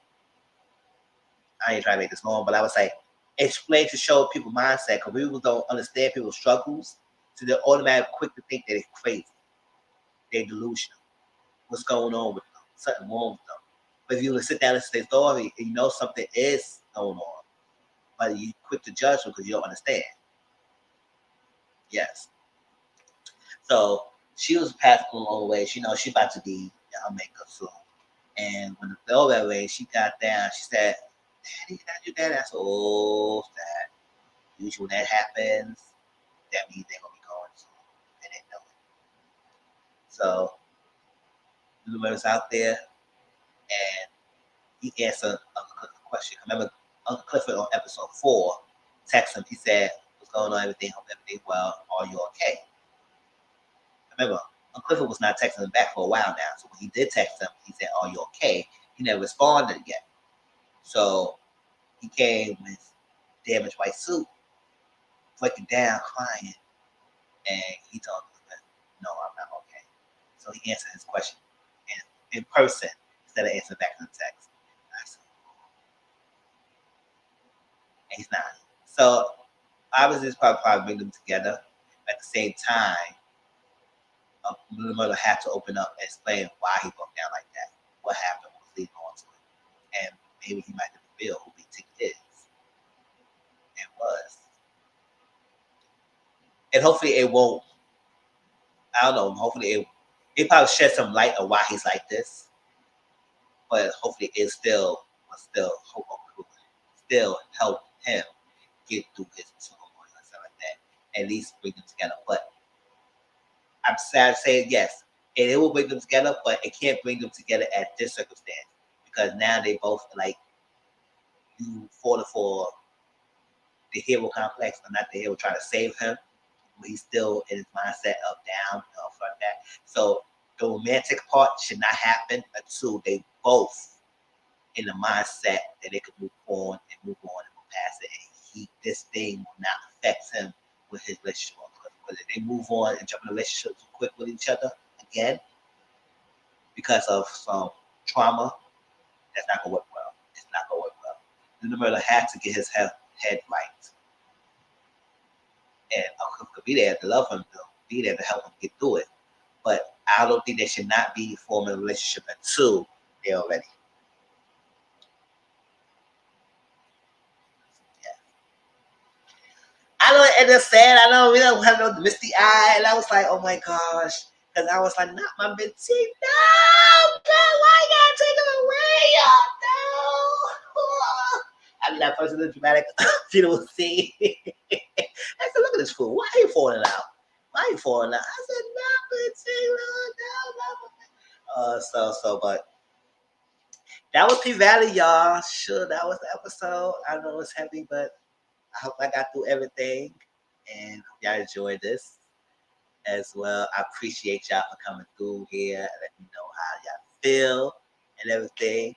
I ain't trying to make this long, but I was like, explain to show people mindset because people don't understand people's struggles, so they're automatically quick to think that they're crazy, they're delusional. What's going on with them? Something wrong with them. But if you sit down and listen to their story, and you know something is going on, but you quick to judge them because you don't understand. Yes. So she was passing along the way. She knows she's about to be her makeup soon. And when the doorbell rang, she got down. She said, "Daddy, can I do that?" I said, "Oh, that." Usually when that happens, that means they're gonna be going soon. They didn't know it. So the was out there, and he answered a question. Remember, Uncle Clifford on episode 4 texted him. He said, "What's going on? Everything? Hope everything well. Are you okay?" Remember, Uncle Clifford was not texting him back for a while now. So when he did text him, he said, "Are you okay?" He never responded yet. So he came with damaged white suit, breaking down, crying, and he told him, "No, I'm not okay." So he answered his question in person instead of answering back in the text. And he's not. So obviously, this probably bring them together. At the same time, the mother had to open up and explain why he broke down like that, what happened, what was leading on to it, and maybe he might have revealed who he think is and was. And hopefully, it won't. I don't know. Hopefully, it probably shed some light on why he's like this, but hopefully, it still still help him get through his turmoil and stuff like that. At least bring them together. But I'm sad to say yes, and it will bring them together, but it can't bring them together at this circumstance because now they both like you falling for the hero complex, but not the hero trying to save him. But he's still in his mindset of down, stuff like that. So the romantic part should not happen until they both in the mindset that they could move on and move past it. And this thing will not affect him with his relationship. But if they move on and jump in a relationship too quick with each other again because of some trauma, that's not gonna work well. It's not gonna work well. The murder had to get his head right. And Uncle could be there to love him, to be there to help him get through it. But I don't think they should not be forming a relationship until they're ready. I don't understand. I don't. We don't have no misty eye, and I was like, "Oh my gosh!" Because I was like, "Not my Mitzi, no, God, why you gotta take him away, no?" I mean, that person is dramatic funeral scene. I said, "Look at this fool. Why are you falling out? Why are you falling out?" I said, "Not Mitzi, no." But that was PVALLEY, y'all. Sure, that was the episode. I know it's heavy, but I hope I got through everything and hope y'all enjoyed this as well. I appreciate y'all for coming through here and let me know how y'all feel and everything.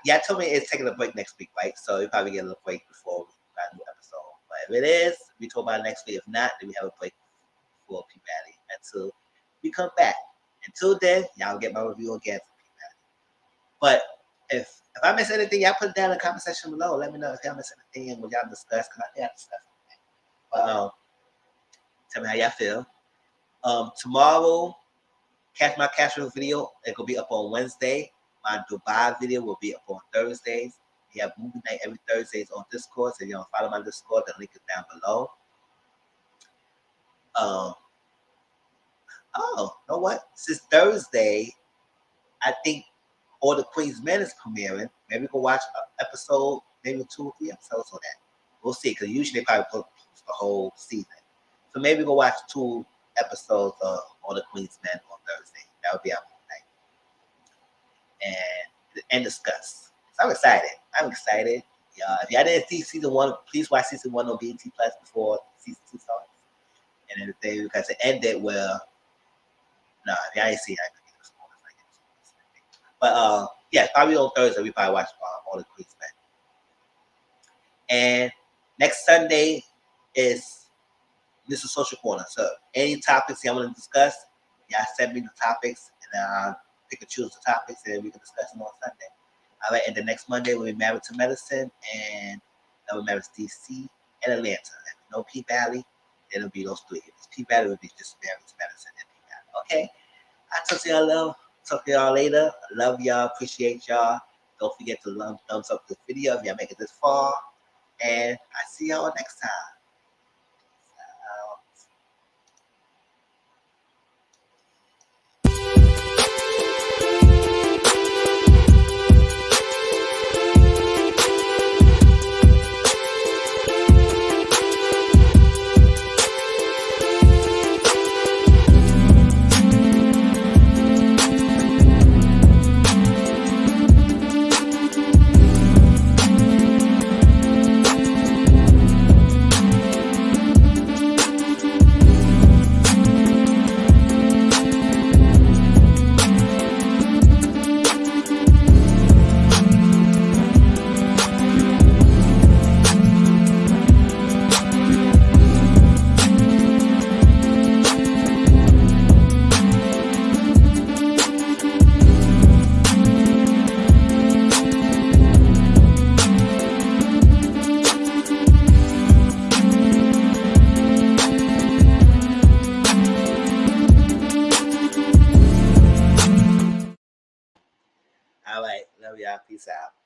Y'all told me it's taking a break next week, right? So we probably get a little break before we got a new episode. But if it is, we talk about it next week. If not, then we have a break for PVALLEY until we come back. Until then, y'all get my review again for PVALLEY. But if I miss anything, y'all put it down in the comment section below. Let me know if y'all miss anything and what y'all discuss, because I think I discussed it. But tell me how y'all feel. Tomorrow, catch my casual video. It will be up on Wednesday. My Dubai video will be up on Thursdays. We have movie night every Thursdays on Discord. So if you don't follow my Discord, the link is down below. Oh, you know what? Since Thursday, I think All the Queen's Men is premiering. Maybe we can watch an episode, maybe 2 or 3 episodes of that. We'll see, because usually they probably put the whole season. So maybe we can watch 2 episodes of All the Queen's Men on Thursday. That would be our night. And discuss. So I'm excited. If y'all didn't see season 1, please watch season 1 on BET Plus before season 2 starts. And everything, because it ended well. No, if y'all ain't seen it, I could get spoilers. But yeah, probably on Thursday we probably watch All the Queen's Men. And next Sunday is Mr. Social Corner. So any topics y'all want to discuss, y'all send me the topics, and I'll pick and choose the topics, and we can discuss them on Sunday. All right, and the next Monday we'll be Married to Medicine, and that will Married to DC and Atlanta. If you know PVALLEY, it'll be those 3. If it's PVALLEY, it'll be just Married to Medicine and PVALLEY. Okay, I'll talk to y'all later. Love y'all, appreciate y'all. Don't forget to thumbs up this video if y'all make it this far. And I see y'all next time. All right. Love y'all. Peace out.